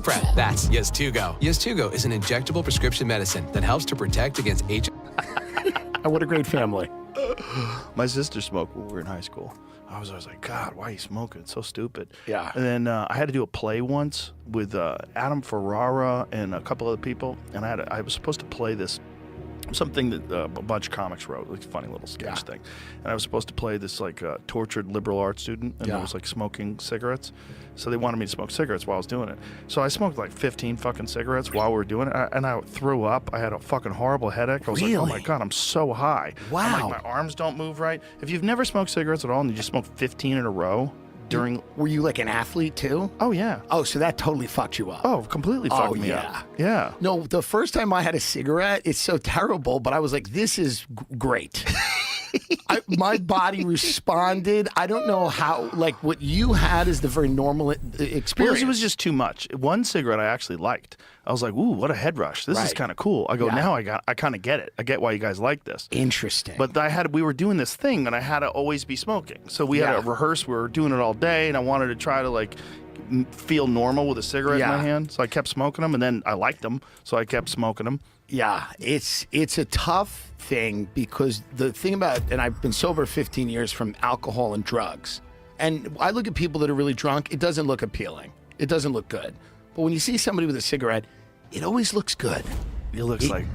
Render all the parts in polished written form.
PrEP. That's Yeztugo. Yeztugo is an injectable prescription medicine that helps to protect against HIV. What a great family. My sister smoked when we were in high school. I was always like, God, why are you smoking? It's so stupid. Yeah. And then I had to do a play once with Adam Ferrara and a couple other people, and I was supposed to play this something that a bunch of comics wrote, like a funny little sketch thing. And I was supposed to play this like tortured liberal arts student, and I was like smoking cigarettes. So they wanted me to smoke cigarettes while I was doing it. So I smoked like 15 fucking cigarettes while we were doing it, and I threw up. I had a fucking horrible headache. I was like, oh my God, I'm so high. Wow. I'm like, my arms don't move right. If you've never smoked cigarettes at all and you just smoked 15 in a row during... Were you like an athlete too? Oh, yeah. Oh, so that totally fucked you up. Oh, completely fucked me up. Yeah. No, the first time I had a cigarette, it's so terrible, but I was like, this is great. My body responded. I don't know how, like what you had is the very normal experience. Well, it was just too much. One cigarette I actually liked. I was like, ooh, what a head rush. This is kind of cool. I go, now I kind of get it. I get why you guys like this. Interesting. But we were doing this thing and I had to always be smoking. So we had to rehearse. We were doing it all day and I wanted to try to like feel normal with a cigarette in my hand. So I kept smoking them and then I liked them. So I kept smoking them. Yeah, it's a tough thing because the thing about, and I've been sober 15 years from alcohol and drugs, and I look at people that are really drunk, it doesn't look appealing. It doesn't look good. But when you see somebody with a cigarette, it always looks good. It looks like,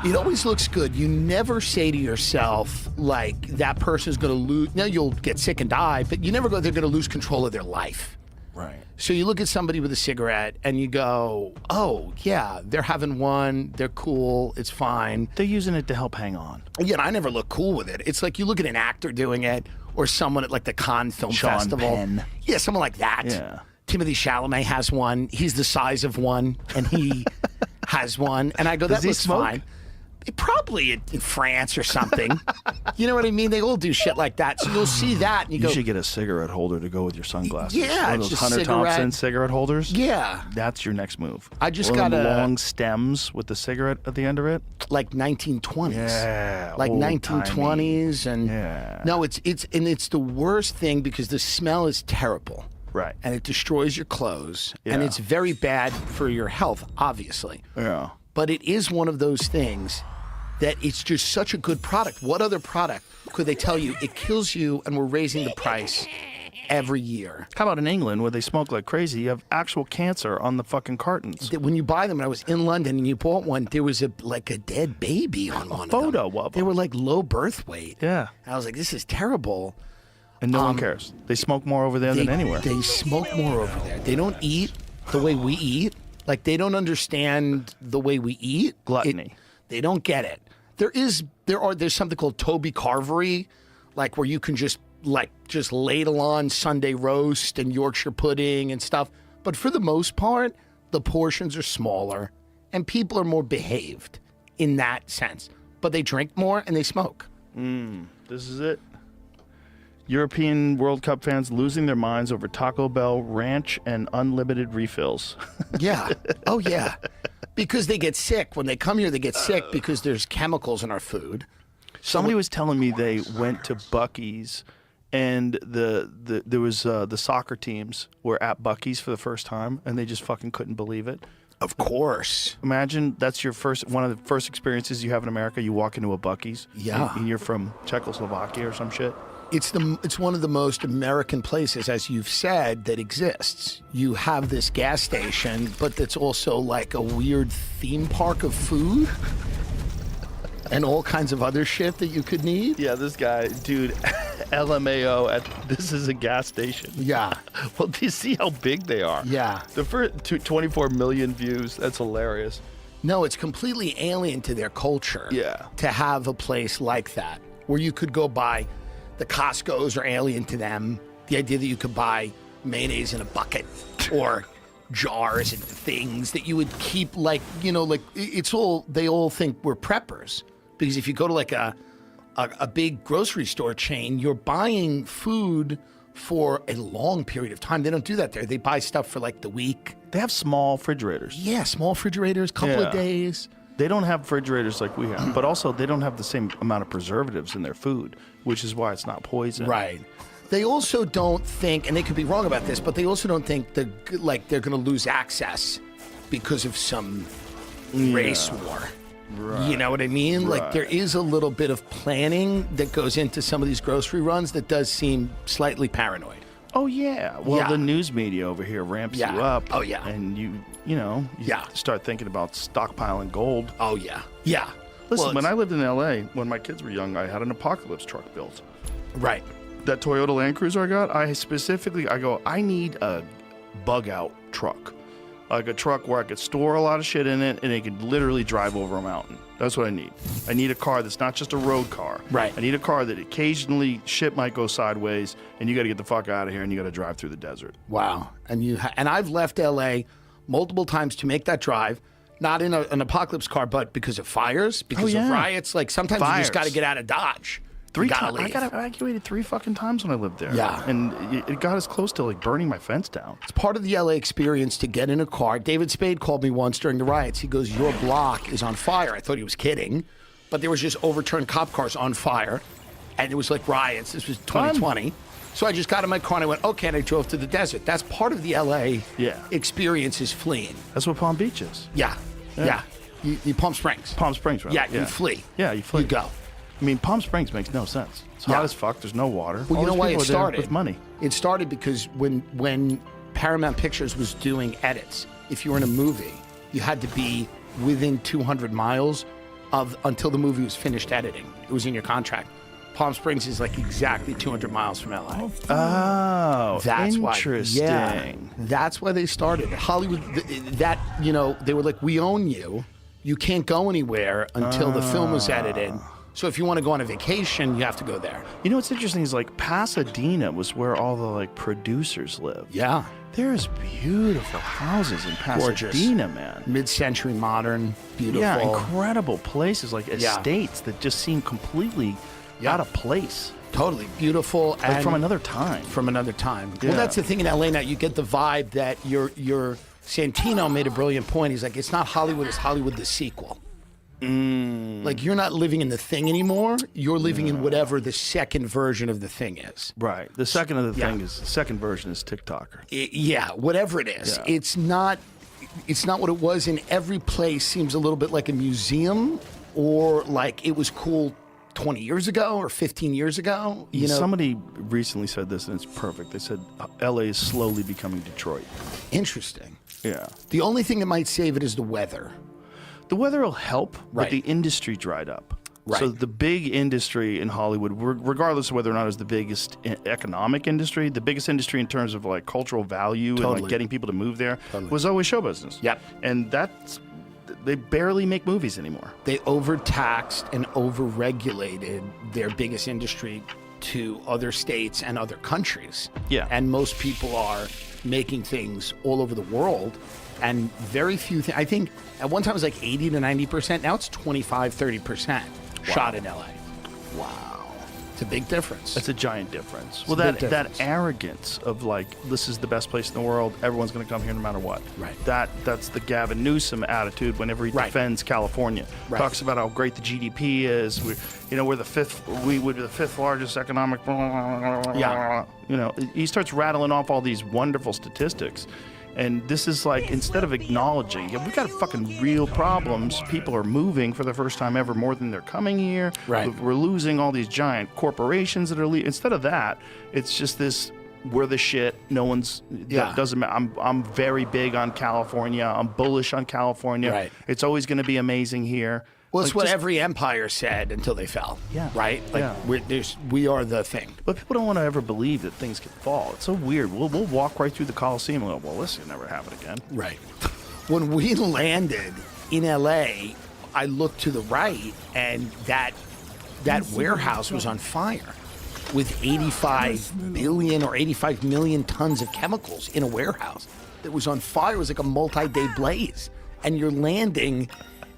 It always looks good. You never say to yourself, like, that person's going to lose, now you'll get sick and die, but you never go, they're going to lose control of their life. right. So you look at somebody with a cigarette and you go, oh, yeah, they're having one. They're cool. It's fine. They're using it to help hang on. Yeah, and I never look cool with it. It's like you look at an actor doing it or someone at like the Cannes Film Sean Festival. Penn. Yeah, someone like that. Yeah. Timothy Chalamet has one. He's the size of one and he has one. And I go, that looks fine. Probably in France or something. You know what I mean? They all do shit like that. So you'll see that and you go, should get a cigarette holder to go with your sunglasses. Yeah, one of those just Hunter cigarette. Thompson cigarette holders. yeah, That's your next move. I just One of got them a- long stems with the cigarette at the end of it. like 1920s. Yeah, like old-timey. 1920s and Yeah. no, it's the worst thing because the smell is terrible. Right. And it destroys your clothes and Yeah. it's very bad for your health, obviously. Yeah. But it is one of those things that it's just such a good product. What other product could they tell you it kills you and we're raising the price every year? How about in England where they smoke like crazy? You have actual cancer on the fucking cartons. That when you buy them, when I was in London and you bought one, there was a dead baby on one photo of them. of They them. were like low birth weight. Yeah. And I was like, this is terrible. And no one cares. They smoke more over there than anywhere. They smoke more over there. They don't eat the way we eat. Like they don't understand the way we eat. Gluttony. They don't get it. There's something called Toby Carvery, like where you can just ladle on Sunday roast and Yorkshire pudding and stuff. But for the most part, the portions are smaller and people are more behaved in that sense. But they drink more and they smoke. This is it. European World Cup fans losing their minds over Taco Bell ranch and unlimited refills. Yeah. Oh, yeah. Because they get sick. When they come here, they get sick because there's chemicals in our food. Somebody was telling me they went to Buc-ee's and there was the soccer teams were at Buc-ee's for the first time and they just fucking couldn't believe it. Of course. Imagine that's one of the first experiences you have in America. You walk into a Buc-ee's. Yeah. And you're from Czechoslovakia or some shit. It's one of the most American places, as you've said, that exists. You have this gas station, but it's also like a weird theme park of food and all kinds of other shit that you could need. Yeah, this guy, dude, LMAO this is a gas station. Yeah. Well, do you see how big they are? Yeah. The first 24 million views. That's hilarious. No, it's completely alien to their culture. Yeah. To have a place like that where you could go buy. The Costco's are alien to them. The idea that you could buy mayonnaise in a bucket or jars and things that you would keep like it's all, they all think we're preppers. Because if you go to like a big grocery store chain, you're buying food for a long period of time. They don't do that there. They buy stuff for like the week. They have small refrigerators. Yeah, small refrigerators, couple of days. They don't have refrigerators like we have, but also they don't have the same amount of preservatives in their food, which is why it's not poison. Right. They also don't think, and they could be wrong about this, but they also don't think they're going to lose access because of some race war. Right. You know what I mean? Right. Like there is a little bit of planning that goes into some of these grocery runs that does seem slightly paranoid. Oh yeah. Well, Yeah. the news media over here ramps Yeah. you up. Oh, yeah. And you Yeah. start thinking about stockpiling gold. Oh yeah, yeah. Listen, Well, when I it's- lived in LA, when my kids were young, I had an apocalypse truck built. right, That Toyota Land Cruiser I got, I need a bug out truck. Like a truck where I could store a lot of shit in it and it could literally drive over a mountain. That's what I need. I need a car that's not just a road car. Right. I need a car that occasionally shit might go sideways and you got to get the fuck out of here and you got to drive through the desert. wow. And and I've left LA multiple times to make that drive. Not in an apocalypse car, but because of fires, because of yeah. riots. Like sometimes you just Fires. got to get out of Dodge. Three You gotta times. I leave. got evacuated 3 fucking times when I lived there. Yeah. And it got as close to like burning my fence down. It's part of the LA experience to get in a car. David Spade called me once during the riots. He goes, "Your block is on fire." I thought he was kidding, but there was just overturned cop cars on fire, and it was like riots. This was 2020. So I just got in my car and I went, okay, and I drove to the desert. That's part of the LA experience is fleeing. That's what Palm Beach is. Yeah. You Palm Springs. Palm Springs, right? Yeah, you flee. Yeah, you flee. You go. I mean, Palm Springs makes no sense. It's hot as fuck. There's no water. Well, All you know these why people it are there started? with money. It started because when Paramount Pictures was doing edits, if you were in a movie, you had to be within 200 miles of until the movie was finished editing. It was in your contract. Palm Springs is like exactly 200 miles from LA. Oh, That's interesting. why. Yeah, that's why they started. Hollywood, they were like, we own you. You can't go anywhere until the film is edited. So if you want to go on a vacation, you have to go there. You know what's interesting is like Pasadena was where all the like producers lived. Yeah. There's beautiful houses in Pasadena, man. Mid-century modern, beautiful. Yeah, incredible places like estates that just seem completely out of place. Totally beautiful. Like and from another time. From another time. Yeah. Well, that's the thing in LA now. You get the vibe that your Santino made a brilliant point. He's like, it's not Hollywood, it's Hollywood the sequel. Like, you're not living in the thing anymore. You're living in whatever the second version of the thing is. Right. The second of the thing is, the second version is TikToker. Yeah, whatever it is. Yeah. It's not what it was, and every place seems a little bit like a museum or like it was cool 20 years ago or 15 years ago. You know, Somebody recently said this, and it's perfect. They said LA is slowly becoming Detroit. interesting. Yeah. The only thing that might save it is the weather. The weather will help, Right. but the industry dried up. Right. So the big industry in Hollywood, regardless of whether or not it's the biggest economic industry, the biggest industry in terms of like cultural value and Totally. like getting people to move there was always show business. Yep. And they barely make movies anymore. They overtaxed and overregulated their biggest industry to other states and other countries. Yeah. And most people are making things all over the world, and very few things. I think at one time it was like 80 to 90%. Now it's 25, 30% shot in LA. Wow. It's a big difference. That's a giant difference. a big difference. That arrogance of like, this is the best place in the world, everyone's going to come here no matter what. Right. That's the Gavin Newsom attitude whenever he Right. defends California. Right. Talks about how great the GDP is. We're the fifth largest economic. Yeah. He starts rattling off all these wonderful statistics. And this is like, instead of acknowledging, we've got fucking real problems. People are moving for the first time ever more than they're coming here. Right. We're losing all these giant corporations that are leaving. Instead of that, it's just this, we're the shit. No one's, Yeah. doesn't matter. I'm very big on California. I'm bullish on California. Right. It's always going to be amazing here. Well, it's Like, what just- every empire said until they fell. Yeah. Right? Like, Yeah. we are the thing. But people don't want to ever believe that things can fall. It's so weird. We'll walk right through the Coliseum and go, well, this can never happen again. Right. When we landed in LA, I looked to the right, and that warehouse was on fire with 85 billion or 85 million tons of chemicals in a warehouse that was on fire. It was like a multi-day blaze. And you're landing,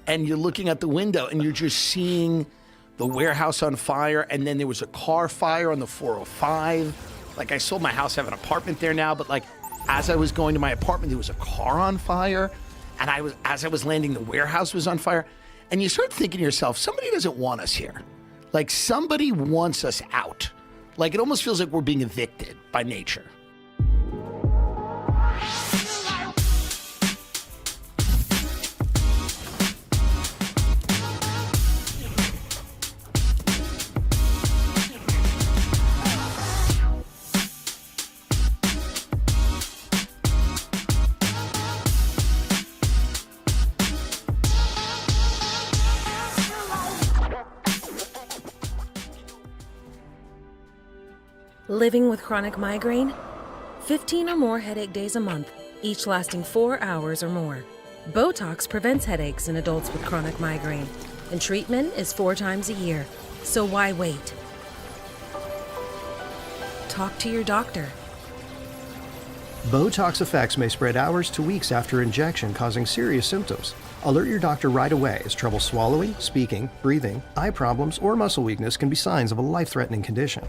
and you're looking out the window, and you're just seeing the warehouse on fire, and then there was a car fire on the 405. Like, I sold my house, I have an apartment there now, but like, as I was going to my apartment, there was a car on fire, and as I was landing, the warehouse was on fire. And you start thinking to yourself, somebody doesn't want us here. Like, somebody wants us out. Like, it almost feels like we're being evicted by nature. Living with chronic migraine? 15 or more headache days a month, each lasting 4 hours or more. Botox prevents headaches in adults with chronic migraine, and treatment is 4 times a year. So why wait? Talk to your doctor. Botox effects may spread hours to weeks after injection, causing serious symptoms. Alert your doctor right away, as trouble swallowing, speaking, breathing, eye problems, or muscle weakness can be signs of a life-threatening condition.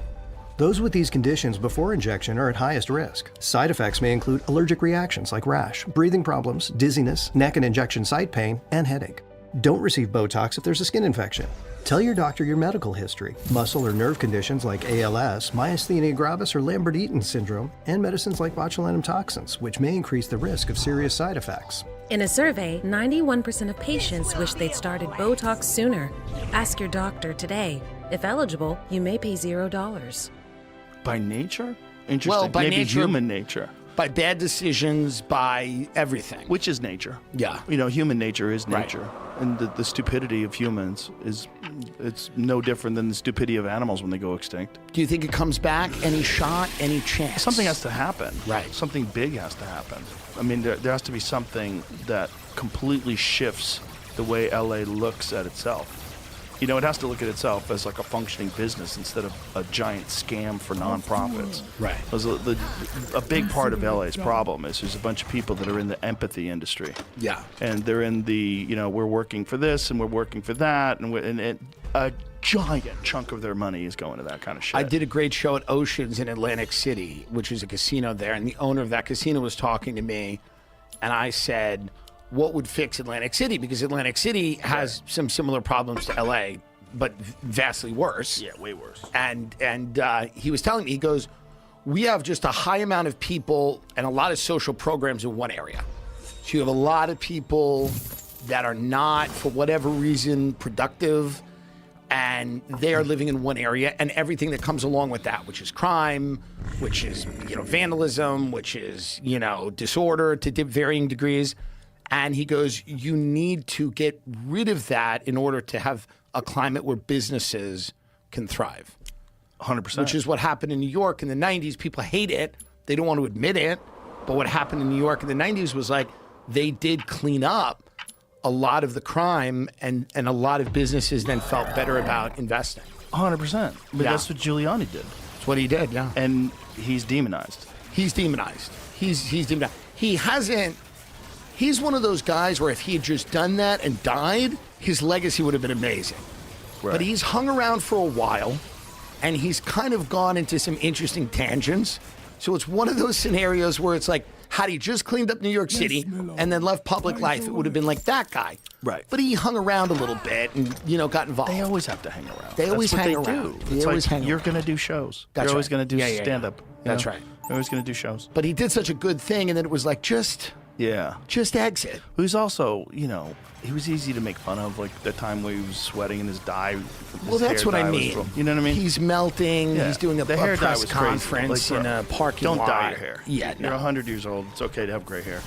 Those with these conditions before injection are at highest risk. Side effects may include allergic reactions like rash, breathing problems, dizziness, neck and injection site pain, and headache. Don't receive Botox if there's a skin infection. Tell your doctor your medical history, muscle or nerve conditions like ALS, myasthenia gravis or Lambert-Eaton syndrome, and medicines like botulinum toxins, which may increase the risk of serious side effects. In a survey, 91% of patients wish they'd started Botox sooner. Ask your doctor today. If eligible, you may pay $0. By nature? Interesting. Well, by Maybe nature- human nature. By bad decisions, by everything. Which is nature. Yeah. You know, human nature is Right. nature. And the stupidity of humans it's no different than the stupidity of animals when they go extinct. Do you think it comes back? Any shot? Any chance? Something has to happen. Right. Something big has to happen. I mean, there has to be something that completely shifts the way LA looks at itself. You know, it has to look at itself as like a functioning business instead of a giant scam for nonprofits. Right. Because a big part of LA's problem is there's a bunch of people that are in the empathy industry. Yeah. And they're in the, you know, we're working for this and we're working for that. And a giant chunk of their money is going to that kind of shit. I did a great show at Oceans in Atlantic City, which is a casino there, and the owner of that casino was talking to me, and I said, what would fix Atlantic City? Because Atlantic City has some similar problems to LA, but vastly worse. Yeah, way worse. And he was telling me, he goes, we have just a high amount of people and a lot of social programs in one area. So you have a lot of people that are not, for whatever reason, productive, and they are living in one area, and everything that comes along with that, which is crime, which is, you know, vandalism, which is, you know, disorder to varying degrees. And he goes, you need to get rid of that in order to have a climate where businesses can thrive. 100%. Which is what happened in New York in the 90s. People hate it. They don't want to admit it. But what happened in New York in the 90s was like they did clean up a lot of the crime, and a lot of businesses then felt better about investing. 100%. But Yeah. that's what Giuliani did. That's what he did, yeah. And he's demonized. He's demonized. He's demonized. He hasn't. He's one of those guys where if he had just done that and died, his legacy would have been amazing. Right. But he's hung around for a while, and he's kind of gone into some interesting tangents. So it's one of those scenarios where it's like, had he just cleaned up New York City and then left public life, it would have been like that guy. Right. But he hung around a little bit and, you know, got involved. They always have to hang around. They always That's what hang they around. do. They It's always like hang you're around. going to do shows. That's you're always right. going to do Yeah, yeah, yeah. stand-up. you That's know? right. You're always going to do shows. But he did such a good thing, and then it was like, just exit. Who's also, you know, he was easy to make fun of, like the time where he was sweating in his dye. Well, that's what I mean. You know what I mean? He's melting. Yeah. He's doing a The hair dye press was crazy. conference Like, in a parking lot. Don't dye your hair. Yeah, You're no. 100 years old. It's okay to have gray hair.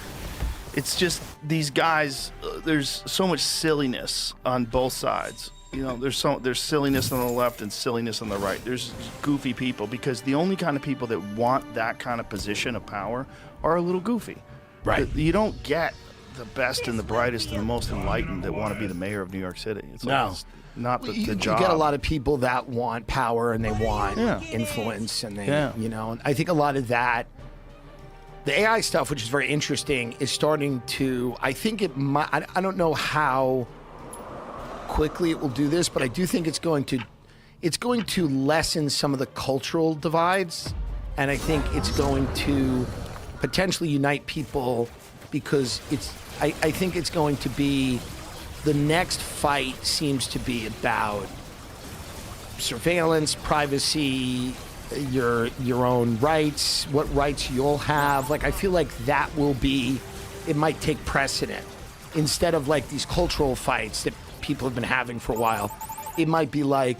It's just these guys. There's so much silliness on both sides. You know, there's silliness on the left and silliness on the right. There's goofy people because the only kind of people that want that kind of position of power are a little goofy. Right. You don't get the best and the brightest and the most enlightened that want to be the mayor of New York City. It's like, No. it's not the You job. get a lot of people that want power and they want Yeah. influence, and they, Yeah. you know, and I think a lot of that, the AI stuff, which is very interesting, is starting to, I think it might, I don't know how quickly it will do this, but I do think it's going to lessen some of the cultural divides, and I think it's going to potentially unite people, because I think it's going to be, the next fight seems to be about surveillance, privacy, your own rights, what rights you'll have. Like, I feel like that will be, it might take precedent. Instead of like these cultural fights that people have been having for a while, it might be like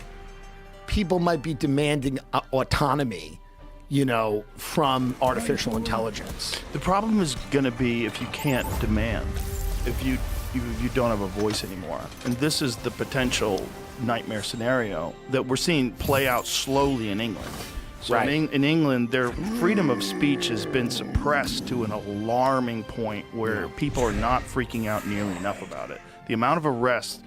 people might be demanding autonomy, from artificial intelligence. The problem is going to be if you can't demand, if you don't have a voice anymore. And this is the potential nightmare scenario that we're seeing play out slowly in England. So Right. in England, their freedom of speech has been suppressed to an alarming point where people are not freaking out nearly enough about it. The amount of arrests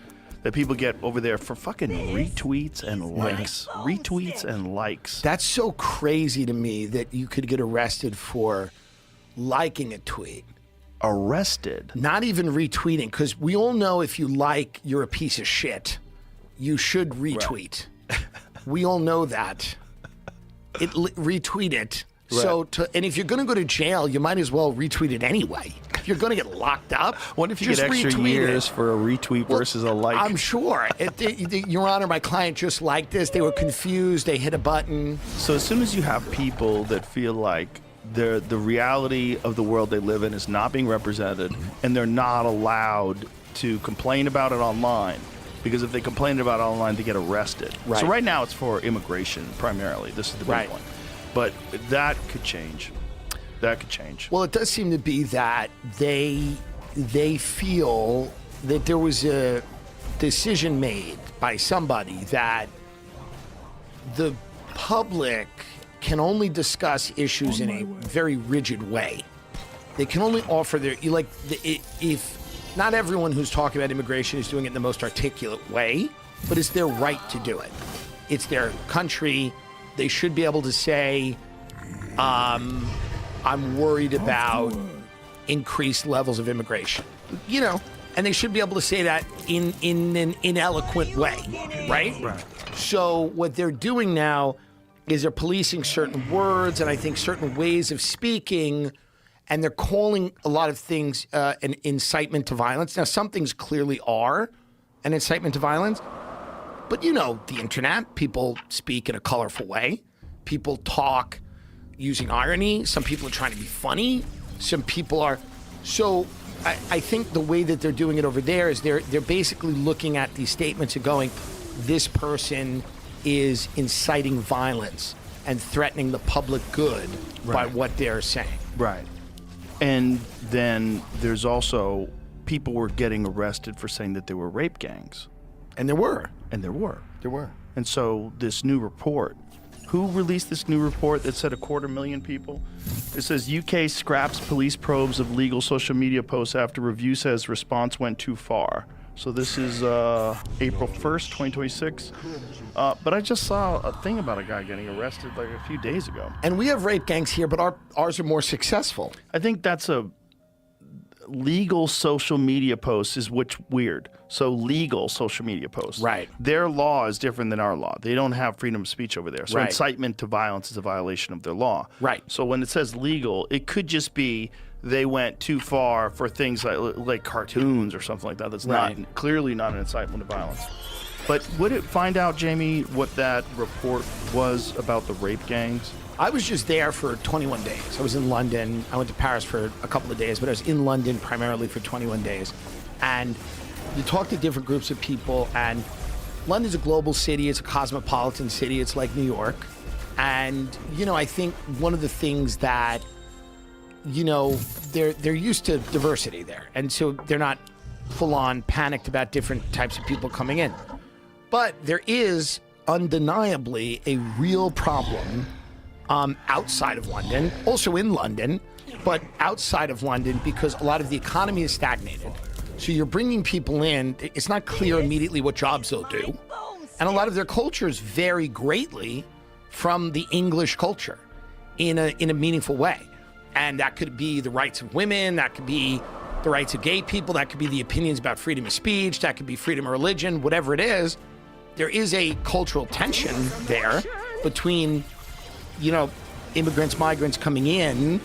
that people get over there for fucking retweets and likes. Retweets and likes. That's so crazy to me that you could get arrested for liking a tweet. Arrested. Not even retweeting, because we all know if you like, you're a piece of shit. You should retweet. We all know that. Retweet it. Right. So, and if you're going to go to jail, you might as well retweet it anyway. If you're going to get locked up, What if you just get extra retweet years it. for a retweet versus a like? I'm sure. Your Honor, my client just liked this. They were confused. They hit a button. So as soon as you have people that feel like the reality of the world they live in is not being represented, and they're not allowed to complain about it online, because if they complain about it online, they get arrested. Right. So right now it's for immigration primarily. This is the big Right. one. But that could change. That could change. Well, it does seem to be that they feel that there was a decision made by somebody that the public can only discuss issues in a very rigid way. They can only offer their if not everyone who's talking about immigration is doing it in the most articulate way, but it's their right to do it. It's their country. They should be able to say, I'm worried about increased levels of immigration, and they should be able to say that in an ineloquent way, right? Right. So what they're doing now is they're policing certain words and I think certain ways of speaking, and they're calling a lot of things an incitement to violence. Now, some things clearly are an incitement to violence, but the internet, people speak in a colorful way. People talk using irony. Some people are trying to be funny. Some people are. So I think the way that they're doing it over there is they're basically looking at these statements and going, this person is inciting violence and threatening the public good by what they're saying. Right. And then there's also people were getting arrested for saying that they were rape gangs. And there were. And there were. There were. And so this new report, who released this new report that said 250,000 people? It says UK scraps police probes of legal social media posts after review says response went too far. So this is April 1st, 2026. But I just saw a thing about a guy getting arrested like a few days ago. And we have rape gangs here, but ours are more successful. I think that's a legal social media posts is weird. So legal social media posts. Right. Their law is different than our law. They don't have freedom of speech over there. So Right. incitement to violence is a violation of their law. Right. So when it says legal, it could just be they went too far for things like cartoons or something like that. That's Right. not clearly not an incitement to violence. But would it find out, Jamie, what that report was about the rape gangs? I was just there for 21 days. I was in London. I went to Paris for a couple of days, but I was in London primarily for 21 days. And you talk to different groups of people, and London's a global city. It's a cosmopolitan city. It's like New York. And, I think one of the things that, they're used to diversity there. And so they're not full on panicked about different types of people coming in. But there is undeniably a real problem outside of London, also in London, but outside of London, because a lot of the economy is stagnated. So you're bringing people in, it's not clear immediately what jobs they'll do. And a lot of their cultures vary greatly from the English culture in a meaningful way. And that could be the rights of women, that could be the rights of gay people, that could be the opinions about freedom of speech, that could be freedom of religion, whatever it is. There is a cultural tension there between, immigrants, migrants coming in,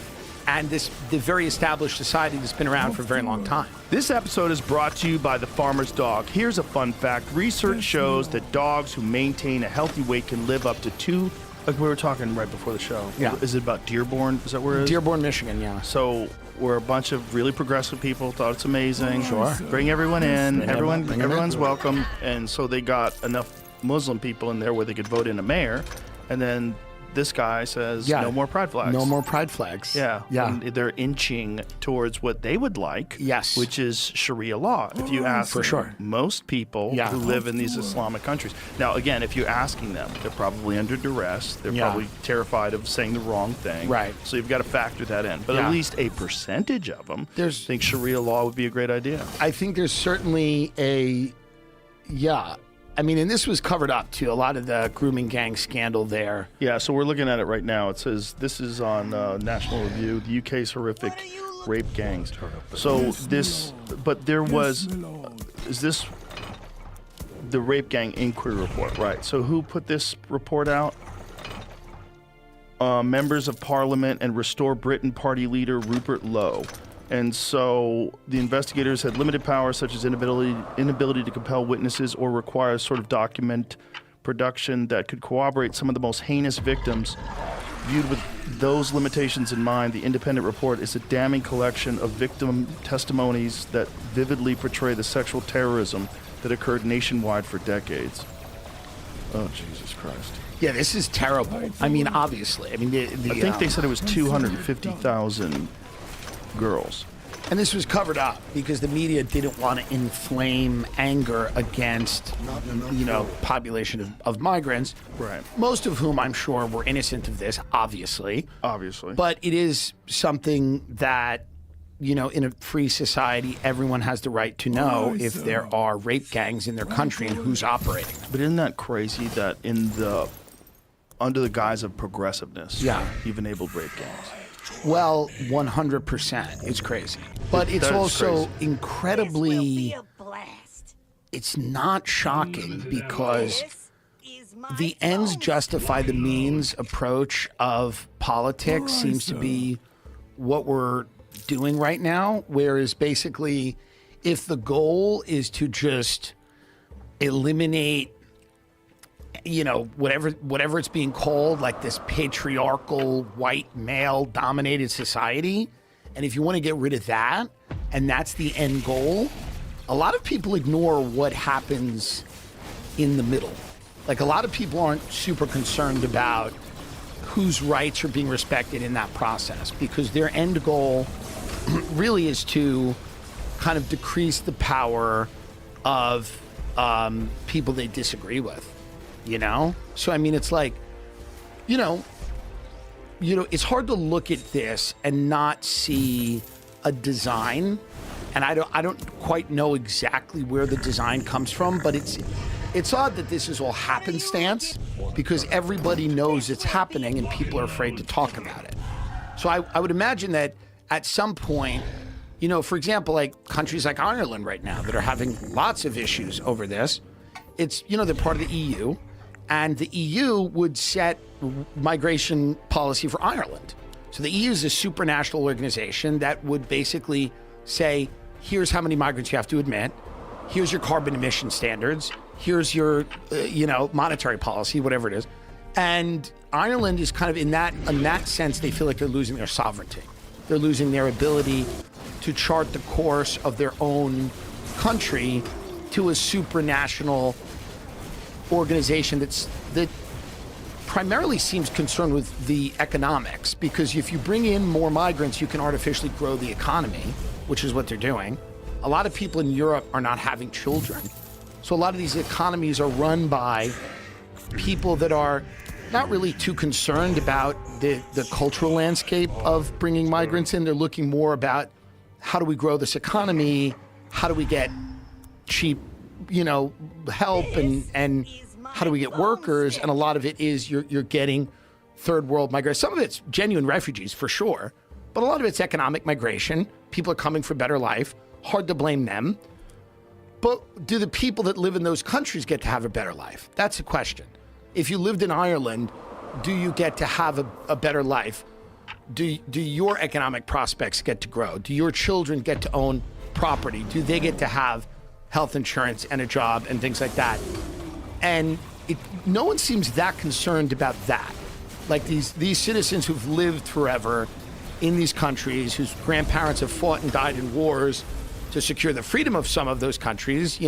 and the very established society that's been around for a very long time. This episode is brought to you by the Farmer's Dog. Here's a fun fact. Research shows that dogs who maintain a healthy weight can live up to 2 Like we were talking right before the show. Yeah. Is it about Dearborn? Is that where it is? Dearborn, Michigan, yeah. So we're a bunch of really progressive people, thought it's amazing. Sure. Bring everyone in. Bring everyone in. Everyone's welcome. And so they got enough Muslim people in there where they could vote in a mayor. And then this guy says, no more pride flags. No more pride flags. Yeah. Yeah. And they're inching towards what they would like. Yes. Which is Sharia law. If you ask For sure. most people who live in these Islamic countries. Now, again, if you're asking them, they're probably under duress. They're probably terrified of saying the wrong thing. Right. So you've got to factor that in. But at least a percentage of them think Sharia law would be a great idea. I think there's certainly I mean, and this was covered up too. A lot of the grooming gang scandal there. Yeah, so we're looking at it right now. It says this is on National Review, the UK's horrific rape gangs. So but there was, is this the rape gang inquiry report, right? So who put this report out? Members of Parliament and Restore Britain party leader Rupert Lowe. And so the investigators had limited powers, such as inability to compel witnesses or require sort of document production that could corroborate some of the most heinous victims. Viewed with those limitations in mind, the independent report is a damning collection of victim testimonies that vividly portray the sexual terrorism that occurred nationwide for decades. Oh, Jesus Christ. Yeah, this is terrible. I mean, obviously. I mean, I think they said it was 250,000 girls. And this was covered up because the media didn't want to inflame anger against, population of migrants. Right. Most of whom I'm sure were innocent of this, obviously. Obviously. But it is something that, in a free society, everyone has the right to know if there are rape gangs in their country and who's operating them. But isn't that crazy that under the guise of progressiveness, you've enabled rape gangs? Well, 100%. It's crazy. But it's also incredibly, it's not shocking because the ends justify the means approach of politics seems to be what we're doing right now. Whereas basically, if the goal is to just eliminate whatever it's being called, like this patriarchal, white, male-dominated society, and if you want to get rid of that, and that's the end goal, a lot of people ignore what happens in the middle. Like, a lot of people aren't super concerned about whose rights are being respected in that process, because their end goal really is to kind of decrease the power of people they disagree with. So I mean, it's like, it's hard to look at this and not see a design, and I don't quite know exactly where the design comes from, but it's odd that this is all happenstance because everybody knows it's happening and people are afraid to talk about it. So I would imagine that at some point, for example, like countries like Ireland right now that are having lots of issues over this, it's, they're part of the EU. And the EU would set migration policy for Ireland. So the EU is a supranational organization that would basically say, here's how many migrants you have to admit, here's your carbon emission standards, here's your, monetary policy, whatever it is. And Ireland is kind of in that sense, they feel like they're losing their sovereignty. They're losing their ability to chart the course of their own country to a supranational organization that primarily seems concerned with the economics, because if you bring in more migrants, you can artificially grow the economy, which is what they're doing. A lot of people in Europe are not having children. So a lot of these economies are run by people that are not really too concerned about the cultural landscape of bringing migrants in. They're looking more about how do we grow this economy? How do we get cheap help and how do we get workers? And a lot of it is you're getting third world migrants. Some of it's genuine refugees for sure, but a lot of it's economic migration. People are coming for better life. Hard to blame them. But do the people that live in those countries get to have a better life? That's the question. If you lived in Ireland, do you get to have a better life? Do your economic prospects get to grow? Do your children get to own property? Do they get to have health insurance and a job and things like that? And no one seems that concerned about that. Like these citizens who've lived forever in these countries, whose grandparents have fought and died in wars to secure the freedom of some of those countries,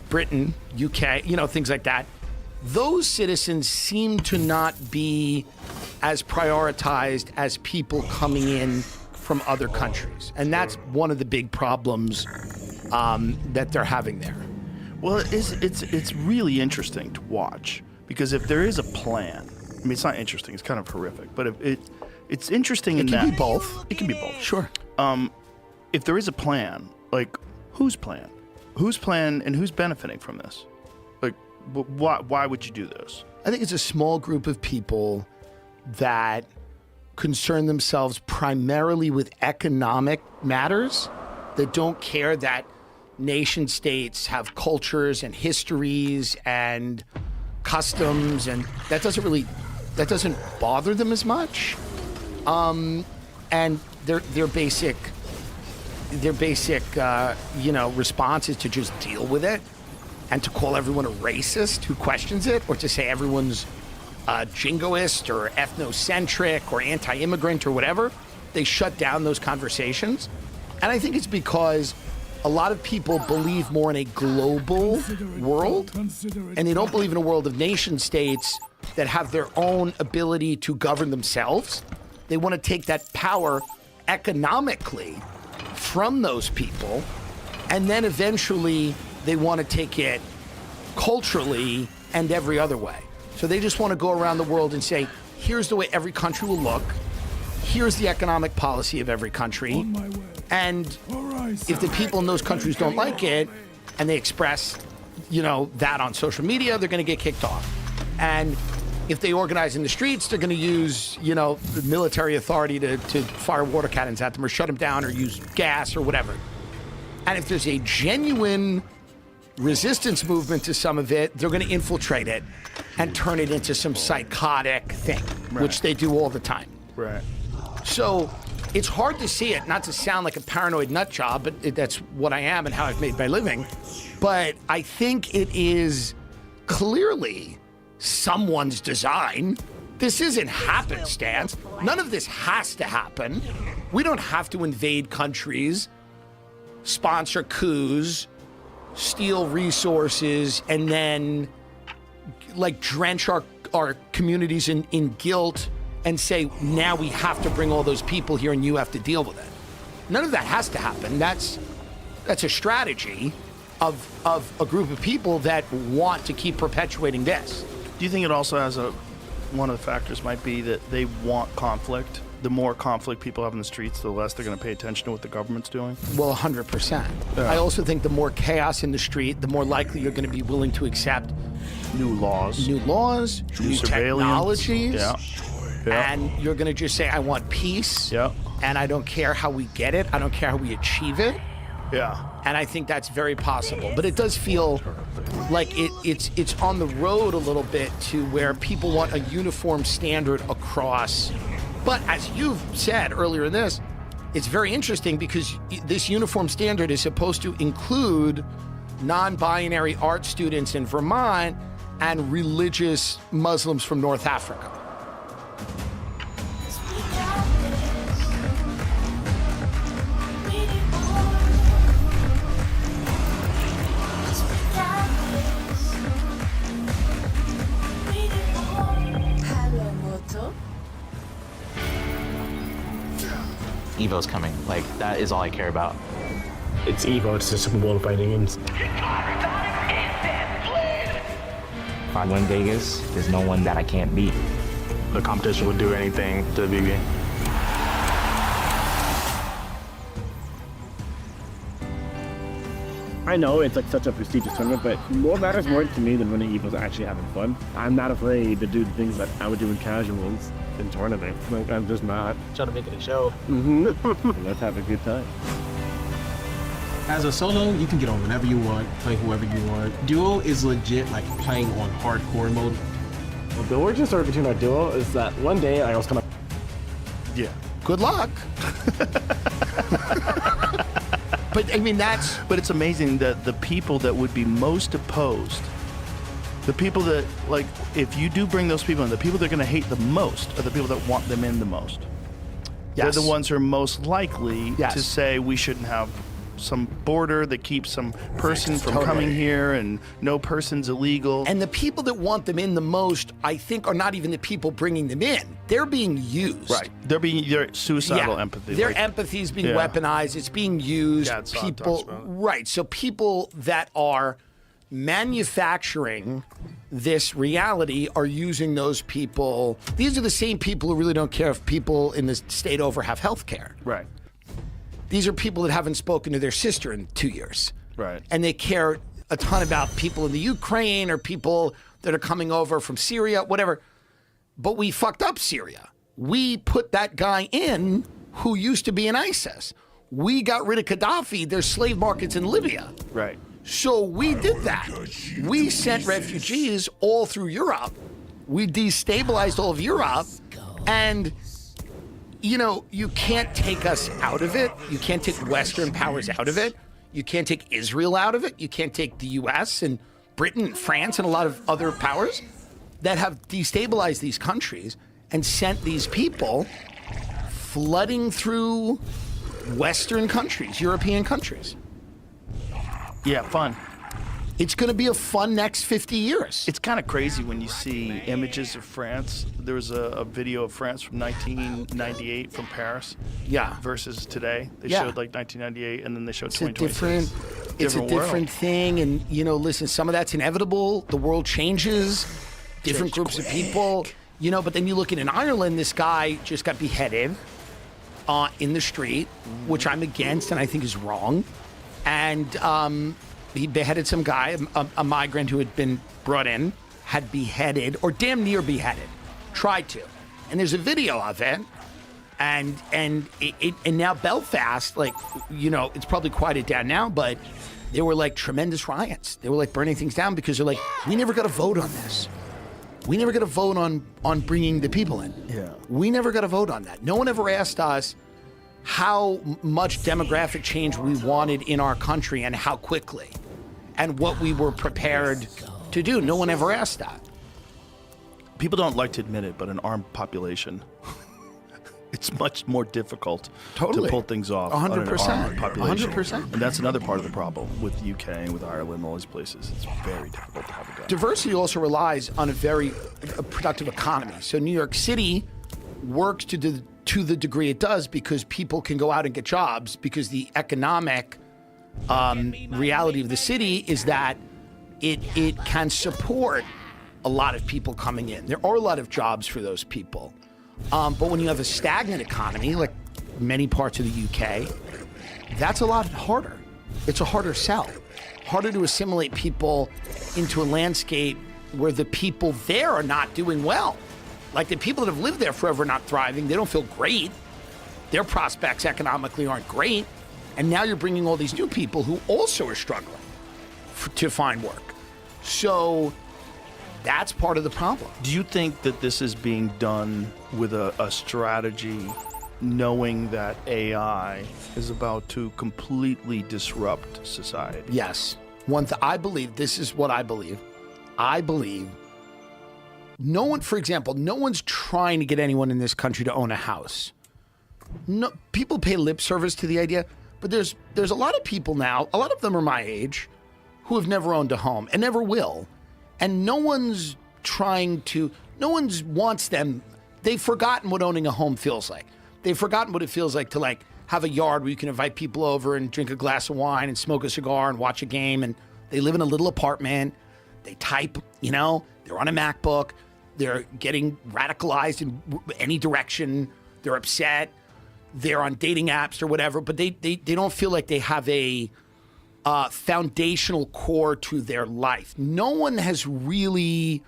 Britain, UK, things like that. Those citizens seem to not be as prioritized as people coming in from other countries. And that's one of the big problems that they're having there. Well, it's really interesting to watch, because if there is a plan, I mean, it's not interesting, it's kind of horrific, but it's interesting in that. It can be both. It can be both. Sure. If there is a plan, like, whose plan? Whose plan and who's benefiting from this? Like, why would you do this? I think it's a small group of people that concern themselves primarily with economic matters, that don't care that nation states have cultures and histories and customs, and that doesn't bother them as much. And their basic response is to just deal with it, and to call everyone a racist who questions it, or to say everyone's jingoist or ethnocentric or anti-immigrant or whatever. They shut down those conversations. And I think it's because a lot of people believe more in a global world, and they don't believe in a world of nation states that have their own ability to govern themselves. They want to take that power economically from those people, and then eventually they want to take it culturally and every other way. So they just want to go around the world and say, here's the way every country will look, here's the economic policy of every country, and if the people in those countries don't like it, and they express, that on social media, they're going to get kicked off. And if they organize in the streets, they're going to use, the military authority to fire water cannons at them, or shut them down, or use gas, or whatever. And if there's a genuine resistance movement to some of it, they're going to infiltrate it and turn it into some psychotic thing, which they do all the time. Right. So it's hard to see it, not to sound like a paranoid nut job, but that's what I am and how I've made my living. But I think it is clearly someone's design. This isn't happenstance. None of this has to happen. We don't have to invade countries, sponsor coups, steal resources, and then drench our communities in guilt and say, now we have to bring all those people here and you have to deal with it. None of that has to happen. That's a strategy of a group of people that want to keep perpetuating this. Do you think it also has one of the factors might be that they want conflict? The more conflict people have in the streets, the less they're going to pay attention to what the government's doing? Well, 100%. Yeah. I also think the more chaos in the street, the more likely you're going to be willing to accept new laws, new surveillance, technologies. Yeah. And you're going to just say, I want peace. Yeah. And I don't care how we get it. I don't care how we achieve it. Yeah. And I think that's very possible. But it does feel like it's on the road a little bit to where people want a uniform standard across. But as you've said earlier in this, it's very interesting because this uniform standard is supposed to include non-binary art students in Vermont and religious Muslims from North Africa. Evo's coming. That is all I care about. It's Evo, it's the Super Bowl of fighting games. If I win Vegas, there's no one that I can't beat. The competition would do anything to beat me. I know it's such a prestigious tournament, but what matters more to me than winning Evo is actually having fun. I'm not afraid to do the things that I would do in casuals in tournaments. I'm just not. Trying to make it a show. Let's have a good time. As a solo, you can get on whenever you want, play whoever you want. Duo is legit playing on hardcore mode. Well, the origin story between our duo is that one day I was kind of... Yeah. Good luck. But I mean, but it's amazing that the people that would be most opposed The people that, like, if you do bring those people in, the people that are going to hate the most are the people that want them in the most. Yes. They're the ones who are most likely Yes. to say we shouldn't have some border that keeps some person from Totally. coming here and no person's illegal. And the people that want them in the most, I think, are not even the people bringing them in. They're being used. Right. They're suicidal empathy. Their like- empathy is being Yeah. weaponized. It's being used. Gad Saad People, talks about it. right. So people that are manufacturing this reality are using those people. These are the same people who really don't care if people in the state over have health care. Right. These are people that haven't spoken to their sister in 2 years. Right. And they care a ton about people in the Ukraine or people that are coming over from Syria, whatever. But we fucked up Syria. We put that guy in who used to be in ISIS. We got rid of Gaddafi. There's slave markets in Libya. Right. So we did that. We sent refugees all through Europe. We destabilized all of Europe. And, you know, you can't take us out of it. You can't take Western powers out of it. You can't take Israel out of it. You can't take the US and Britain and France and a lot of other powers that have destabilized these countries and sent these people flooding through Western countries, European countries. Yeah, fun. It's going to be a fun next 50 years. It's kind of crazy when you see images of France. There was a video of France from 1998 from Paris. Yeah. Versus today. They Yeah. showed like 1998 and then they showed It's a 2026. different world. thing. And, you know, listen, some of that's inevitable. The world changes, different groups of people, you know, but then you look in Ireland, this guy just got beheaded in the street, which I'm against and I think is wrong. And he beheaded some guy, a migrant who had been brought in, had beheaded, or damn near beheaded, tried to. And there's a video of it. And now Belfast, like, you know, it's probably quieted down now, but there were like tremendous riots. They were like burning things down because they're like, we never got a vote on this. We never got a vote on bringing the people in. Yeah. We never got a vote on that. No one ever asked us how much demographic change we wanted in our country and how quickly and what we were prepared to do. No one ever asked that. People don't like to admit it, but an armed population, it's much more difficult Totally. to pull things off. 100%. On an armed population. 100%. And that's another part of the problem with the UK and with Ireland and all these places. It's very difficult to have a gun. Diversity also relies on a very productive economy. So New York City works to the degree it does because people can go out and get jobs because the economic reality of the city is that it can support a lot of people coming in. There are a lot of jobs for those people. But when you have a stagnant economy, like many parts of the UK, that's a lot harder. It's a harder sell. Harder to assimilate people into a landscape where the people there are not doing well. Like the people that have lived there forever are not thriving. They don't feel great. Their prospects economically aren't great. And now you're bringing all these new people who also are struggling to find work. So that's part of the problem. Do you think that this is being done with a strategy knowing that AI is about to completely disrupt society? Yes. I believe, this is what I believe. I believe no one, for example, no one's trying to get anyone in this country to own a house. No, people pay lip service to the idea, but there's a lot of people now, a lot of them are my age, who have never owned a home and never will. And no one's wants them. They've forgotten what owning a home feels like. They've forgotten what it feels like to like have a yard where you can invite people over and drink a glass of wine and smoke a cigar and watch a game. And they live in a little apartment. They type, you know, they're on a MacBook. They're getting radicalized in any direction. They're upset. They're on dating apps or whatever, but they don't feel like they have a foundational core to their life. No one has really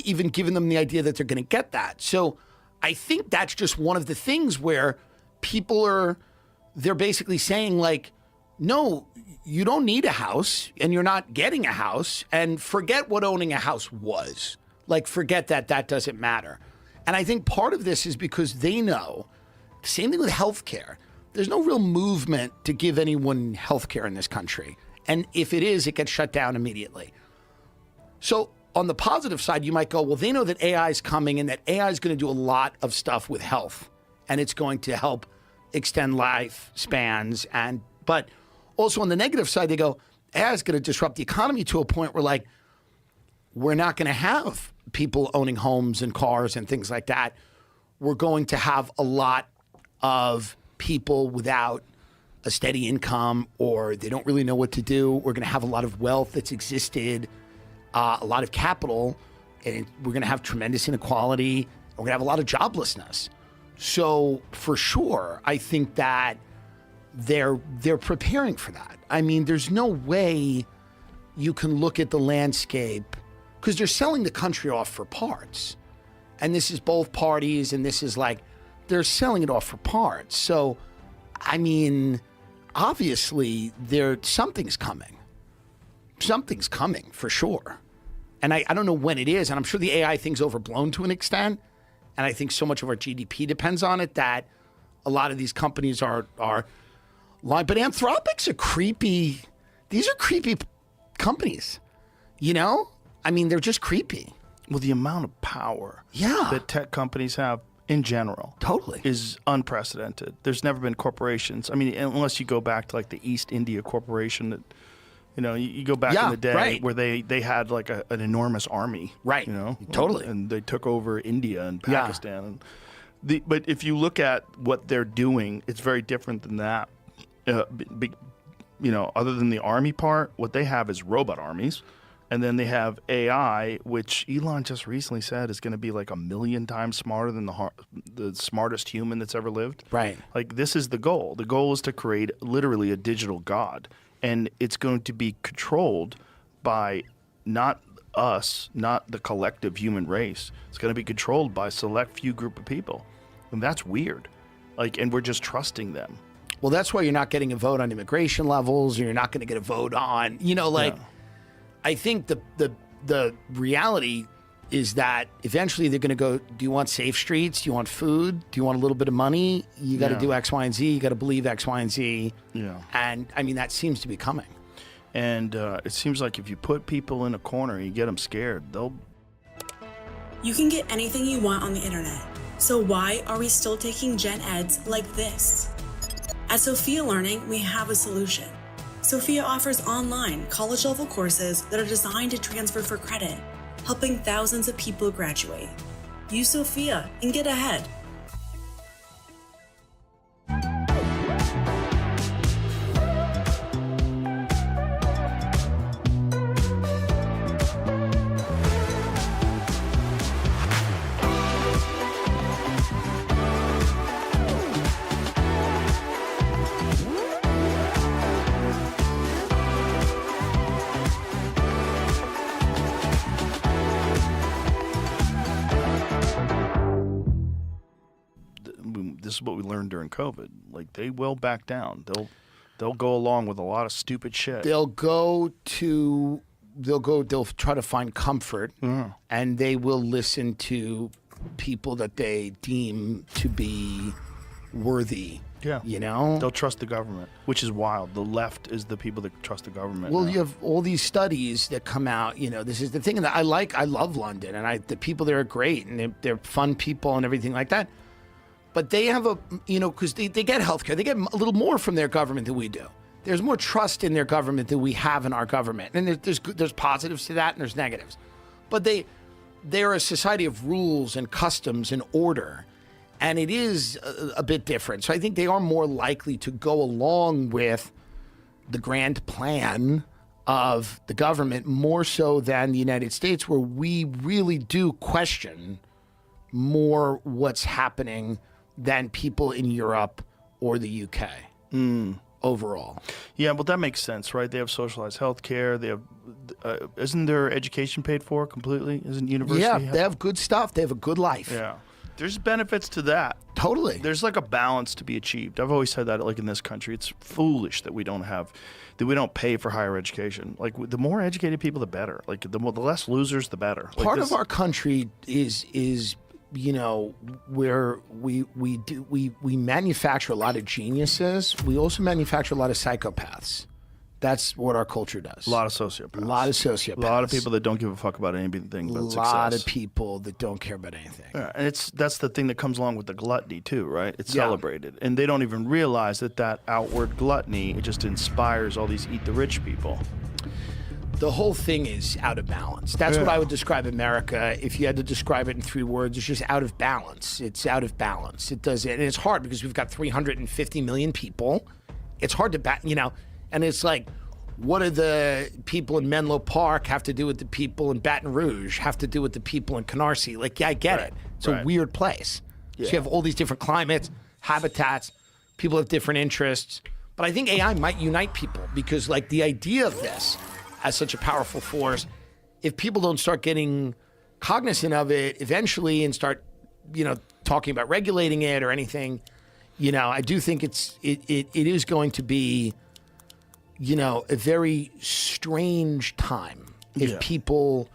even given them the idea that they're going to get that. So I think that's just one of the things where they're basically saying like, no, you don't need a house and you're not getting a house, and forget what owning a house was. Like, forget that doesn't matter. And I think part of this is because they know, same thing with healthcare. There's no real movement to give anyone healthcare in this country. And if it is, it gets shut down immediately. So on the positive side, you might go, well, they know that AI is coming and that AI is going to do a lot of stuff with health, and it's going to help extend lifespans. But also on the negative side, they go, AI is going to disrupt the economy to a point where, like, we're not going to have people owning homes and cars and things like that. We're going to have a lot of people without a steady income, or they don't really know what to do. We're going to have a lot of wealth that's existed, a lot of capital, and we're going to have tremendous inequality. We're going to have a lot of joblessness. So for sure, I think that they're preparing for that. I mean, there's no way you can look at the landscape, because they're selling the country off for parts. And this is both parties, and this is like, they're selling it off for parts. So, I mean, obviously, something's coming. Something's coming for sure. And I don't know when it is, and I'm sure the AI thing's overblown to an extent. And I think so much of our GDP depends on it that a lot of these companies are lying. But Anthropic's a creepy, these are creepy companies, you know? I mean, they're just creepy. Well, the amount of power Yeah. that tech companies have in general Totally. is unprecedented. There's never been corporations. I mean, unless you go back to like the East India Corporation that, you know, you go back Yeah, in the day right. where they had like an enormous army. Right. You know? Totally. And they took over India and Yeah. Pakistan. But if you look at what they're doing, it's very different than that. You know, other than the army part, what they have is robot armies. And then they have AI, which Elon just recently said is going to be like 1,000,000 times smarter than the smartest human that's ever lived. Right. Like, this is the goal. The goal is to create literally a digital god. And it's going to be controlled by not us, not the collective human race. It's going to be controlled by a select few group of people. And that's weird. Like, and we're just trusting them. Well, that's why you're not getting a vote on immigration levels, or you're not going to get a vote on, you know, like, Yeah. I think the reality is that eventually they're going to go, do you want safe streets? Do you want food? Do you want a little bit of money? You got to Yeah. do X, Y, and Z. You got to believe X, Y, and Z. Yeah. And I mean, that seems to be coming. And it seems like if you put people in a corner, you get them scared, they'll... You can get anything you want on the internet. So why are we still taking gen eds like this? At Sophia Learning, we have a solution. Sophia offers online college-level courses that are designed to transfer for credit, helping thousands of people graduate. Use Sophia and get ahead. This is what we learned during COVID. Like, they will back down. They'll go along with a lot of stupid shit. They'll try to find comfort, and they will listen to people that they deem to be worthy. Yeah. You know? They'll trust the government, which is wild. The left is the people that trust the government. Well, now. you have all these studies that come out. You know, this is the thing that I love London, and the people there are great, and they're fun people and everything like that. But they have because they get healthcare. They get a little more from their government than we do. There's more trust in their government than we have in our government. And there's positives to that and there's negatives. But they're a society of rules and customs and order. And it is a bit different. So I think they are more likely to go along with the grand plan of the government more so than the United States, where we really do question more what's happening than people in Europe or the UK overall. Yeah, but that makes sense, right? They have socialized health care. They have, isn't their education paid for completely? Isn't university? Yeah, they have good stuff. They have a good life. Yeah. There's benefits to that. Totally. There's like a balance to be achieved. I've always said that, like, in this country, it's foolish that we don't pay for higher education. Like, the more educated people, the better. Like, the less losers, the better. Like, Part of our country is where we manufacture a lot of geniuses. We also manufacture a lot of psychopaths That's what our culture does. A lot of sociopaths. A lot of sociopaths. A lot of people that don't give a fuck about anything but success. A lot of people that don't care about anything. Yeah, and that's the thing that comes along with the gluttony too, right? It's Yeah. celebrated, and they don't even realize that outward gluttony, it just inspires all these eat the rich people. The whole thing is out of balance. That's what I would describe America. If you had to describe it in 3 words, it's just out of balance. It's out of balance. It does it, and it's hard because we've got 350 million people. It's hard to and it's like, what do the people in Menlo Park have to do with the people in Baton Rouge? Have to do with the people in Canarsie? Like, yeah, I get it. It's a weird place. So you have all these different climates, habitats. People have different interests. But I think AI might unite people because, like, the idea of this as such a powerful force, if people don't start getting cognizant of it eventually and start, talking about regulating it or anything, I do think it is going to be, a very strange time if people,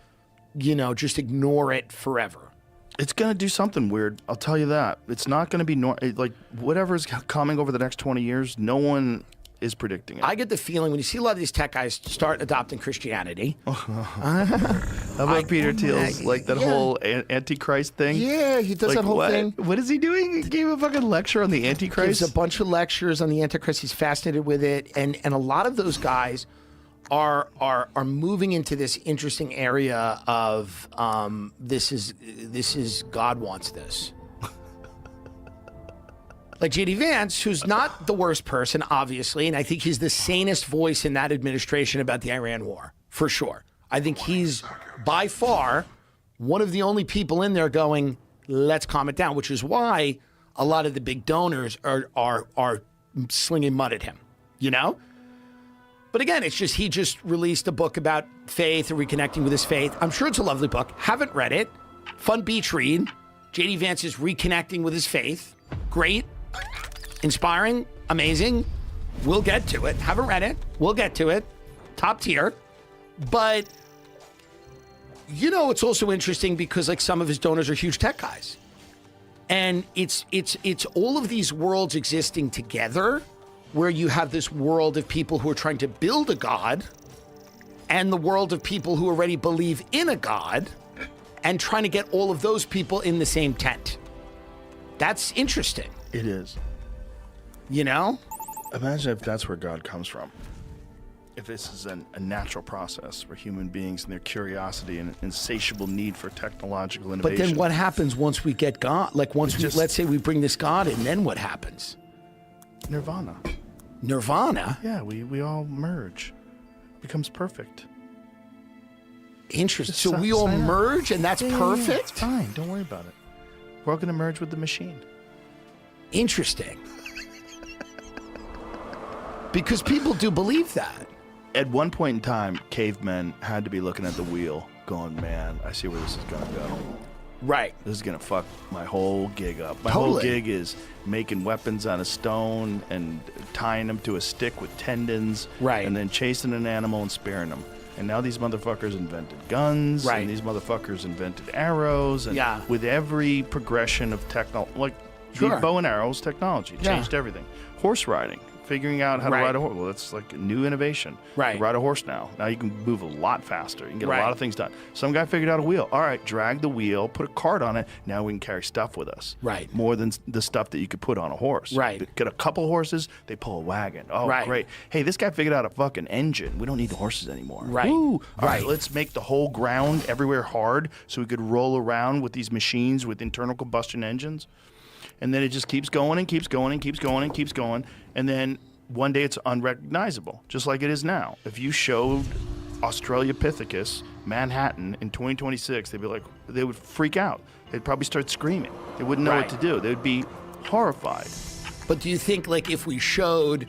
just ignore it forever. It's going to do something weird. I'll tell you that. It's not going to be like whatever's coming over the next 20 years, no one is predicting it. I get the feeling when you see a lot of these tech guys start adopting Christianity. How about Peter Thiel's, that whole Antichrist thing? Yeah, he does that whole thing. What is he doing? He gave a fucking lecture on the Antichrist? Gives a bunch of lectures on the Antichrist. He's fascinated with it. And a lot of those guys are moving into this interesting area of this is God wants this. Like J.D. Vance, who's not the worst person, obviously, and I think he's the sanest voice in that administration about the Iran war, for sure. I think he's, by far, one of the only people in there going, let's calm it down, which is why a lot of the big donors are slinging mud at him, But again, it's just he just released a book about faith and reconnecting with his faith. I'm sure it's a lovely book. Haven't read it. Fun beach read. J.D. Vance is reconnecting with his faith. Great. Inspiring, amazing. We'll get to it. Haven't read it. We'll get to it. Top tier. But, it's also interesting because some of his donors are huge tech guys. And it's all of these worlds existing together where you have this world of people who are trying to build a God and the world of people who already believe in a God and trying to get all of those people in the same tent. That's interesting. It is. Imagine if that's where God comes from. If this is a natural process where human beings and their curiosity and insatiable need for technological innovation. But then what happens once we get God? Let's say we bring this God in, then what happens? Nirvana. Nirvana? Yeah, we all merge. It becomes perfect. Interesting. So we all merge and that's perfect? Yeah, it's fine. Don't worry about it. We're all going to merge with the machine. Interesting. Because people do believe that. At one point in time, cavemen had to be looking at the wheel going, man, I see where this is going to go. Right. This is going to fuck my whole gig up. My Totally. whole gig is making weapons out of stone and tying them to a stick with tendons. Right. And then chasing an animal and spearing them. And now these motherfuckers invented guns. Right. And these motherfuckers invented arrows. And Yeah. with every progression of technology, Sure. the bow and arrows technology changed everything. Horse riding. Figuring out how to ride a horse. Well, that's like a new innovation. Right. You ride a horse now. Now you can move a lot faster. You can get Right. a lot of things done. Some guy figured out a wheel. All right, drag the wheel, put a cart on it. Now we can carry stuff with us. Right. More than the stuff that you could put on a horse. Right. Get a couple horses, they pull a wagon. Oh, Right. great. Hey, this guy figured out a fucking engine. We don't need the horses anymore. Right. Woo. All right, Right. let's make the whole ground everywhere hard so we could roll around with these machines with internal combustion engines. And then it just keeps going and keeps going and keeps going and keeps going. And then one day it's unrecognizable, just like it is now. If you showed Australopithecus, Manhattan in 2026, they would freak out. They'd probably start screaming. They wouldn't know what to do. They would be horrified. But do you think, if we showed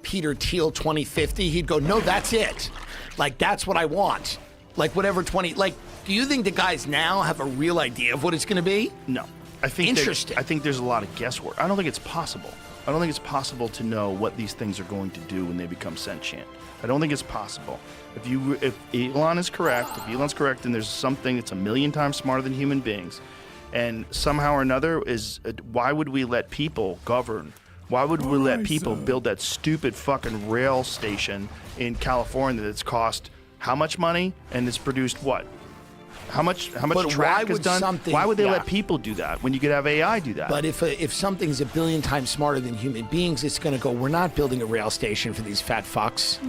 Peter Thiel 2050, he'd go, no, that's it. That's what I want. Whatever do you think the guys now have a real idea of what it's going to be? No. I think Interesting. I think there's a lot of guesswork. I don't think it's possible. I don't think it's possible to know what these things are going to do when they become sentient. I don't think it's possible. If Elon is correct, and there's something that's 1,000,000 times smarter than human beings, and somehow or another why would we let people govern Why would we let people build that stupid fucking rail station in California that's cost how much money and it's produced what? How much track is done? Why would they let people do that when you could have AI do that? But if something's a billion times smarter than human beings, it's going to go, we're not building a rail station for these fat fucks.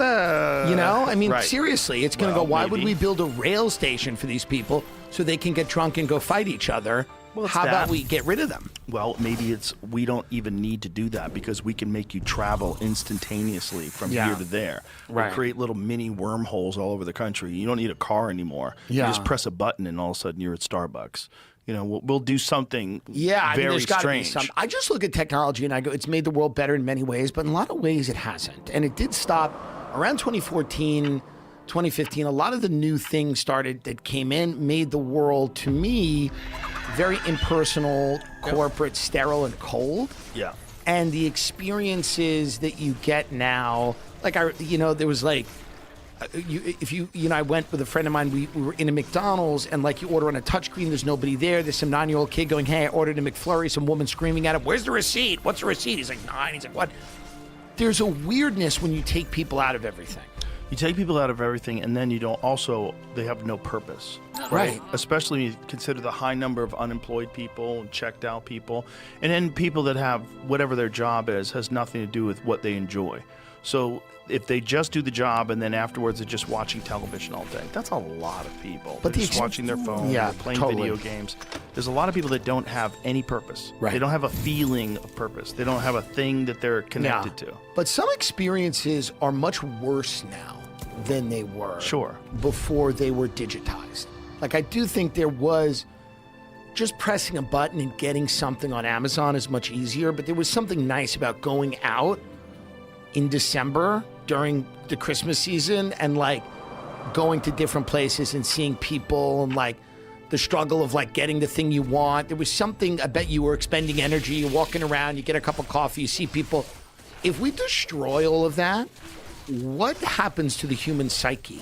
You know? I mean, right. Seriously, it's going to go, why would we build a rail station for these people so they can get drunk and go fight each other? Well, how about we get rid of them? Well, maybe it's we don't even need to do that because we can make you travel instantaneously from here to there. Right. We create little mini wormholes all over the country. You don't need a car anymore. You just press a button and all of a sudden you're at Starbucks. You know, we'll do something very there's gotta strange. Be some, I just look at technology and I go, it's made the world better in many ways, but in a lot of ways it hasn't. And it did stop around 2014, 2015. A lot of the new things that came in made the world, to me, very impersonal, corporate, sterile, and cold. Yeah. And the experiences that you get now, like there was like, I went with a friend of mine. We were in a McDonald's, and like you order on a touchscreen, there's nobody there. There's some 9-year-old kid going, "Hey, I ordered a McFlurry." Some woman screaming at him, "Where's the receipt? What's the receipt?" He's like, 9. He's like, "What?" There's a weirdness when you take people out of everything. You take people out of everything, and then they have no purpose. Right. Especially when you consider the high number of unemployed people and checked out people. And then people that have whatever their job is has nothing to do with what they enjoy. So if they just do the job and then afterwards they're just watching television all day, that's a lot of people. But they're just watching their phone, they're playing video games. There's a lot of people that don't have any purpose. Right. They don't have a feeling of purpose. They don't have a thing that they're connected to. But some experiences are much worse now than they were before they were digitized. Like, I do think there was just pressing a button and getting something on Amazon is much easier, but there was something nice about going out in December during the Christmas season and like going to different places and seeing people and like the struggle of like getting the thing you want. There was something, I bet you were expending energy, you're walking around, you get a cup of coffee, you see people. If we destroy all of that, what happens to the human psyche?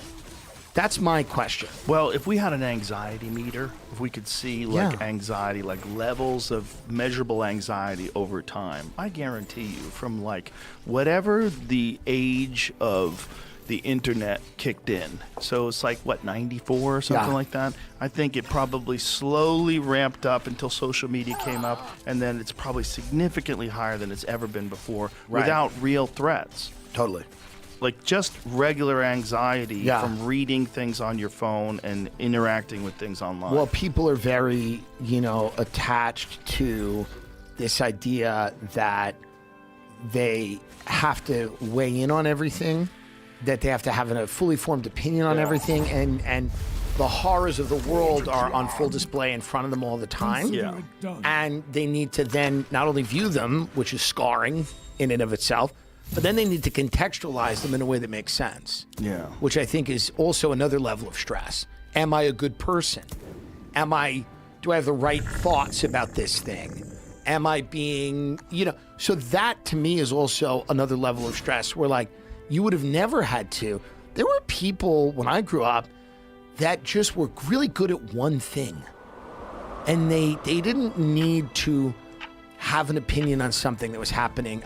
That's my question. Well, if we had an anxiety meter, if we could see anxiety, like levels of measurable anxiety over time, I guarantee you from like whatever the age of the internet kicked in. So it's like, 94 or something like that? I think it probably slowly ramped up until social media came up, and then it's probably significantly higher than it's ever been before without real threats. Totally. Like just regular anxiety from reading things on your phone and interacting with things online. Well, people are very, attached to this idea that they have to weigh in on everything, that they have to have a fully formed opinion on everything, and the horrors of the world are on full display in front of them all the time. Yeah. And they need to then not only view them, which is scarring in and of itself, but then they need to contextualize them in a way that makes sense. Yeah. Which I think is also another level of stress. Am I a good person? Do I have the right thoughts about this thing? Am I being, so that to me is also another level of stress where like you would have never had to. There were people when I grew up that just were really good at one thing. And they didn't need to have an opinion on something that was happening,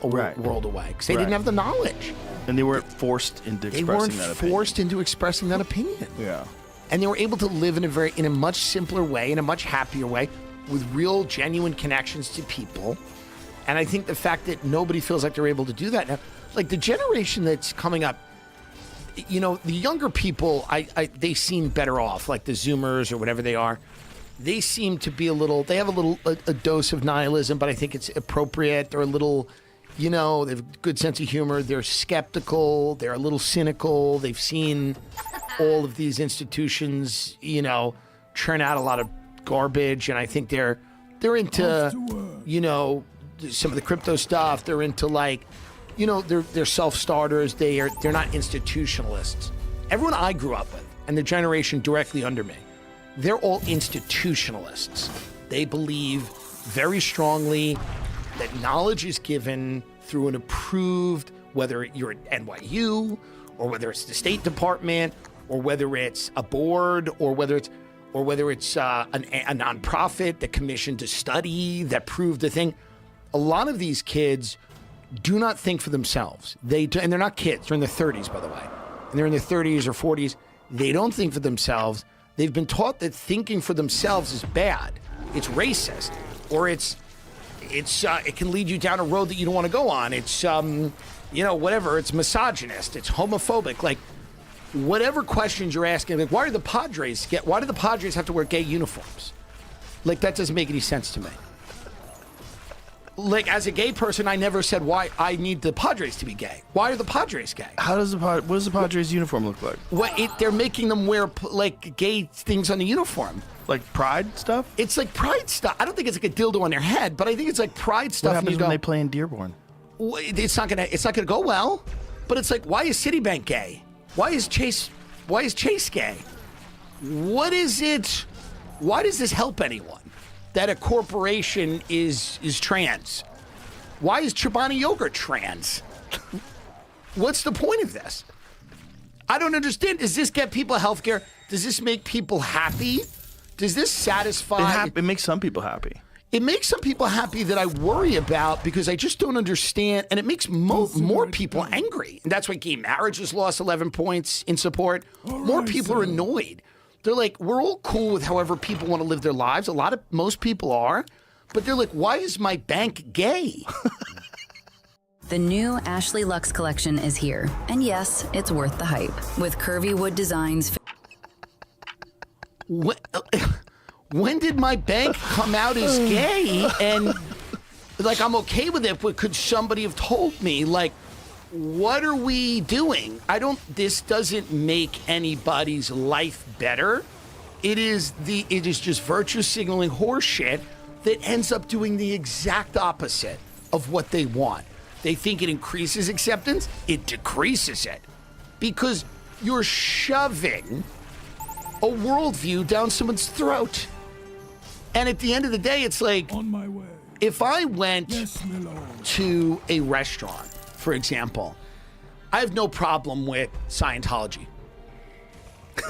world away, because they didn't have the knowledge. And they weren't forced into expressing that opinion. They weren't forced into expressing that opinion. Yeah. And they were able to live in a much simpler way, in a much happier way, with real, genuine connections to people. And I think the fact that nobody feels like they're able to do that now, like the generation that's coming up, the younger people, they seem better off, like the Zoomers or whatever they are. They seem to be they have a dose of nihilism, but I think it's appropriate. They're a little, they have a good sense of humor. They're skeptical. They're a little cynical. They've seen all of these institutions, churn out a lot of garbage. And I think they're into, some of the crypto stuff. They're into they're self-starters. They're not institutionalists. Everyone I grew up with and the generation directly under me, they're all institutionalists. They believe very strongly that knowledge is given through an approved, whether you're at NYU or whether it's the State Department or whether it's a board or whether it's a nonprofit that commissioned a study that proved the thing. a lot of these kids do not think for themselves. And they're not kids. They're in their 30s, by the way. And they're in their 30s or 40s. They don't think for themselves. They've been taught that thinking for themselves is bad. It's racist, or it can lead you down a road that you don't want to go on. It's whatever. It's misogynist. It's homophobic. Like, whatever questions you're asking, like, why do the Padres have to wear gay uniforms? Like, that doesn't make any sense to me. Like, as a gay person, I never said why I need the Padres to be gay. Why are the Padres gay? What does the Padres uniform look like? They're making them wear like gay things on the uniform. Like pride stuff? It's like pride stuff. I don't think it's like a dildo on their head, but I think it's like pride stuff. What happens when they play in Dearborn? It's not gonna go well. But it's like, why is Citibank gay? Why is Chase gay? What is it? Why does this help anyone? That a corporation is trans? Why is Chobani yogurt trans? What's the point of this? I don't understand. Does this get people health care? Does this make people happy? Does this satisfy? It makes some people happy. It makes some people happy that I worry about because I just don't understand. And it makes more people angry. And that's why gay marriage has lost 11 points in support. More people are annoyed. They're like, we're all cool with however people want to live their lives. Most people are. But they're like, why is my bank gay? The new Ashley Luxe collection is here. And yes, it's worth the hype. With curvy wood designs. When did my bank come out as gay? And like, I'm okay with it, but could somebody have told me, like, what are we doing? This doesn't make anybody's life better. It is just virtue signaling horseshit that ends up doing the exact opposite of what they want. They think it increases acceptance. It decreases it because you're shoving a worldview down someone's throat. And at the end of the day, it's like, on my way. If I went to a restaurant, for example, I have no problem with Scientology.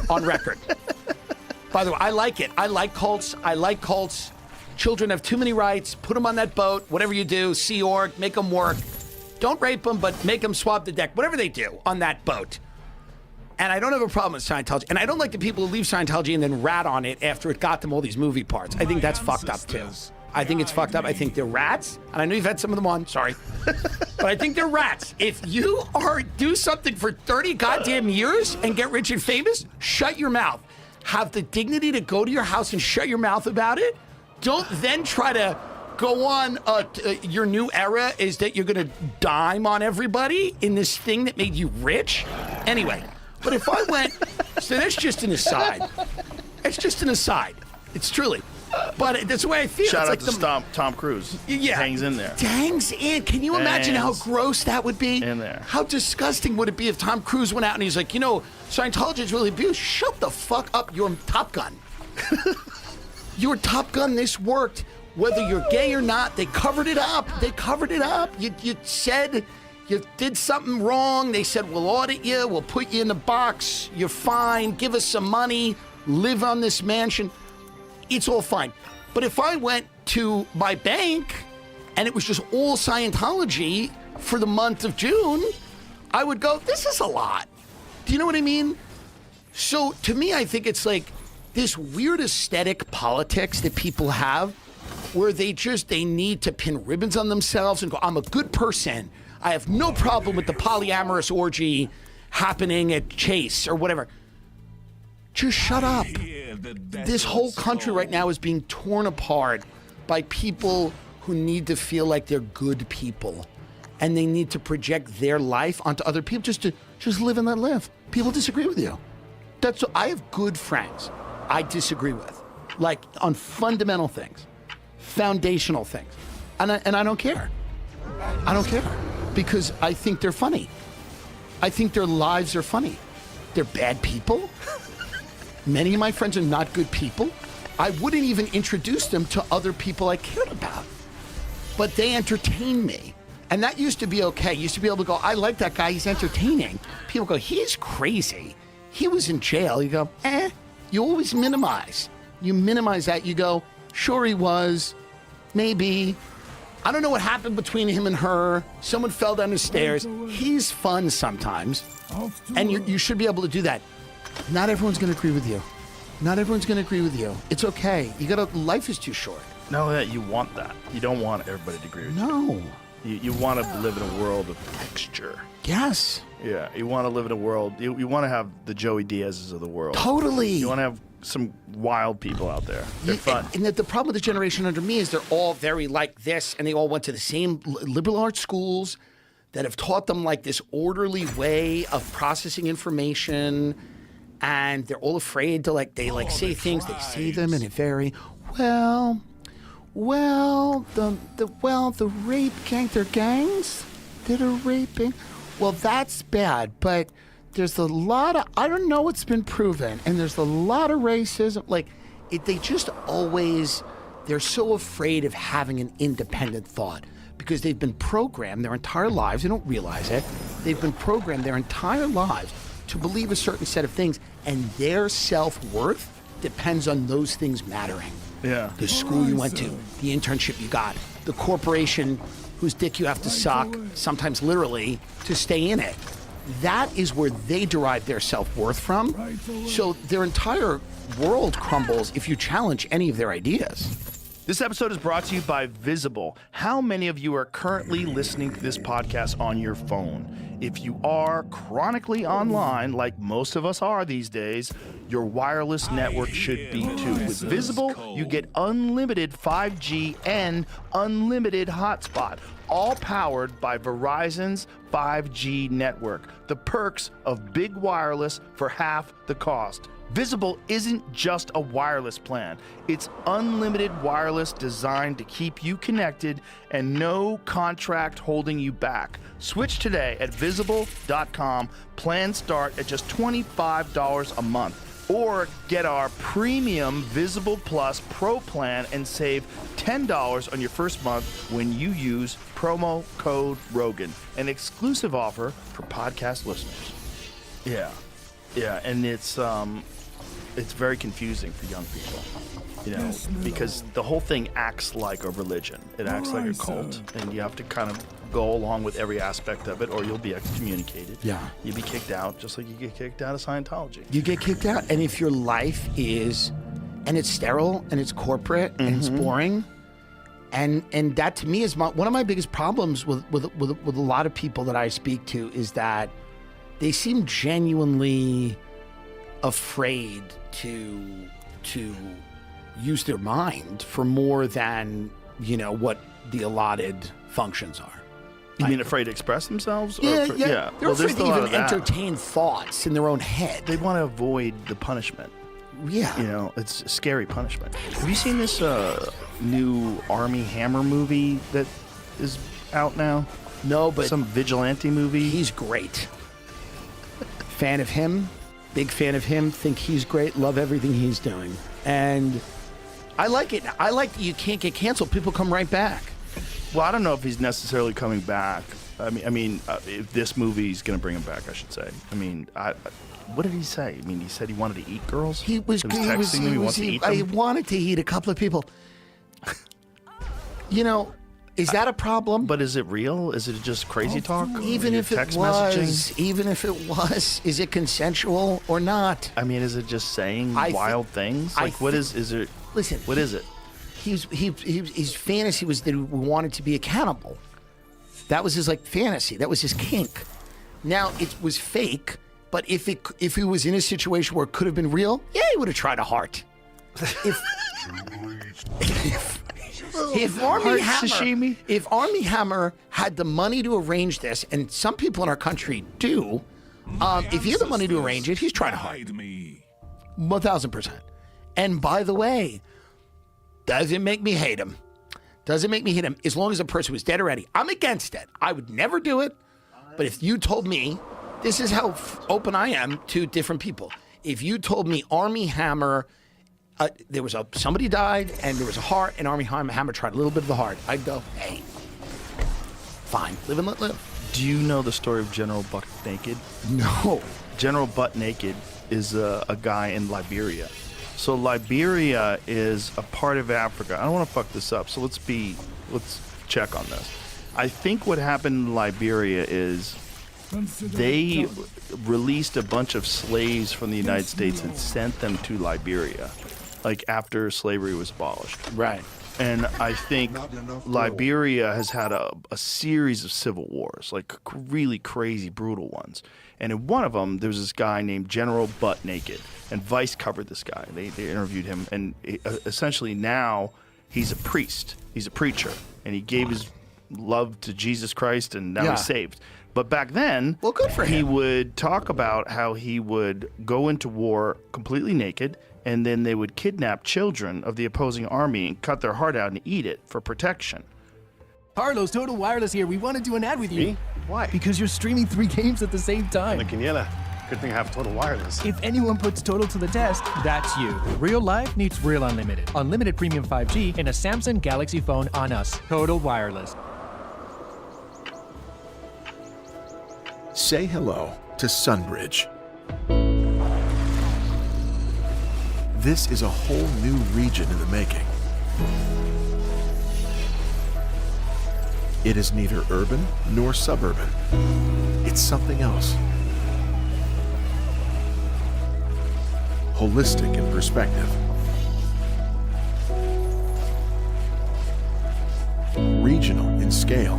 On record. By the way, I like it. I like cults. Children have too many rights. Put them on that boat. Whatever you do, Sea Org, make them work. Don't rape them, but make them swab the deck. Whatever they do on that boat. And I don't have a problem with Scientology. And I don't like the people who leave Scientology and then rat on it after it got them all these movie parts. I think that's fucked up, too. I think it's fucked up. I think they're rats. And I know you've had some of them on. Sorry. But I think they're rats. If you do something for 30 goddamn years and get rich and famous, shut your mouth. Have the dignity to go to your house and shut your mouth about it. Don't then try to go on. Your new era is that you're going to dime on everybody in this thing that made you rich. Anyway, but if I went, so that's just an aside. It's just an aside. It's truly. But that's the way I feel. Shout it's out like to Tom Cruise. Yeah. Hangs in there. Hangs in. Can you imagine how gross that would be? In there. How disgusting would it be if Tom Cruise went out and he's like, Scientology is really abused. Shut the fuck up. You're Top Gun. You're Top Gun. This worked. Whether you're gay or not, they covered it up. You said you did something wrong. They said, we'll audit you. We'll put you in the box. You're fine. Give us some money. Live on this mansion. It's all fine. But if I went to my bank and it was just all Scientology for the month of June, I would go, this is a lot. Do you know what I mean? So to me, I think it's like this weird aesthetic politics that people have where they need to pin ribbons on themselves and go, I'm a good person. I have no problem with the polyamorous orgy happening at Chase or whatever. Just shut up. This whole country right now is being torn apart by people who need to feel like they're good people. And they need to project their life onto other people just live and let live. People disagree with you. I have good friends I disagree with. Like on fundamental things. Foundational things. And I don't care. I don't care. Because I think they're funny. I think their lives are funny. They're bad people. Many of my friends are not good people. I wouldn't even introduce them to other people I cared about. But they entertain me. And that used to be okay. You used to be able to go, I like that guy, he's entertaining. People go, he's crazy. He was in jail. You go, You always minimize. You minimize that. You go, sure he was, maybe, I don't know what happened between him and her. Someone fell down the stairs. He's fun sometimes. And you should be able to do that. Not everyone's going to agree with you. Not everyone's going to agree with you. It's okay. Life is too short. No, that you want that. You don't want everybody to agree with you. No. You want to live in a world of texture. Yes. Yeah, you want to live in a world. You want to have the Joey Diaz's of the world. Totally. You want to have some wild people out there. They're fun. And the problem with the generation under me is they're all very like this, and they all went to the same liberal arts schools that have taught them like this orderly way of processing information, and they're all afraid to say things. They say them in a very the rape gang. They're gangs that are raping. Well, that's bad, but there's a lot of, I don't know what's been proven, and there's a lot of racism. They're so afraid of having an independent thought because they've been programmed their entire lives. They don't realize it. They've been programmed their entire lives to believe a certain set of things, and their self-worth depends on those things mattering. Yeah. The school you went to, the internship you got, the corporation whose dick you have to suck, sometimes literally, to stay in it. That is where they derive their self-worth from. So their entire world crumbles if you challenge any of their ideas. This episode is brought to you by Visible. How many of you are currently listening to this podcast on your phone? If you are chronically online, like most of us are these days, your wireless network should be too. With Visible, you get unlimited 5G and unlimited hotspot, all powered by Verizon's 5G network. The perks of big wireless for half the cost. Visible isn't just a wireless plan. It's unlimited wireless designed to keep you connected and no contract holding you back. Switch today at Visible.com. Plans start at just $25 a month. Or get our premium Visible Plus Pro plan and save $10 on your first month when you use promo code Rogan. An exclusive offer for podcast listeners. Yeah, and it's very confusing for young people, because the whole thing acts like a religion. It acts like a cult, and you have to kind of go along with every aspect of it, or you'll be excommunicated. Yeah. You'll be kicked out, just like you get kicked out of Scientology. You get kicked out, and if your life is, and it's sterile, and it's corporate, and it's boring, and that to me is one of my biggest problems with a lot of people that I speak to is that they seem genuinely afraid to use their mind for more than what the allotted functions are. You mean afraid to express themselves? Yeah. They're Well, afraid to a lot even of that. entertain thoughts in their own head. They want to avoid the punishment. Yeah. It's scary punishment. Have you seen this new Army Hammer movie that is out now? No, but some vigilante movie. He's great. Fan of him. Big fan of him. Think he's great. Love everything he's doing. And I like it. I like that you can't get canceled. People come right back. Well, I don't know if he's necessarily coming back. I mean, if this movie's going to bring him back, I should say. I mean, what did he say? I mean, he said he wanted to eat girls? He was texting them. He wants to eat them? I wanted to eat a couple of people. Is that a problem? But is it real? Is it just crazy talk? Even if it was, is it consensual or not? I mean, is it just saying wild things? What is it? Listen, what is it? His fantasy was that he wanted to be a cannibal. That was his fantasy. That was his kink. Now it was fake, but if he was in a situation where it could have been real, yeah, he would have tried a heart. If Army Hammer had the money to arrange this, and some people in our country do, if he had the money to arrange it, he's trying to hide. 1,000%. And by the way, doesn't make me hate him. Doesn't make me hate him as long as the person was dead already. I'm against it. I would never do it. But if you told me, this is how open I am to different people. If you told me Army Hammer, somebody died and there was a heart, and Army Hammer tried a little bit of the heart, I'd go, hey, fine, live and let live. Do you know the story of General Butt Naked? No. General Butt Naked is a guy in Liberia. So Liberia is a part of Africa. I don't want to fuck this up, so let's check on this. I think what happened in Liberia is they released a bunch of slaves from the United States and sent them to Liberia, like after slavery was abolished. Right. And I think Liberia has had a series of civil wars, like really crazy, brutal ones. And in one of them, there was this guy named General Butt Naked, and Vice covered this guy. They interviewed him, and essentially now he's a priest. He's a preacher, and he gave his love to Jesus Christ, and now he's saved. But back then, well, good for him. He would talk about how he would go into war completely naked, and then they would kidnap children of the opposing army and cut their heart out and eat it for protection. Carlos, Total Wireless here. We want to do an ad with you. Me? Why? Because you're streaming 3 games at the same time. Quiniela. Good thing I have Total Wireless. If anyone puts Total to the test, that's you. Real life needs real unlimited. Unlimited premium 5G and a Samsung Galaxy phone on us. Total Wireless. Say hello to Sunbridge. This is a whole new region in the making. It is neither urban nor suburban. It's something else. Holistic in perspective. Regional in scale.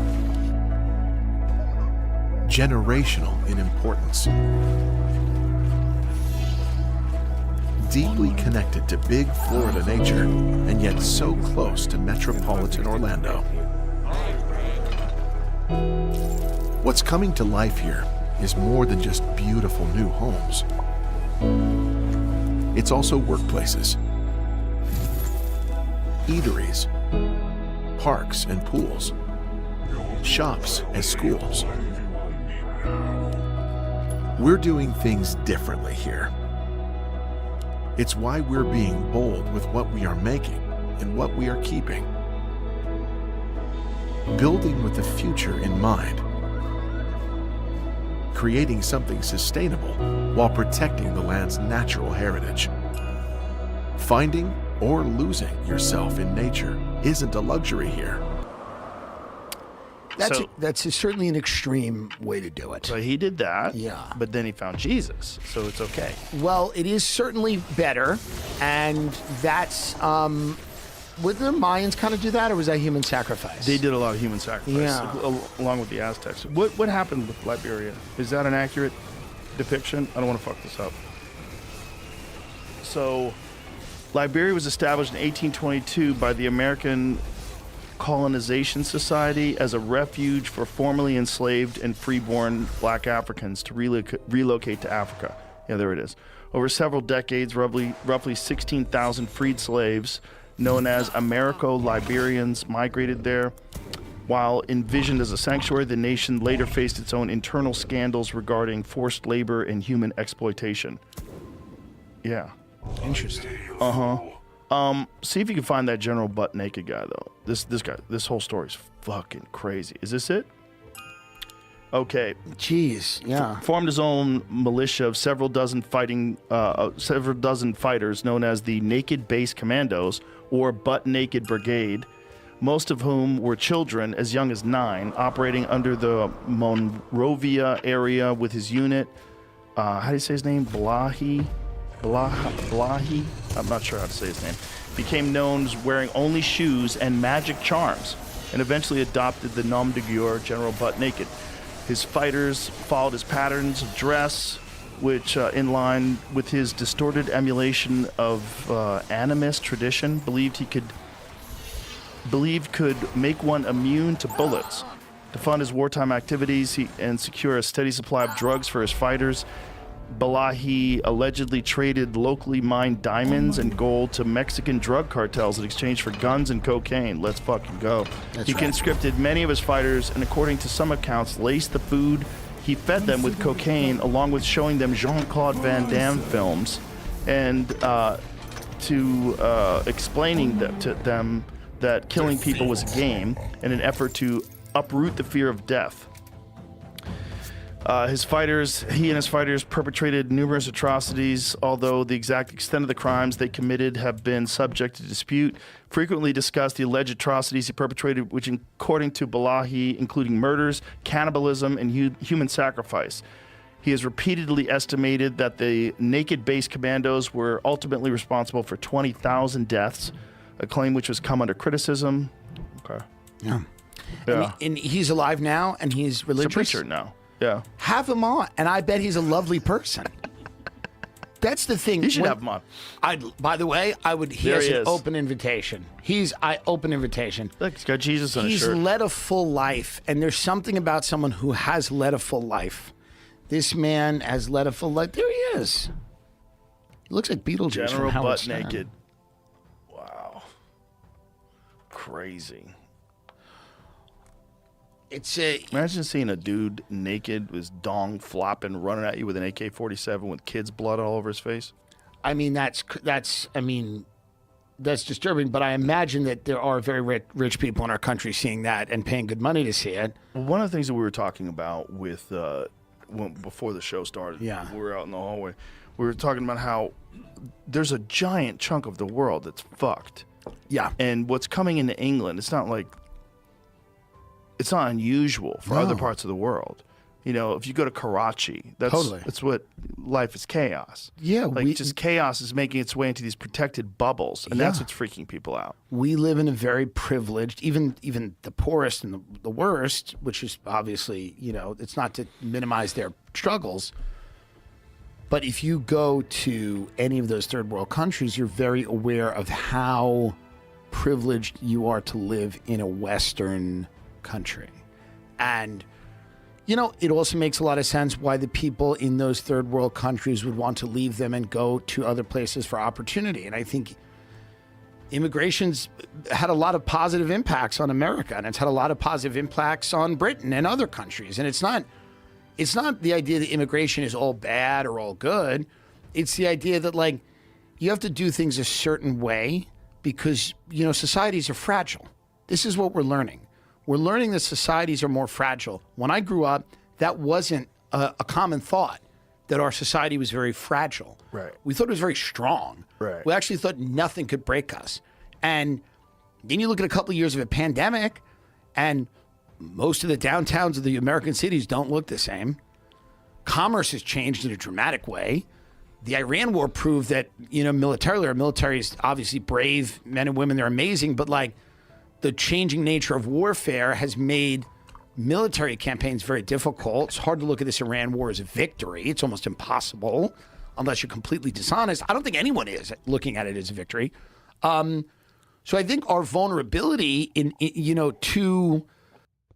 Generational in importance. Deeply connected to big Florida nature, and yet so close to metropolitan Orlando. What's coming to life here is more than just beautiful new homes. It's also workplaces, eateries, parks and pools, shops and schools. We're doing things differently here. It's why we're being bold with what we are making and what we are keeping. Building with the future in mind. Creating something sustainable while protecting the land's natural heritage. Finding or losing yourself in nature isn't a luxury here. That's certainly an extreme way to do it. So he did that, yeah. But then he found Jesus, so it's okay. Well, it is certainly better, and that's, would the Mayans kind of do that, or was that human sacrifice? They did a lot of human sacrifice, along with the Aztecs. What happened with Liberia? Is that an accurate depiction? I don't want to fuck this up. So, Liberia was established in 1822 by the American Colonization Society as a refuge for formerly enslaved and freeborn black Africans to relocate to Africa. Yeah, there it is. Over several decades, roughly 16,000 freed slaves, known as Americo-Liberians, migrated there. While envisioned as a sanctuary, the nation later faced its own internal scandals regarding forced labor and human exploitation. Yeah. Interesting. See if you can find that General Butt Naked guy, though. This whole story's fucking crazy. Is this it? Okay. Jeez, yeah. Formed his own militia of several dozen fighters known as the Naked Base Commandos, or Butt Naked Brigade, most of whom were children as young as 9, operating under the Monrovia area with his unit. How do you say his name? Blahi? I'm not sure how to say his name. Became known as wearing only shoes and magic charms, and eventually adopted the nom de guerre General Butt Naked. His fighters followed his patterns of dress, which, in line with his distorted emulation of animist tradition, believed could make one immune to bullets. To fund his wartime activities and secure a steady supply of drugs for his fighters, Balahi allegedly traded locally mined diamonds and gold to Mexican drug cartels in exchange for guns and cocaine. Let's fucking go. He conscripted many of his fighters, and according to some accounts, laced the food he fed them with cocaine, along with showing them Jean-Claude Van Damme films, and explaining to them that killing people was a game in an effort to uproot the fear of death. He and his fighters perpetrated numerous atrocities, although the exact extent of the crimes they committed have been subject to dispute. Frequently discussed the alleged atrocities he perpetrated, which, according to Balahi, including murders, cannibalism, and human sacrifice. He has repeatedly estimated that the naked base commandos were ultimately responsible for 20,000 deaths, a claim which has come under criticism. Okay. Yeah. Yeah. And he's alive now, and he's religious. He's a preacher now. Yeah. Have him on, and I bet he's a lovely person. That's the thing. You should have him on. By the way, I would. He has an open invitation. Open invitation. Look, he's got Jesus on his shirt. He's led a full life, and there's something about someone who has led a full life. This man has led a full life. There he is. He looks like Beetlejuice. General from Howard butt Stern. naked. Wow. Crazy. Imagine seeing a dude naked with his dong flopping, running at you with an AK-47 with kids' blood all over his face. I mean, that's disturbing. But I imagine that there are very rich people in our country seeing that and paying good money to see it. Well, one of the things that we were talking about with before the show started, yeah, we were out in the hallway. We were talking about how there's a giant chunk of the world that's fucked. Yeah, and what's coming into England, it's not unusual for other parts of the world. You know, if you go to Karachi, that's what life is chaos. Yeah, just chaos is making its way into these protected bubbles, and that's what's freaking people out. We live in a very privileged, even the poorest and the worst, which is obviously, it's not to minimize their struggles. But if you go to any of those third world countries, you're very aware of how privileged you are to live in a Western country. And it also makes a lot of sense why the people in those third world countries would want to leave them and go to other places for opportunity. And I think immigration's had a lot of positive impacts on America, and it's had a lot of positive impacts on Britain and other countries. And it's not the idea that immigration is all bad or all good. It's the idea that you have to do things a certain way because, societies are fragile. This is what we're learning. We're learning that societies are more fragile. When I grew up, that wasn't a common thought, that our society was very fragile. Right. We thought it was very strong. Right. We actually thought nothing could break us. And then you look at a couple of years of a pandemic, and most of the downtowns of the American cities don't look the same. Commerce has changed in a dramatic way. The Iran war proved that, militarily, our military is obviously brave men and women. They're amazing, but the changing nature of warfare has made military campaigns very difficult. It's hard to look at this Iran war as a victory. It's almost impossible unless you're completely dishonest. I don't think anyone is looking at it as a victory. So I think our vulnerability to...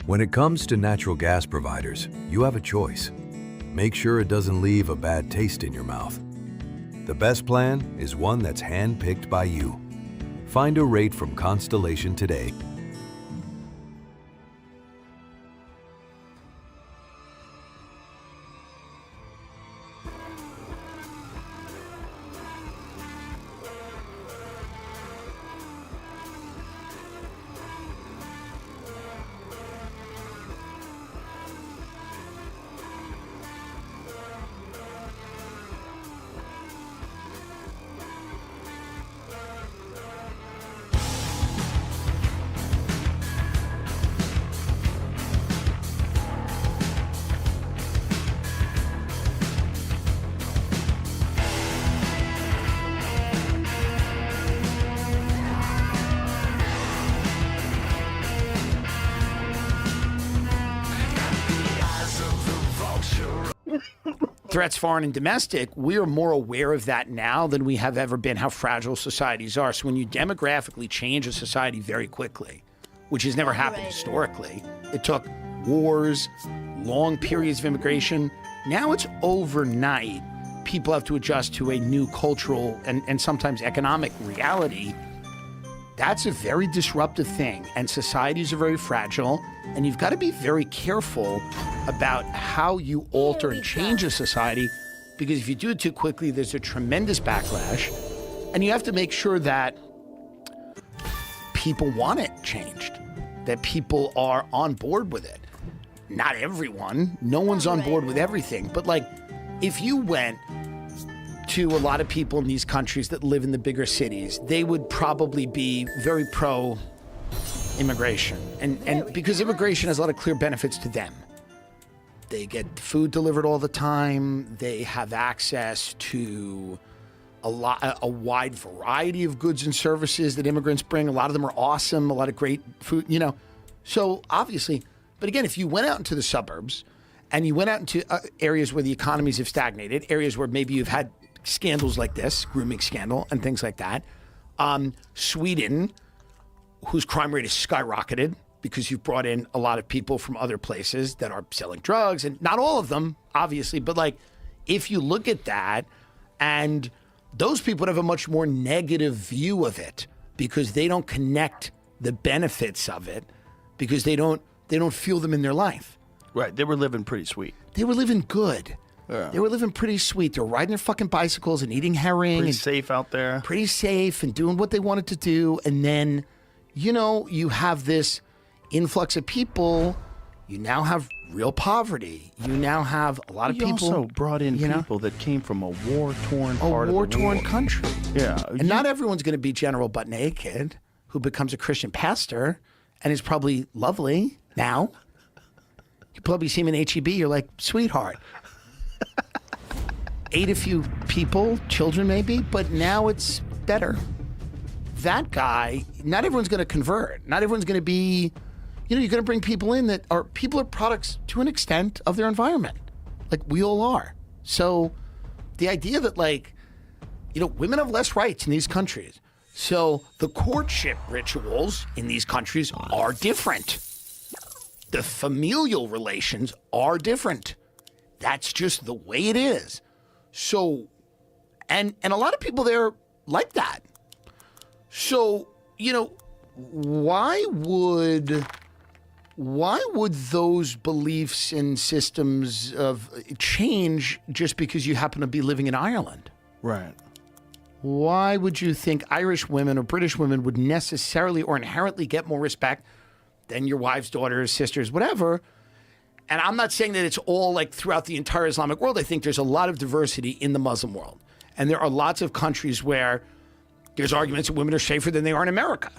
When it comes to natural gas providers, you have a choice. Make sure it doesn't leave a bad taste in your mouth. The best plan is one that's handpicked by you. Find a rate from Constellation today. threats, foreign and domestic, we are more aware of that now than we have ever been, how fragile societies are. So when you demographically change a society very quickly, which has never happened historically, it took wars, long periods of immigration. Now it's overnight. People have to adjust to a new cultural and sometimes economic reality. That's a very disruptive thing, and societies are very fragile, and you've got to be very careful about how you alter and change a society, because if you do it too quickly, there's a tremendous backlash, and you have to make sure that people want it changed, that people are on board with it. not everyone. No one's on board with everything. But like, if you went to a lot of people in these countries that live in the bigger cities, they would probably be very pro immigration. And because immigration has a lot of clear benefits to them. They get food delivered all the time. They have access to a wide variety of goods and services that immigrants bring. A lot of them are awesome, a lot of great food, you know. So obviously, but again, if you went out into the suburbs and you went out into areas where the economies have stagnated, areas where maybe you've had scandals like this, grooming scandal and things like that. Sweden, whose crime rate has skyrocketed because you've brought in a lot of people from other places that are selling drugs, and not all of them, obviously, but like, if you look at that, and those people would have a much more negative view of it because they don't connect the benefits of it because they don't feel them in their life. Right. They were living pretty sweet. They were living good. Yeah. They were living pretty sweet. They were riding their fucking bicycles and eating herring. Pretty and safe out there. Pretty safe and doing what they wanted to do. And then, you know, you have this influx of people. You now have real poverty. You now have a lot of people. You also brought in people that came from a war-torn part of the war-torn world. country. Yeah. And not everyone's going to be General Butt Naked, who becomes a Christian pastor and is probably lovely now. You probably see him in HEB. You're like, sweetheart. Ate a few people, children maybe, but now it's better. That guy, not everyone's going to convert. Not everyone's going to be, you know, you're going to bring people in that are products to an extent of their environment. Like we all are. So the idea that like, you know, women have less rights in these countries. So the courtship rituals in these countries are different. The familial relations are different. That's just the way it is. So, and a lot of people there like that. So, you know, why would those beliefs and systems of change just because you happen to be living in Ireland? Right. Why would you think Irish women or British women would necessarily or inherently get more respect than your wives, daughters, sisters, whatever? And I'm not saying that it's all like throughout the entire Islamic world. I think there's a lot of diversity in the Muslim world. And there are lots of countries where there's arguments that women are safer than they are in America.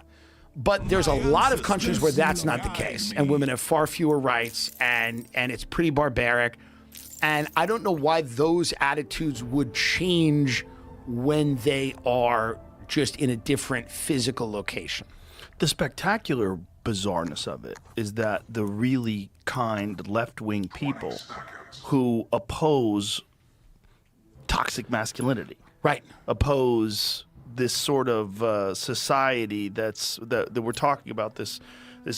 But there's a lot of countries where that's not the case. And women have far fewer rights and it's pretty barbaric. And I don't know why those attitudes would change when they are just in a different physical location. The spectacular bizarreness of it is that the really kind left-wing people who oppose toxic masculinity, right, oppose this sort of society that we're talking about, this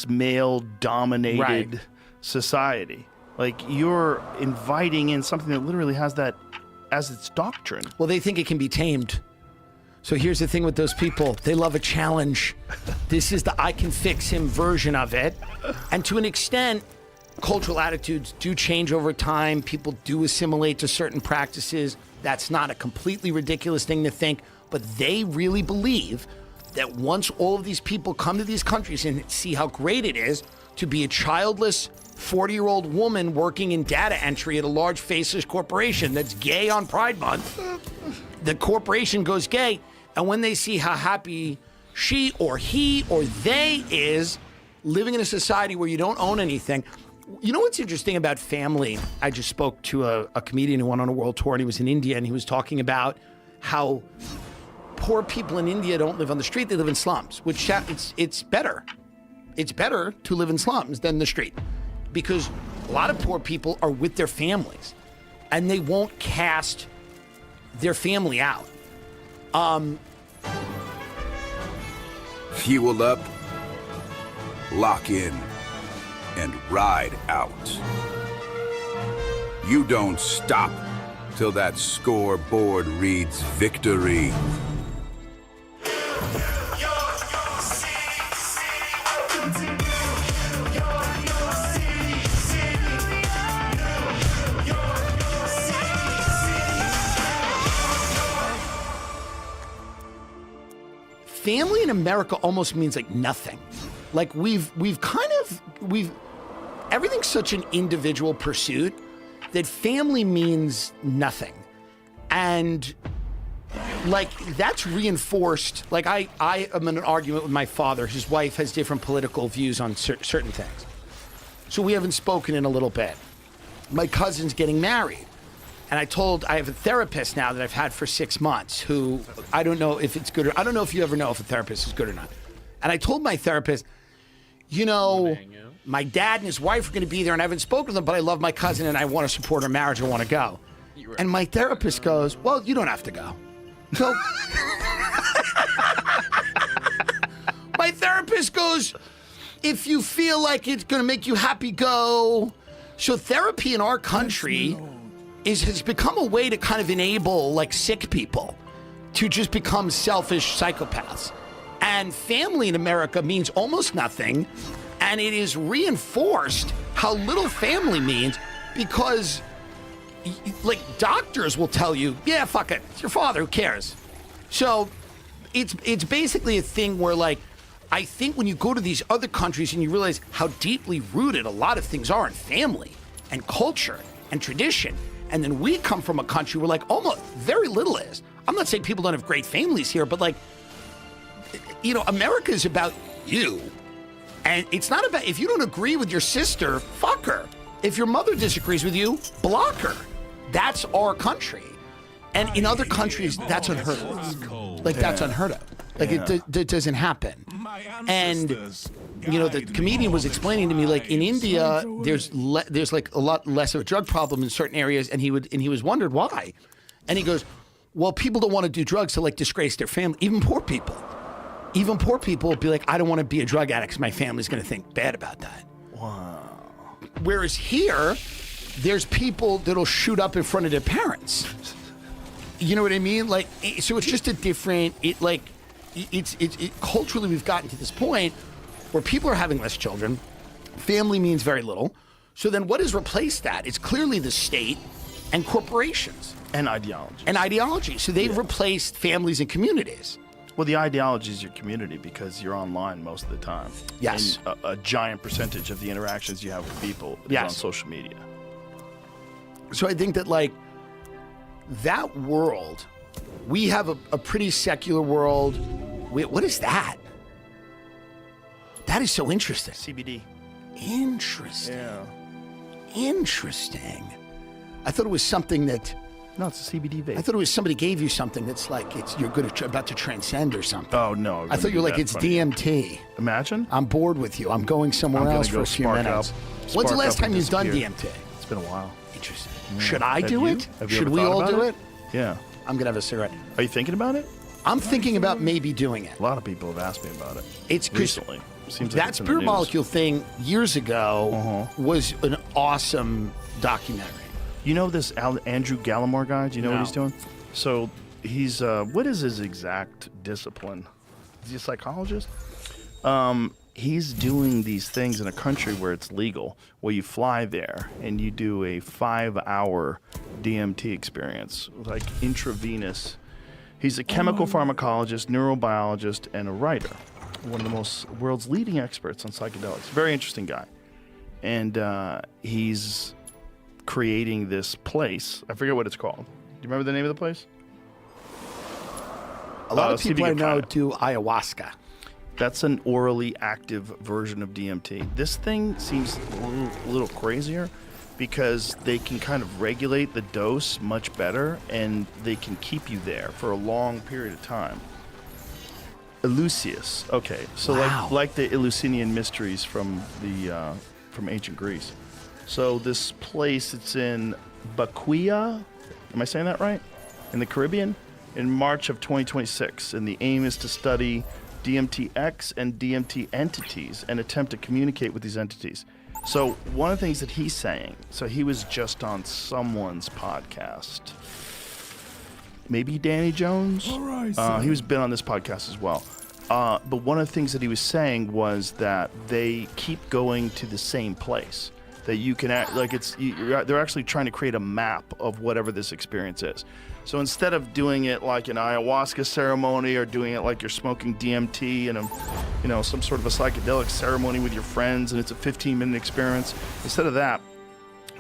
male-dominated society. Like, you're inviting in something that literally has that as its doctrine. Well, they think it can be tamed. So here's the thing with those people. They love a challenge. This is the I can fix him version of it. And to an extent, cultural attitudes do change over time. People do assimilate to certain practices. That's not a completely ridiculous thing to think. But they really believe that once all of these people come to these countries and see how great it is to be a childless 40-year-old woman working in data entry at a large faceless corporation that's gay on Pride Month, the corporation goes gay, and when they see how happy she or he or they is living in a society where you don't own anything. You know what's interesting about family? I just spoke to a comedian who went on a world tour, and he was in India, and he was talking about how poor people in India don't live on the street, they live in slums, which it's better. It's better to live in slums than the street, because a lot of poor people are with their families, and they won't cast their family out. Fuel up, lock in, and ride out. You don't stop till that scoreboard reads victory. Family in America almost means like nothing. Like we've everything's such an individual pursuit that family means nothing. And like that's reinforced. Like I am in an argument with my father. His wife has different political views on certain things. So we haven't spoken in a little bit. My cousin's getting married. And I have a therapist now that I've had for 6 months who I don't know if it's good or I don't know if you ever know if a therapist is good or not. And I told my therapist, you know, my dad and his wife are going to be there and I haven't spoken to them, but I love my cousin and I want to support her marriage and want to go. And my therapist goes, well, you don't have to go. So my therapist goes, if you feel like it's going to make you happy, go. So therapy in our country has become a way to kind of enable like sick people to just become selfish psychopaths. And family in America means almost nothing. And it is reinforced how little family means because like doctors will tell you, yeah, fuck it. It's your father. Who cares? So it's basically a thing where like, I think when you go to these other countries and you realize how deeply rooted a lot of things are in family and culture and tradition. And then we come from a country where like almost very little is. I'm not saying people don't have great families here, but like, you know, America is about you. And it's not about, if you don't agree with your sister, fuck her. If your mother disagrees with you, block her. That's our country. And in other countries, that's unheard of. Like, that's unheard of. Like, it doesn't happen. And, you know, the comedian was explaining to me, like, in India, there's like a lot less of a drug problem in certain areas, and he was wondered why. And he goes, well, people don't want to do drugs to, like, disgrace their family, even poor people. Even poor people will be like, I don't want to be a drug addict because my family's going to think bad about that. Wow. Whereas here, there's people that'll shoot up in front of their parents. You know what I mean? Like, so it's just a different, culturally we've gotten to this point where people are having less children. Family means very little. So then what has replaced that? It's clearly the state and corporations. And ideology. And ideology. So they've replaced families and communities. Well, the ideology is your community because you're online most of the time. Yes. And a giant percentage of the interactions you have with people is on social media. So I think that, like, that world, we have a pretty secular world. What is that? That is so interesting. CBD. Interesting. Yeah. Interesting. I thought it was something that... No, it's a CBD vape. I thought it was somebody gave you something that's like you're good at, about to transcend or something. Oh, no. I thought you were like, it's DMT. Imagine. I'm bored with you. I'm going somewhere else for a few minutes. When's the last time you've done DMT? It's been a while. Interesting. Yeah. Should I do it? Should we all do it? Yeah. I'm going to have a cigarette. Are you thinking about it? I'm thinking about maybe doing it. A lot of people have asked me about it. It's recently. Seems that like it's in the Spirit news. Molecule thing years ago was an awesome documentary. You know this Andrew Gallimore guy? Do you know what he's doing? So he's, what is his exact discipline? Is he a psychologist? He's doing these things in a country where it's legal, where you fly there and you do a 5-hour DMT experience, like intravenous. He's a chemical pharmacologist, neurobiologist, and a writer. One of the world's leading experts on psychedelics. Very interesting guy. And he's creating this place. I forget what it's called. Do you remember the name of the place? A lot of people I know do ayahuasca. That's an orally active version of DMT. This thing seems a little crazier because they can kind of regulate the dose much better and they can keep you there for a long period of time. Eleusis. Okay, so like the Eleusinian mysteries from ancient Greece. So this place, it's in Baquia, am I saying that right? In the Caribbean, in March of 2026. And the aim is to study DMT-X and DMT entities and attempt to communicate with these entities. So one of the things that he's saying, so he was just on someone's podcast. Maybe Danny Jones? All right, he was been on this podcast as well. But one of the things that he was saying was that they keep going to the same place. that you can they're actually trying to create a map of whatever this experience is. So instead of doing it like an ayahuasca ceremony or doing it like you're smoking DMT and some sort of a psychedelic ceremony with your friends and it's a 15-minute experience, instead of that,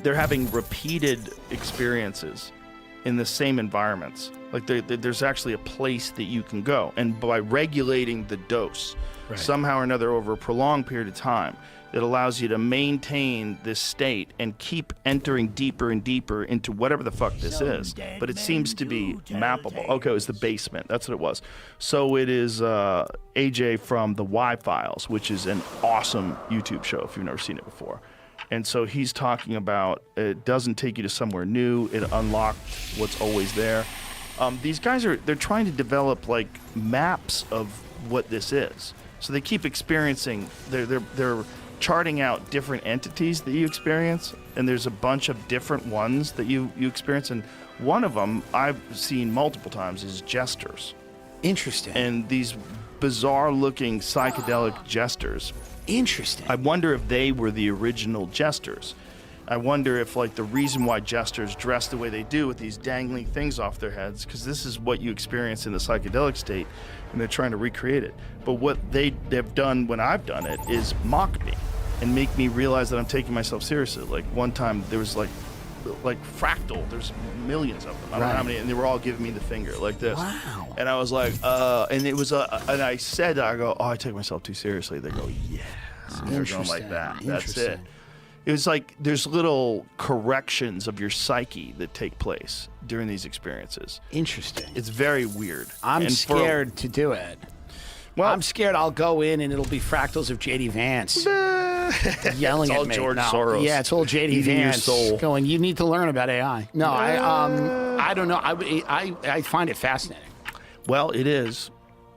they're having repeated experiences in the same environments. Like there's actually a place that you can go, and by regulating the dose somehow or another over a prolonged period of time, it allows you to maintain this state and keep entering deeper and deeper into whatever the fuck this is. But it seems to be mappable. Okay, it was the basement. That's what it was. So it is AJ from the Y-Files, which is an awesome YouTube show if you've never seen it before. And so he's talking about it doesn't take you to somewhere new. It unlocked what's always there. These guys they're trying to develop like maps of what this is. So they keep experiencing. They're charting out different entities that you experience, and there's a bunch of different ones that you experience, and one of them I've seen multiple times is jesters. Interesting. And these bizarre looking psychedelic jesters. Interesting. I wonder if they were the original jesters. I wonder if like the reason why jesters dress the way they do with these dangling things off their heads, because this is what you experience in the psychedelic state, and they're trying to recreate it. But what they've done when I've done it is mock me and make me realize that I'm taking myself seriously. Like one time there was like fractal, there's millions of them. I don't know how many, and they were all giving me the finger like this. Wow. And I was like, and it was and I said, I go, oh, I take myself too seriously. They go, yes. And they're going like that. That's it. It was like there's little corrections of your psyche that take place during these experiences. Interesting. It's very weird. I'm scared to do it. Well, I'm scared I'll go in and it'll be fractals of J.D. Vance yelling it's all at me. George Soros. Yeah, it's all J.D. Vance going, you need to learn about AI. No, I don't know. I find it fascinating. Well, it is.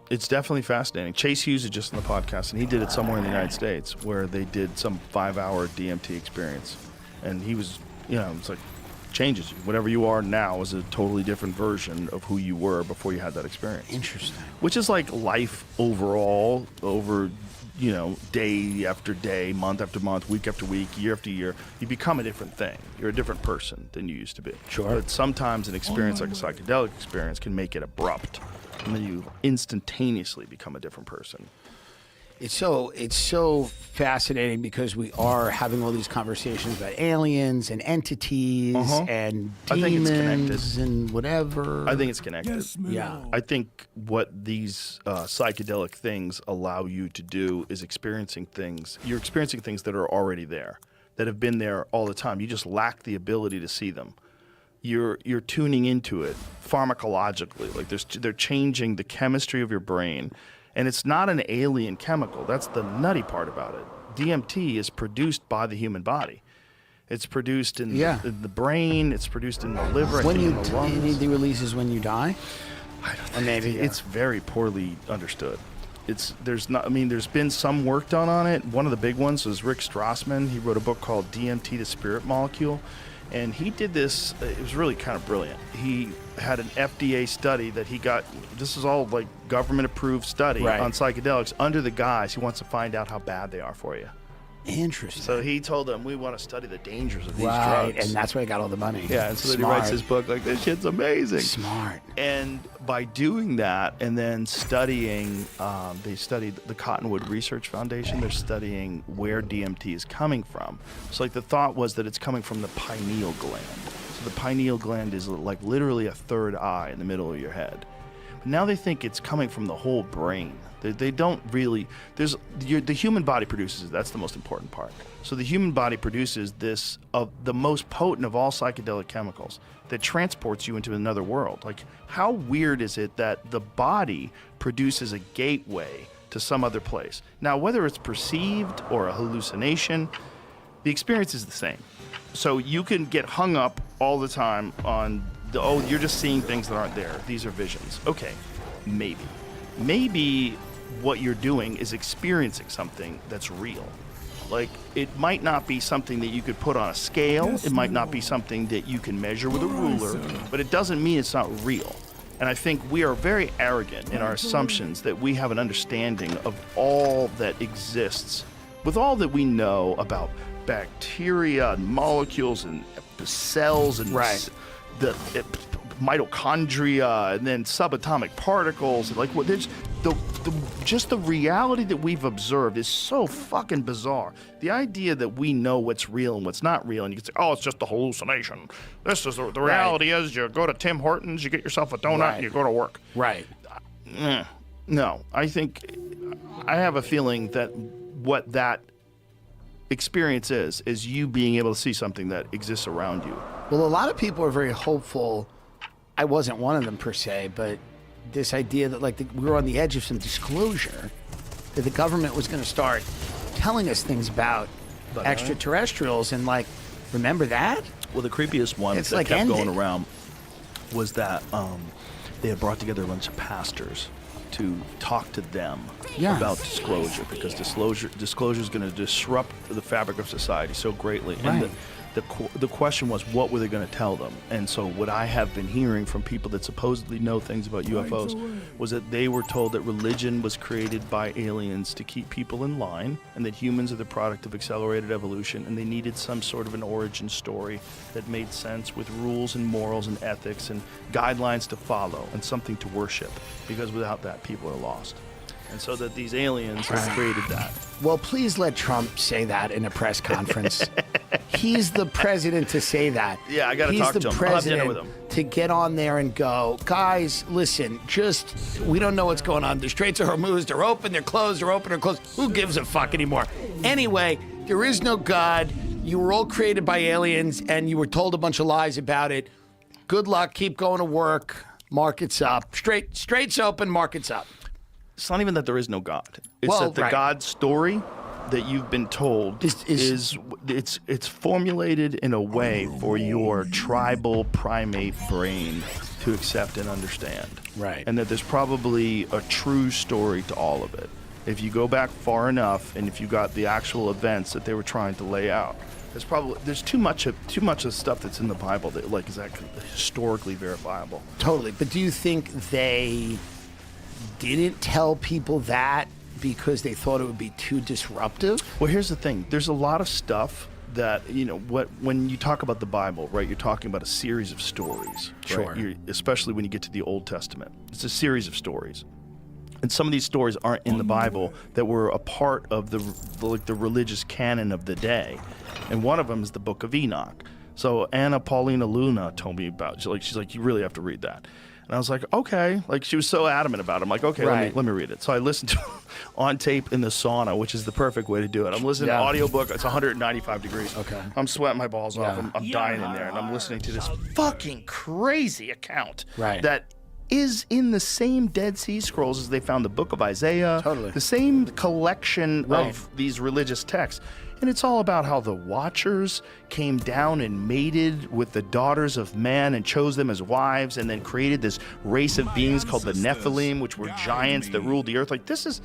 It's definitely fascinating. Chase Hughes is just on the podcast, and he did it somewhere in the United States where they did some 5-hour DMT experience. And he was, it's like, changes you. Whatever you are now is a totally different version of who you were before you had that experience. Interesting. Which is like life overall, over, day after day, month after month, week after week, year after year. You become a different thing. You're a different person than you used to be. Sure. But sometimes an experience like a psychedelic experience can make it abrupt. And then you instantaneously become a different person. It's so fascinating because we are having all these conversations about aliens and entities and demons and whatever. I think it's connected. Yes, yeah. I think what these psychedelic things allow you to do is experiencing things. You're experiencing things that are already there, that have been there all the time. You just lack the ability to see them. You're tuning into it pharmacologically. Like they're changing the chemistry of your brain. And it's not an alien chemical. That's the nutty part about it. DMT is produced by the human body. It's produced in the brain. It's produced in the liver. When in the lungs. The release is when you die? I don't know. Or maybe It's very poorly understood. There's been some work done on it. One of the big ones was Rick Strassman. He wrote a book called DMT, the Spirit Molecule. And he did this, it was really kind of brilliant. He had an FDA study that he got, this is all like government approved study on psychedelics under the guise he wants to find out how bad they are for you. Interesting. So he told them, we want to study the dangers of these drugs. drugs. And that's why he got all the money. Yeah, and so then he writes his book like, this shit's amazing. Smart. And by doing that and then studying, they studied the Cottonwood Research Foundation. They're studying where DMT is coming from. So like the thought was that it's coming from the pineal gland. So the pineal gland is like literally a third eye in the middle of your head. But now they think it's coming from the whole brain. They don't really, the human body produces it. That's the most important part. So the human body produces this, the most potent of all psychedelic chemicals that transports you into another world. Like, how weird is it that the body produces a gateway to some other place? Now, whether it's perceived or a hallucination, the experience is the same. So you can get hung up all the time on you're just seeing things that aren't there. These are visions. Okay, maybe. Maybe what you're doing is experiencing something that's real. Like, it might not be something that you could put on a scale. It might not be something that you can measure with a ruler, but it doesn't mean it's not real. And I think we are very arrogant in our assumptions that we have an understanding of all that exists. With all that we know about bacteria and molecules and cells and the mitochondria and then subatomic particles. Like what? There's just the reality that we've observed is so fucking bizarre. The idea that we know what's real and what's not real, and you can say, "Oh, it's just a hallucination." This is the reality. Is you go to Tim Hortons, you get yourself a donut, and you go to work. Right. No, I think I have a feeling that what that experience is you being able to see something that exists around you. Well, a lot of people are very hopeful. I wasn't one of them per se, but this idea that we were on the edge of some disclosure, that the government was going to start telling us things about extraterrestrials, and remember that? Well, the creepiest one that kept going around was that they had brought together a bunch of pastors to talk to them about disclosure, because disclosure is going to disrupt the fabric of society so greatly. Right. And the question was, what were they going to tell them? And so what I have been hearing from people that supposedly know things about UFOs was that they were told that religion was created by aliens to keep people in line, and that humans are the product of accelerated evolution, and they needed some sort of an origin story that made sense with rules and morals and ethics and guidelines to follow and something to worship, because without that, people are lost. And so that these aliens have created that. Well, please let Trump say that in a press conference. He's the president to say that. Yeah, I got to talk to him. He's the I'll have dinner president with him. to get on there and go, guys, listen, we don't know what's going on. The Straits of Hormuz, they're open, they're closed, they're open, they're closed. Who gives a fuck anymore? Anyway, there is no God. You were all created by aliens, and you were told a bunch of lies about it. Good luck. Keep going to work. Markets up. Straits open, markets up. It's not even that there is no God. It's that the God story that you've been told it's formulated in a way for your tribal primate brain to accept and understand. Right. And that there's probably a true story to all of it. If you go back far enough, and if you got the actual events that they were trying to lay out, there's too much of stuff that's in the Bible that is actually historically verifiable. Totally. But do you think they didn't tell people that because they thought it would be too disruptive? Well, here's the thing. There's a lot of stuff that, when you talk about the Bible, right, you're talking about a series of stories. Sure. Right? Especially when you get to the Old Testament. It's a series of stories. And some of these stories aren't in the Bible that were a part of the religious canon of the day. And one of them is the Book of Enoch. So Anna Paulina Luna told me about it. She's like, you really have to read that. And I was like, okay. She was so adamant about it. I'm like, okay, let me read it. So I listened to it on tape in the sauna, which is the perfect way to do it. I'm listening to an audiobook. It's 195 degrees. Okay. I'm sweating my balls off. I'm dying in there. And I'm listening to this fucking crazy account that is in the same Dead Sea Scrolls as they found the Book of Isaiah. Totally. The same collection of these religious texts. And it's all about how the Watchers came down and mated with the daughters of man and chose them as wives, and then created this race of beings called the Nephilim, which were giants that ruled the earth. This is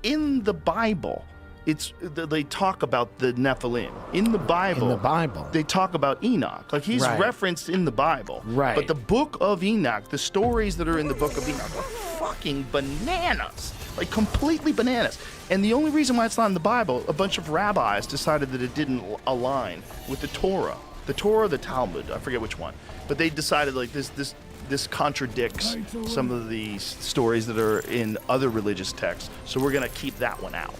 in the Bible. They talk about the Nephilim in the Bible. In the Bible, they talk about Enoch. He's referenced in the Bible. Right. But the Book of Enoch, the stories that are in the Book of Enoch, are fucking bananas. Completely bananas. And the only reason why it's not in the Bible, a bunch of rabbis decided that it didn't align with the Torah. The Torah or the Talmud, I forget which one. But they decided this contradicts some of the stories that are in other religious texts, so we're going to keep that one out.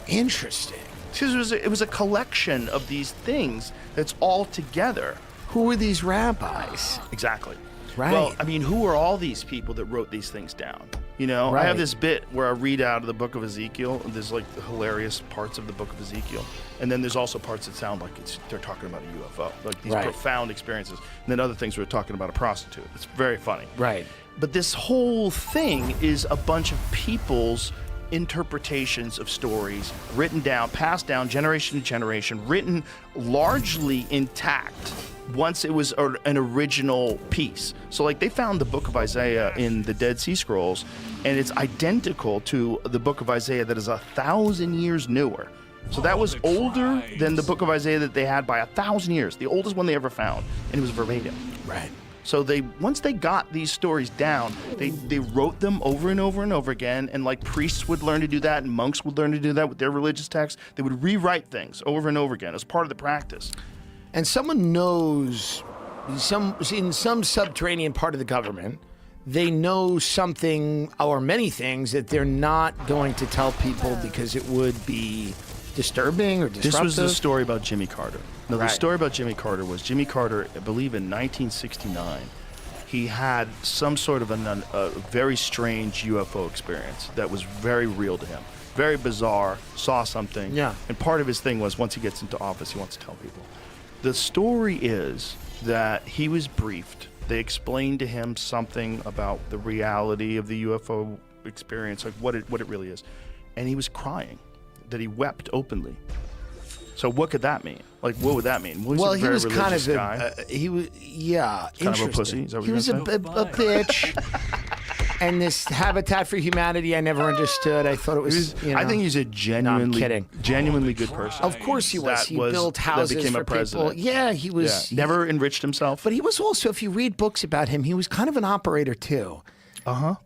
Interesting. Because it was a collection of these things that's all together. Who were these rabbis? Exactly. Right. Well, who are all these people that wrote these things down? I have this bit where I read out of the Book of Ezekiel. There's the hilarious parts of the Book of Ezekiel, and then there's also parts that sound like they're talking about a UFO, these profound experiences. And then other things where they're talking about a prostitute. It's very funny. Right. But this whole thing is a bunch of people's interpretations of stories written down, passed down generation to generation, written largely intact once it was an original piece. So they found the Book of Isaiah in the Dead Sea Scrolls, and it's identical to the Book of Isaiah that is 1,000 years newer. So that was older than the Book of Isaiah that they had by 1,000 years, the oldest one they ever found, and it was verbatim. Right. So once they got these stories down, they wrote them over and over and over again, and like priests would learn to do that, and monks would learn to do that with their religious texts. They would rewrite things over and over again as part of the practice. And someone knows, in some subterranean part of the government, they know something or many things that they're not going to tell people because it would be disturbing or disruptive. This was the story about Jimmy Carter. Now, Right. the story about Jimmy Carter was Jimmy Carter, I believe in 1969, he had some sort of a very strange UFO experience that was very real to him. Very bizarre, saw something. Yeah. And part of his thing was once he gets into office, he wants to tell people. The story is that he was briefed. They explained to him something about the reality of the UFO experience, like what it really is. And he was crying, that he wept openly. So what could that mean? Like, what would that mean? Well, he was kind of guy. he was, yeah, Kind of a interesting. pussy? Is that what He you're was a gonna bitch. And this Habitat for Humanity, I never understood. I thought it was, I think he's a genuinely good person. Of course he was. That He built houses that became for a president. people. Yeah, he was. Never enriched himself. But he was also, if you read books about him, he was kind of an operator too.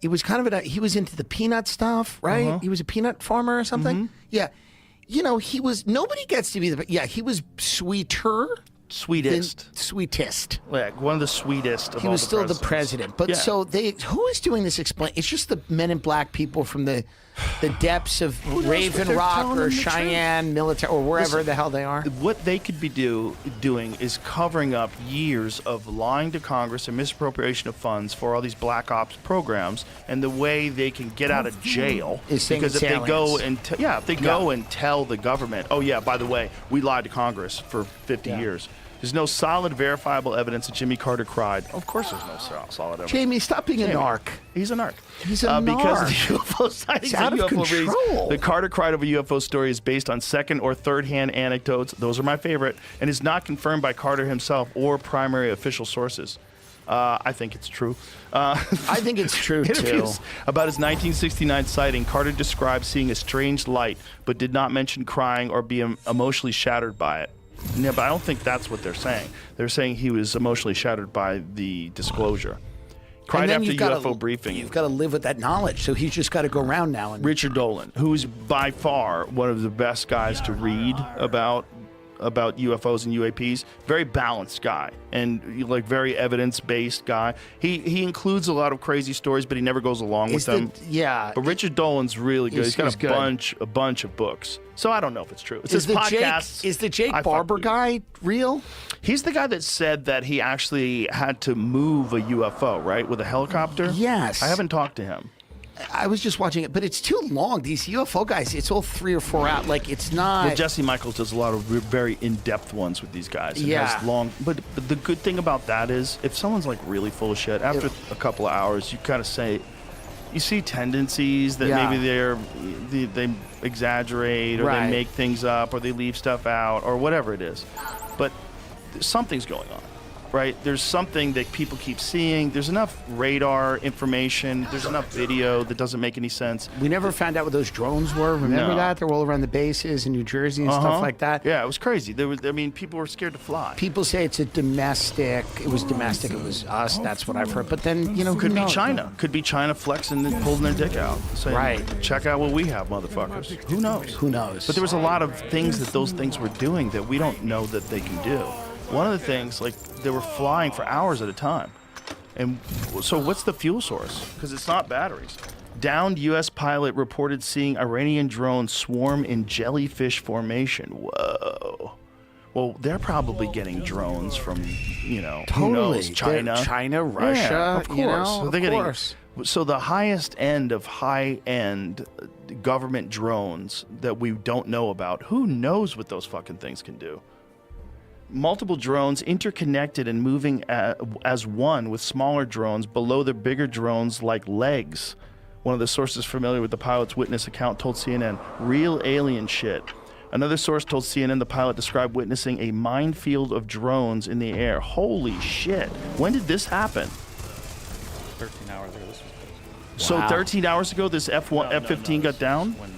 He was kind of he was into the peanut stuff, right? He was a peanut farmer or something. Yeah. You know, he was, nobody gets to be he was sweetest. Like one of the sweetest of He all was the still the presidents. president. But Yeah. so who is doing this explain? It's just the men in black people from the depths of knows what they're Raven Rock telling or them the truth? Cheyenne military or wherever Listen, the hell they are. What they could be doing is covering up years of lying to Congress and misappropriation of funds for all these black ops programs, and the way they can get out of jail Is saying because if it's they go aliens. and if they go and tell the government, oh yeah, by the way, we lied to Congress for 50 years. There's no solid, verifiable evidence that Jimmy Carter cried. Of course, there's no solid evidence. Jamie, stop being a narc. He's a narc. He's a because narc. of the UFO sightings It's out and of UFO readings. control. The Carter cried of a UFO story is based on second or third-hand anecdotes. Those are my favorite, and is not confirmed by Carter himself or primary official sources. I think it's true. I think it's true, too. Interviews about his 1969 sighting, Carter described seeing a strange light, but did not mention crying or being emotionally shattered by it. Yeah, but I don't think that's what they're saying. They're saying he was emotionally shattered by the disclosure. Cried And then after you've gotta- UFO briefing. You've got to live with that knowledge. So he's just got to go around now and Richard Dolan, who's by far one of the best guys to read about UFOs and UAPs. Very balanced guy and like very evidence-based guy. He includes a lot of crazy stories, but he never goes along with them. But Richard Dolan's really good. He's got he's good. a bunch of books. So I don't know if it's true. It's Is his the podcasts. Is the Jake Barber guy real? He's the guy that said that he actually had to move a UFO, right, with a helicopter? Yes. I haven't talked to him. I was just watching it, but it's too long. These UFO guys, it's all 3 or 4 out. Like, it's not. Well, Jesse Michaels does a lot of very in-depth ones with these guys. It Yeah. has long, but the good thing about that is if someone's like really full of shit, after a couple of hours, you kind of say, you see tendencies that Yeah. maybe they exaggerate or Right. they make things up or they leave stuff out or whatever it is. But something's going on. Right? There's something that people keep seeing. There's enough radar information. There's enough video that doesn't make any sense. We never found out what those drones were. Remember No. that? They were all around the bases in New Jersey and stuff like that. Yeah, it was crazy. People were scared to fly. People say it's a domestic. It was domestic. It was us. That's what I've heard. But then, you know, Could who be knows? China. Could be China flexing and pulling their dick out. Saying, Right. Check out what we have, motherfuckers. Who knows? Who knows? But there was a lot of things that those things were doing that we don't know that they can do. One of the things, like, they were flying for hours at a time. And so what's the fuel source? Because it's not batteries. Downed U.S. pilot reported seeing Iranian drones swarm in jellyfish formation. Whoa. Well, they're probably getting drones from, who knows, China. China, Russia, Yeah, of course. So they're of getting, course. So the highest end of high-end government drones that we don't know about, who knows what those fucking things can do? Multiple drones interconnected and moving as one with smaller drones below the bigger drones like legs. One of the sources familiar with the pilot's witness account told CNN, real alien shit. Another source told CNN the pilot described witnessing a minefield of drones in the air. Holy shit. When did this happen? 13 hours ago. This was So 13 hours ago, this F-15 got down? when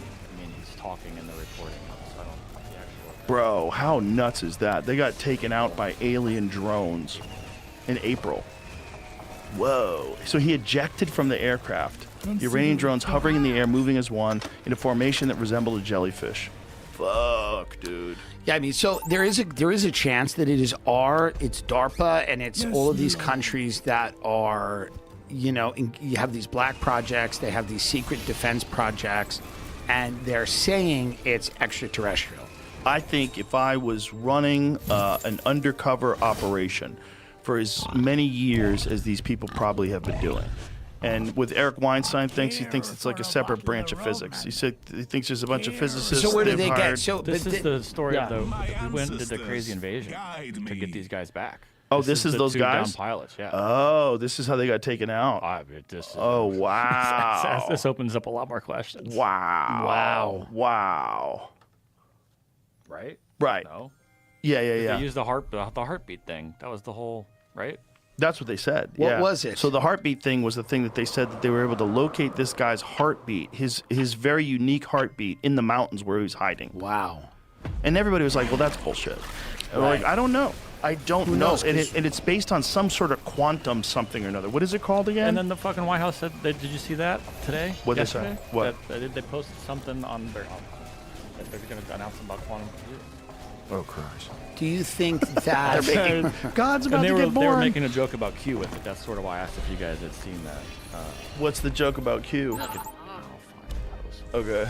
he's talking in the recording. So I don't the actual. Bro, how nuts is that? They got taken out by alien drones in April. Whoa. So he ejected from the aircraft. The Iranian drones hovering in the air, moving as one, in a formation that resembled a jellyfish. Fuck, dude. Yeah, I mean, so there is a chance that it's DARPA, and it's all of these countries that are, you have these black projects, they have these secret defense projects, and they're saying it's extraterrestrial. I think if I was running an undercover operation for as many years as these people probably have been doing, and with Eric Weinstein he thinks it's like a separate branch of physics. He thinks there's a bunch of physicists. So where do they hired. get? So this is the story of we went and did the crazy invasion to get these guys back. Oh, this is those two guys? Down pilots, yeah. Oh, this is how they got taken out. Oh, wow. This opens up a lot more questions. Wow. Right? Right. No? Yeah. They used the heartbeat thing. That was the whole, right? That's what they said. What was it? So the heartbeat thing was the thing that they said that they were able to locate this guy's heartbeat, his very unique heartbeat in the mountains where he was hiding. Wow. And everybody was like, well, that's bullshit. And we're like, I don't know. I don't Who know. knows? And it's based on some sort of quantum something or another. What is it called again? And then the fucking White House said, did you see that today? What'd they say? What? They posted something on their that they're going to announce about quantum computing. Oh, Christ. Do you think that God's about and to get born? They were making a joke about Q with it. That's sort of why I asked if you guys had seen that. What's the joke about Q? Okay.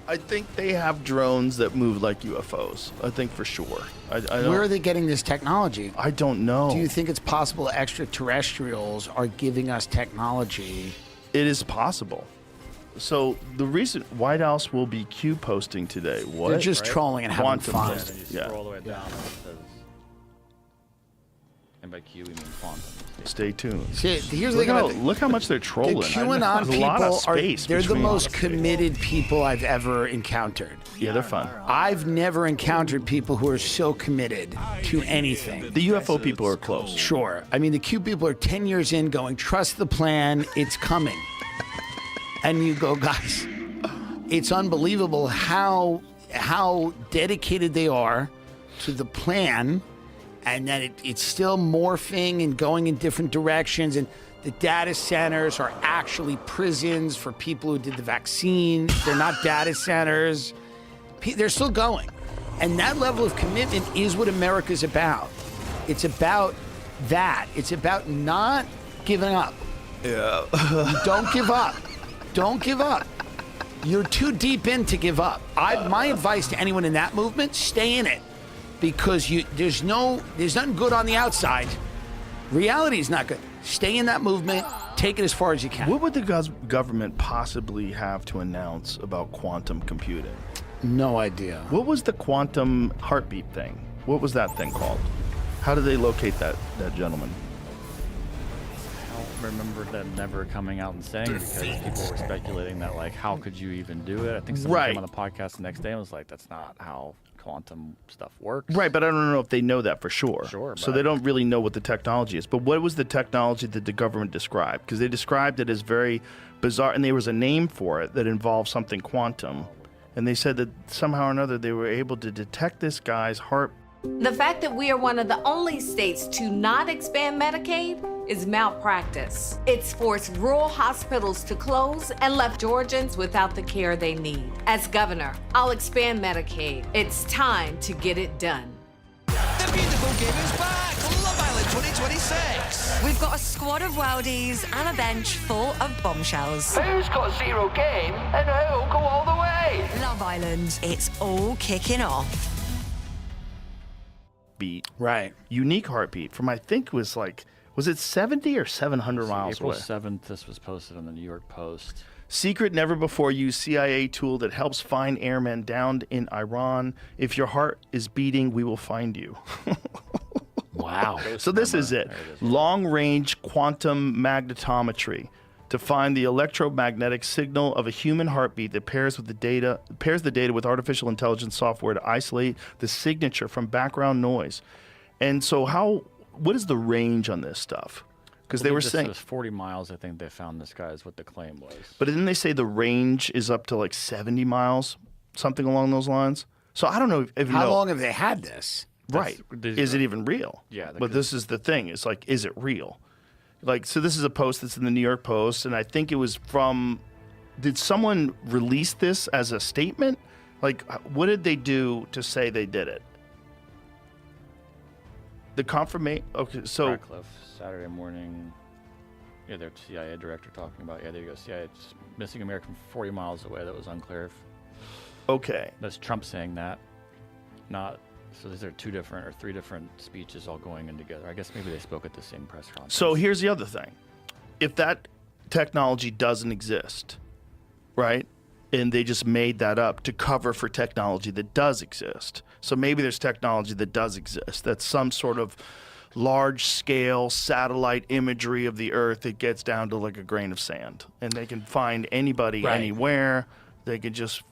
I think they have drones that move like UFOs. I think for sure. Where are they getting this technology? I don't know. Do you think it's possible extraterrestrials are giving us technology? It is possible. So the recent White House will be Q posting today. What? They're just trolling and having Quantum fun. posting. And you scroll all the way down and it says, and by Q we mean quantum. Stay tuned. See, here's the thing Look how much they're trolling. The QAnon There's a lot of people space they're the between most us. committed people I've ever encountered. Yeah, they're fun. I've never encountered people who are so committed to anything. The UFO people are close. Sure. I mean, the Q people are 10 years in going, trust the plan, it's coming. And you go, guys, it's unbelievable how dedicated they are to the plan, and that it's still morphing and going in different directions. And the data centers are actually prisons for people who did the vaccine. They're not data centers. They're still going. And that level of commitment is what America's about. It's about that. It's about not giving up. Yeah. Don't give up. Don't give up. You're too deep in to give up. My advice to anyone in that movement, stay in it. Because there's nothing good on the outside. Reality is not good. Stay in that movement. Take it as far as you can. What would the government possibly have to announce about quantum computing? No idea. What was the quantum heartbeat thing? What was that thing called? How did they locate that gentleman? I don't remember them never coming out and saying it because people were speculating that, like, how could you even do it? I think someone came on the podcast the next day and was like, that's not how quantum stuff works. Right, but I don't know if they know that for sure. Sure. So they don't really know what the technology is. But what was the technology that the government described? Because they described it as very bizarre, and there was a name for it that involved something quantum. And they said that somehow or another they were able to detect this guy's heart. The fact that we are one of the only states to not expand Medicaid is malpractice. It's forced rural hospitals to close and left Georgians without the care they need. As governor, I'll expand Medicaid. It's time to get it done. The musical game is back! Love Island 2026! We've got a squad of worldies and a bench full of bombshells. Who's got zero game and who'll go all the way? Love Island, it's all kicking off. Beat. Right. Unique heartbeat from, I think, was it 70 or 700 miles April away? 7th, this was posted on the New York Post. Secret, never before used CIA tool that helps find airmen downed in Iran. If your heart is beating, we will find you. Wow. So this is it. Long-range quantum magnetometry to find the electromagnetic signal of a human heartbeat that pairs the data with artificial intelligence software to isolate the signature from background noise. And so what is the range on this stuff? Because they were saying it was 40 miles. I think they found this guy is what the claim was. But didn't they say the range is up to like 70 miles, something along those lines? So I don't know if How long have they had this? Right. Is it even real? Yeah. But this is the thing. It's like, is it real? Like, so this is a post that's in the New York Post, and I think it was from, did someone release this as a statement? Like, what did they do to say they did it? The confirmation, okay, so. Radcliffe, Saturday morning. Yeah, their CIA director talking about, yeah, there you go, CIA, missing American 40 miles away. That was unclear if. Okay. That's Trump saying that. Not, so these are 2 different or 3 different speeches all going in together. I guess maybe they spoke at the same press conference. So here's the other thing. If that technology doesn't exist, right? And they just made that up to cover for technology that does exist. So maybe there's technology that does exist. That's some sort of large-scale satellite imagery of the Earth that gets down to like a grain of sand. And they can find anybody anywhere. They can just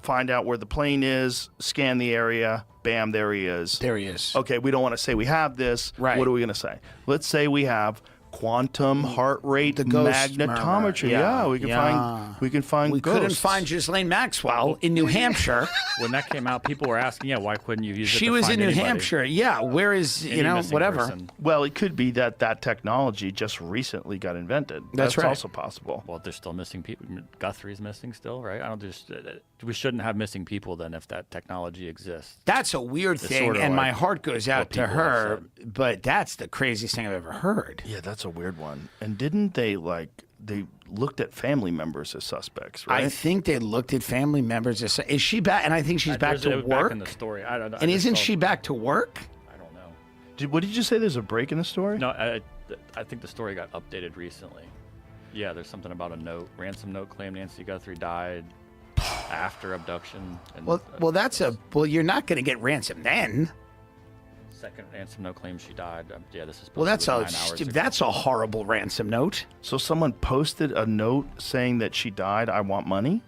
find out where the plane is, scan the area, bam, there he is. There he is. Okay, we don't want to say we have this. Right. What are we going to say? Let's say we have quantum heart rate magnetometry. Yeah, we can find We ghosts. couldn't find Ghislaine Maxwell in New Hampshire. When that came out, people were asking, why couldn't you use it She to was find in New anybody? Hampshire. Yeah, where is, whatever. Person. Well, it could be that technology just recently got invented. That's right. Also possible. Well, there's still missing people. Guthrie's missing still, right? I don't just. We shouldn't have missing people then if that technology exists. That's a weird It's thing, sort of and like my heart goes out what to people her, have but that's the craziest thing I've ever heard. Yeah, that's a weird one. And didn't they they looked at family members as suspects, right? I think they looked at family members as, is she back? And I think she's back to work. Back in the story. I don't know. And isn't she back to work? I don't know. What did you say? There's a break in the story? No, I think the story got updated recently. Yeah, there's something about a note, ransom note claim Nancy Guthrie died after abduction. And, well, you're not going to get ransom then. Second ransom note claim she died. Yeah, this is. Well, that's 9 hours ago. that's a horrible ransom note. So someone posted a note saying that she died. I want money.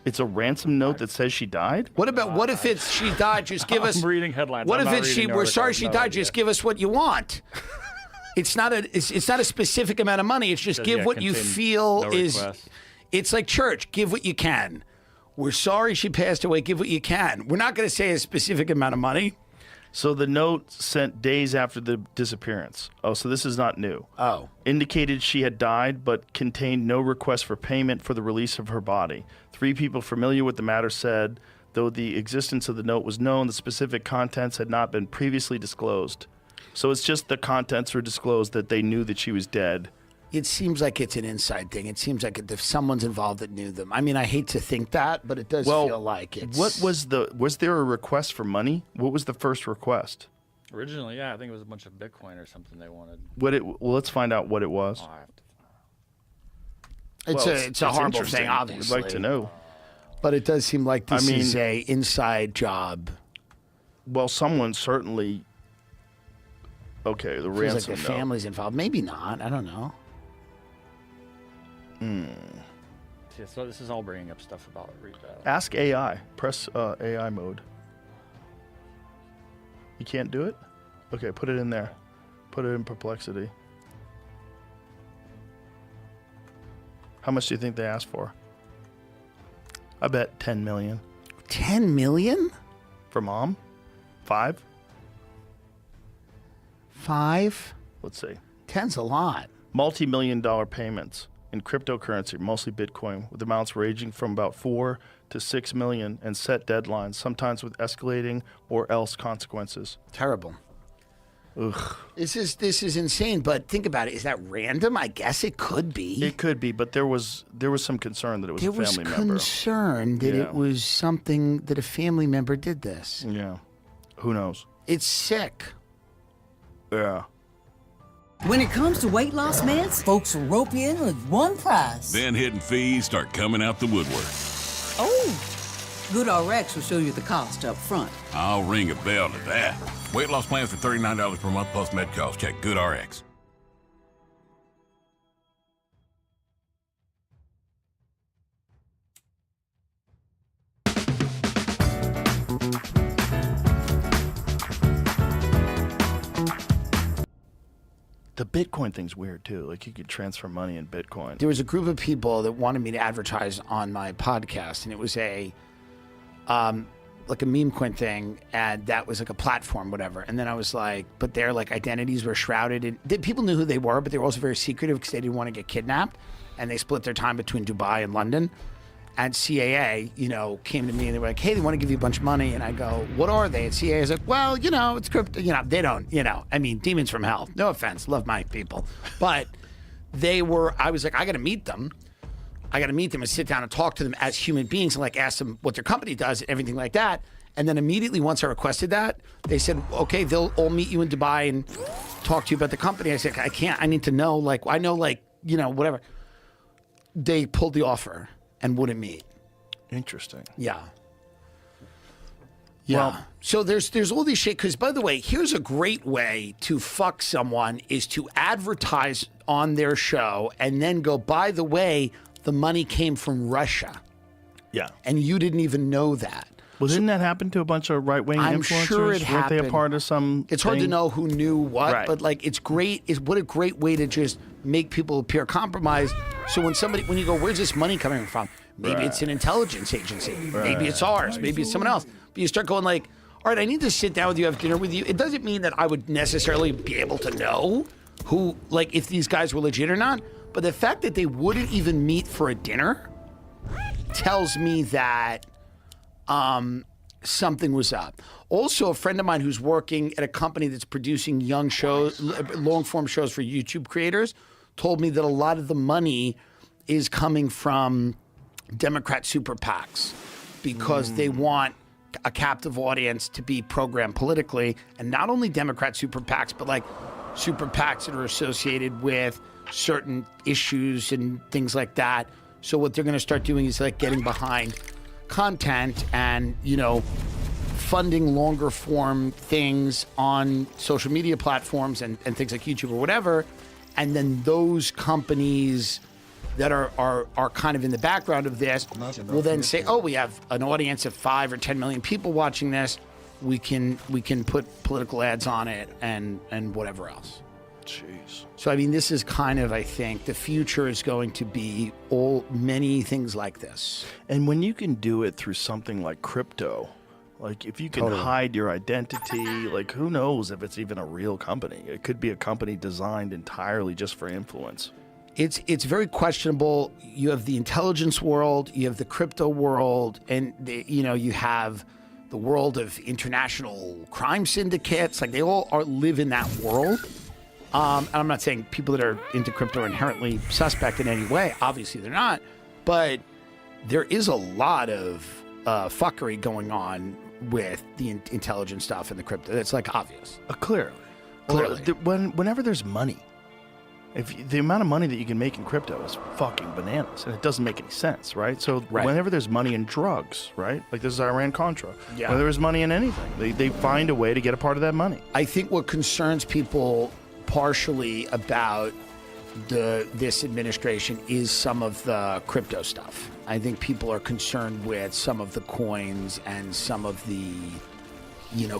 It's a ransom note that says she died. What if it's she died? Just give us. I'm reading headlines. What I'm if not it's reading we're sorry articles, she no died? idea. Just give us what you want. It's not a specific amount of money. It's just Says, give what you contain feel no is. request. It's like church. Give what you can. We're sorry she passed away. Give what you can. We're not going to say a specific amount of money. So the note sent days after the disappearance. Oh, so this is not new. Oh. Indicated she had died, but contained no request for payment for the release of her body. 3 people familiar with the matter said, though the existence of the note was known, the specific contents had not been previously disclosed. So it's just the contents were disclosed that they knew that she was dead. It seems like it's an inside thing. It seems like if someone's involved that knew them. I mean, I hate to think that, but it does feel like it's. What was there a request for money? What was the first request? Originally, yeah, I think it was a bunch of Bitcoin or something they wanted. Well, let's find out what it was. Oh, I have to It's a horrible interesting. thing, obviously. We'd like to know. But it does seem like this is a inside job. Well, someone certainly. Okay, the Feels ransom like the note. family's involved. Maybe not. I don't know. Yeah, so this is all bringing up stuff about. Ask AI. Press AI mode. You can't do it? Okay, put it in there. Put it in perplexity. How much do you think they asked for? I bet 10 million. 10 million? For mom? 5? 5? Let's see. 10's a lot. Multi-million-dollar payments in cryptocurrency, mostly Bitcoin, with amounts ranging from about 4 to 6 million and set deadlines, sometimes with escalating or else consequences. Terrible. Ugh. This is insane, but think about it. Is that random? I guess it could be. It could be, but there was some concern that it was a family member. There was concern that it was something that a family member did this. Yeah. Who knows? It's sick. Yeah. When it comes to weight loss meds, folks will rope you in with one price. Then hidden fees start coming out the woodwork. Oh! GoodRx will show you the cost up front. I'll ring a bell to that. Weight loss plans for $39 per month plus med costs. Check GoodRx. The Bitcoin thing's weird too. Like you could transfer money in Bitcoin. There was a group of people that wanted me to advertise on my podcast, and it was like a meme coin thing, and that was like a platform, whatever. And then I was like, but their like identities were shrouded in. People knew who they were, but they were also very secretive because they didn't want to get kidnapped, and they split their time between Dubai and London. And CAA, came to me and they were like, hey, they want to give you a bunch of money. And I go, what are they? And CAA is like, well, it's crypto. They don't, I mean, demons from hell. No offense. Love my people. But I was like, I got to meet them. I got to meet them and sit down and talk to them as human beings and like ask them what their company does and everything like that. And then immediately once I requested that, they said, okay, they'll all meet you in Dubai and talk to you about the company. I said, I can't. I need to know, whatever. They pulled the offer and wouldn't meet. Interesting. Yeah. Yeah. Well, so there's all these shit. Because, by the way, here's a great way to fuck someone is to advertise on their show and then go, by the way, the money came from Russia. Yeah. And you didn't even know that. Well, didn't that happen to a bunch of right-wing influencers? I'm sure it happened. Weren't they a part of some It's hard to know who knew what, right. But like it's great. What a great way to just make people appear compromised. So when you go, where's this money coming from? Maybe it's an intelligence agency. Right. Maybe it's ours. Maybe it's someone else. But you start going like, all right, I need to sit down with you, have dinner with you. It doesn't mean that I would necessarily be able to know who, like, if these guys were legit or not. But the fact that they wouldn't even meet for a dinner tells me that something was up. Also, a friend of mine who's working at a company that's producing young shows, long-form shows for YouTube creators, told me that a lot of the money is coming from Democrat super PACs because they want a captive audience to be programmed politically. And not only Democrat super PACs, but like super PACs that are associated with certain issues and things like that. So what they're going to start doing is like getting behind content and, funding longer form things on social media platforms and things like YouTube or whatever. And then those companies that are kind of in the background of this will then say, oh, we have an audience of 5 or 10 million people watching this. We can put political ads on it and whatever else. Jeez. So, I mean, this is kind of, I think, the future is going to be many things like this. And when you can do it through something like crypto, like if you can hide your identity, like who knows if it's even a real company? It could be a company designed entirely just for influence. It's very questionable. You have the intelligence world, you have the crypto world, and you have the world of international crime syndicates. Like they all live in that world. And I'm not saying people that are into crypto are inherently suspect in any way. Obviously, they're not. But there is a lot of fuckery going on with the intelligence stuff and the crypto. That's like obvious. Clearly. Whenever there's money, the amount of money that you can make in crypto is fucking bananas, and it doesn't make any sense, right? So whenever there's money in drugs, right? Like this is Iran-Contra. Yeah. Whenever there's money in anything, they find a way to get a part of that money. I think what concerns people partially about this administration is some of the crypto stuff. I think people are concerned with some of the coins and some of the,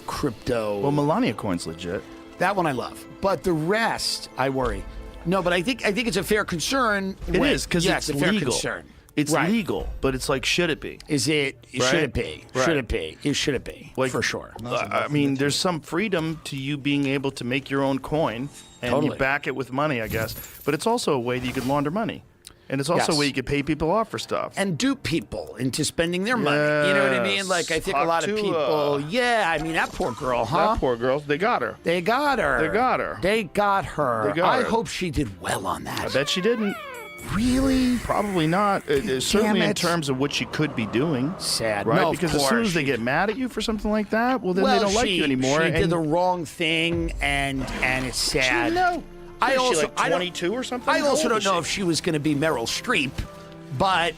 crypto. Well, Melania coin's legit. That one I love, but the rest I worry. No, but I think it's a fair concern. It is because it's a legal. Fair concern. It's legal, but it's like, should it be? Is it? Right? Should it be? Right. Should it be? Should it be? Like, for sure. I mean, there's some freedom to you being able to make your own coin and you back it with money, I guess. But it's also a way that you could launder money. And it's also a way you could pay people off for stuff. And dupe people into spending their money. You know what I mean? Like, I think a lot of people, that poor girl, huh? That poor girl, they got her. They got her. They got her. They got her. They got her. I hope she did well on that. I bet she didn't. Really? Probably not. Certainly in terms of what she could be doing. Sad. Right? No, because as soon as they get mad at you for something like that, well, then they don't like you anymore. She did the wrong thing, and it's sad. She, no. I also, she like 22 or something? I also don't know if she was going to be Meryl Streep, but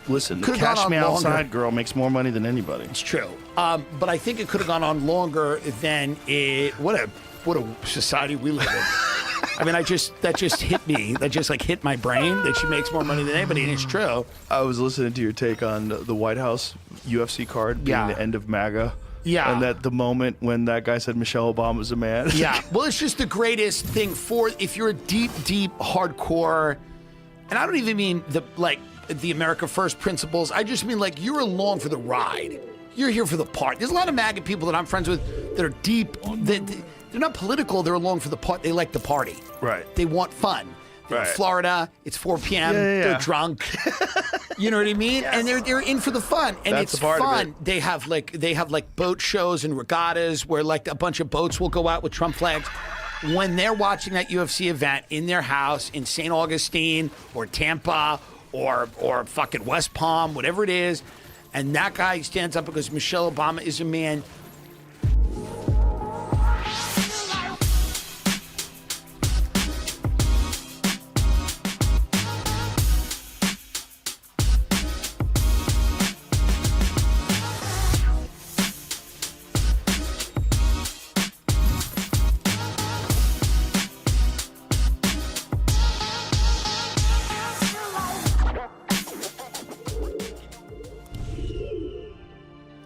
listen, the Cash Me Outside girl makes more money than anybody. It's true. But I think it could have gone on longer than it. What a society we live in. I mean, that just hit me. That just hit my brain that she makes more money than anybody, and it's true. I was listening to your take on the White House UFC card being the end of MAGA. Yeah. And that the moment when that guy said Michelle Obama's a man. Yeah. Well, it's just the greatest thing if you're a deep hardcore, and I don't even mean the America First principles. I just mean you're along for the ride. You're here for the part. There's a lot of MAGA people that I'm friends with that are deep. They're not political. They're along for the part. They like the party. Right. They want fun. They're in Right. Florida. It's 4 p.m. Yeah. They're drunk. You know what I mean? Yes. And they're in for the fun. And That's it's the part of fun. it. They have like boat shows and regattas where like a bunch of boats will go out with Trump flags. When they're watching that UFC event in their house in St. Augustine or Tampa or fucking West Palm, whatever it is, and that guy stands up because Michelle Obama is a man.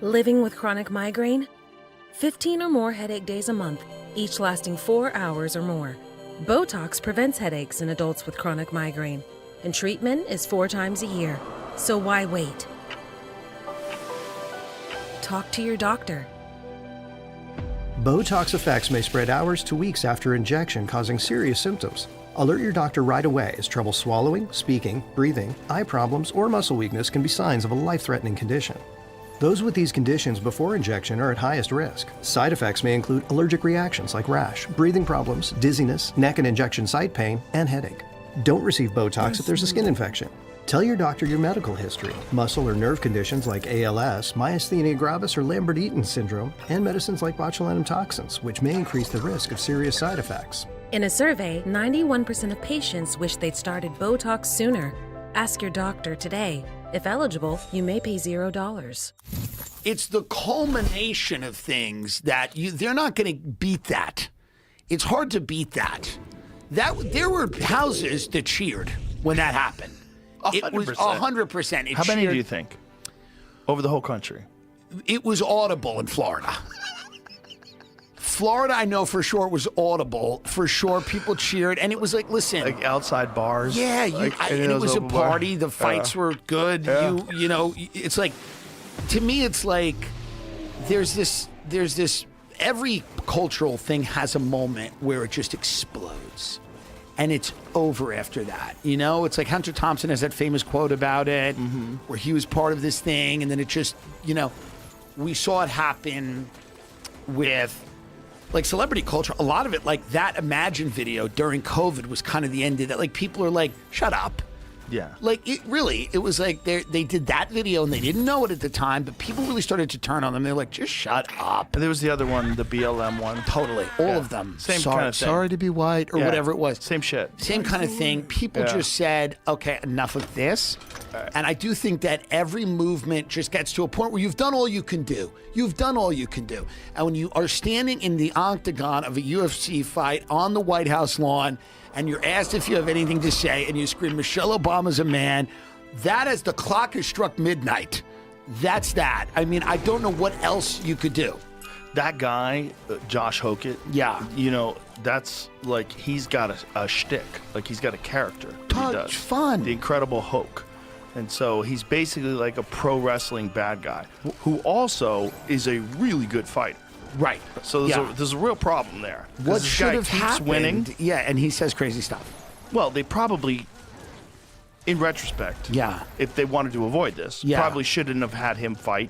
Living with chronic migraine? 15 or more headache days a month, each lasting 4 hours or more. Botox prevents headaches in adults with chronic migraine, and treatment is 4 times a year. So why wait? Talk to your doctor. Botox effects may spread hours to weeks after injection, causing serious symptoms. Alert your doctor right away as trouble swallowing, speaking, breathing, eye problems, or muscle weakness can be signs of a life-threatening condition. Those with these conditions before injection are at highest risk. Side effects may include allergic reactions like rash, breathing problems, dizziness, neck and injection site pain, and headache. Don't receive Botox if there's a skin infection. Tell your doctor your medical history, muscle or nerve conditions like ALS, myasthenia gravis or Lambert-Eaton syndrome, and medicines like botulinum toxins, which may increase the risk of serious side effects. In a survey, 91% of patients wish they'd started Botox sooner. Ask your doctor today. If eligible, you may pay $0. It's the culmination of things that they're not going to beat that. It's hard to beat that. There were houses that cheered when that happened. 100%. It was 100%. How many do you think? Over the whole country? It was audible in Florida. Florida, I know for sure it was audible. For sure, people cheered, and it was like, listen, Like outside bars? yeah, and it was a party. The fights were good. Yeah. You know, it's like, to me, it's like there's this. Every cultural thing has a moment where it just explodes, and it's over after that. You know, it's like Hunter Thompson has that famous quote about it, where he was part of this thing, and then it just, you know, we saw it happen with. Like celebrity culture, a lot of it, like that Imagine video during COVID was kind of the end of that. Like people are like, shut up. Yeah. Like it was like they did that video and they didn't know it at the time, but people really started to turn on them. They're like, just shut up. And there was the other one, the BLM one. Totally. All of them. Same sorry, kind of thing. Sorry to be white or whatever it was. Same shit. Same kind of thing. People just said, okay, enough of this. And I do think that every movement just gets to a point where you've done all you can do. You've done all you can do. And when you are standing in the octagon of a UFC fight on the White House lawn, and you're asked if you have anything to say, and you scream, Michelle Obama's a man, that as the clock has struck midnight, that's that. I mean, I don't know what else you could do. That guy, Josh Hokett, you know, that's like, he's got a shtick. Like, he's got a character. He does. Fun. The Incredible Hulk. And so he's basically like a pro wrestling bad guy who also is a really good fighter. Right. So there's a real problem there. What this should guy have keeps happened? winning. Yeah, and he says crazy stuff. Well, they probably, in retrospect, Yeah. if they wanted to avoid this, Yeah. probably shouldn't have had him fight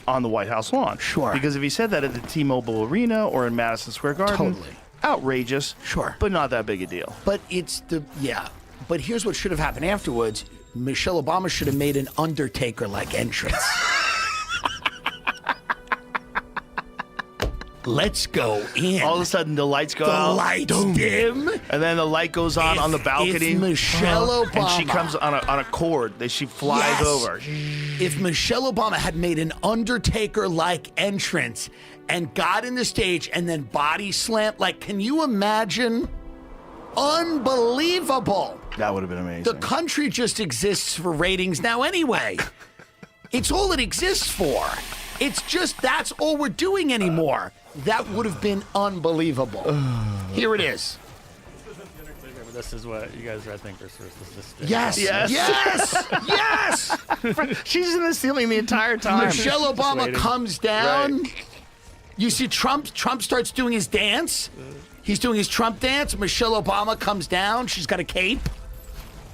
on the White House lawn. Sure. Because if he said that at the T-Mobile Arena or in Madison Square Garden, Totally. outrageous. Sure. But not that big a deal. But But here's what should have happened afterwards. Michelle Obama should have made an Undertaker-like entrance. Let's go in. All of a sudden, the lights go The out. lights Boom. dim. And then the light goes on the balcony. If Michelle And she Obama- comes on a cord. She flies Yes. over. If Michelle Obama had made an Undertaker-like entrance and got in the stage and then body slammed, like, can you imagine? Unbelievable. That would have been amazing. The country just exists for ratings now anyway. It's all it exists for. It's just that's all we're doing anymore. That would have been unbelievable. Here it is. This is what you guys, I think, are supposed to. Yes. She's in the ceiling the entire time. Michelle Obama comes down. Right. You see Trump starts doing his dance. He's doing his Trump dance. Michelle Obama comes down. She's got a cape.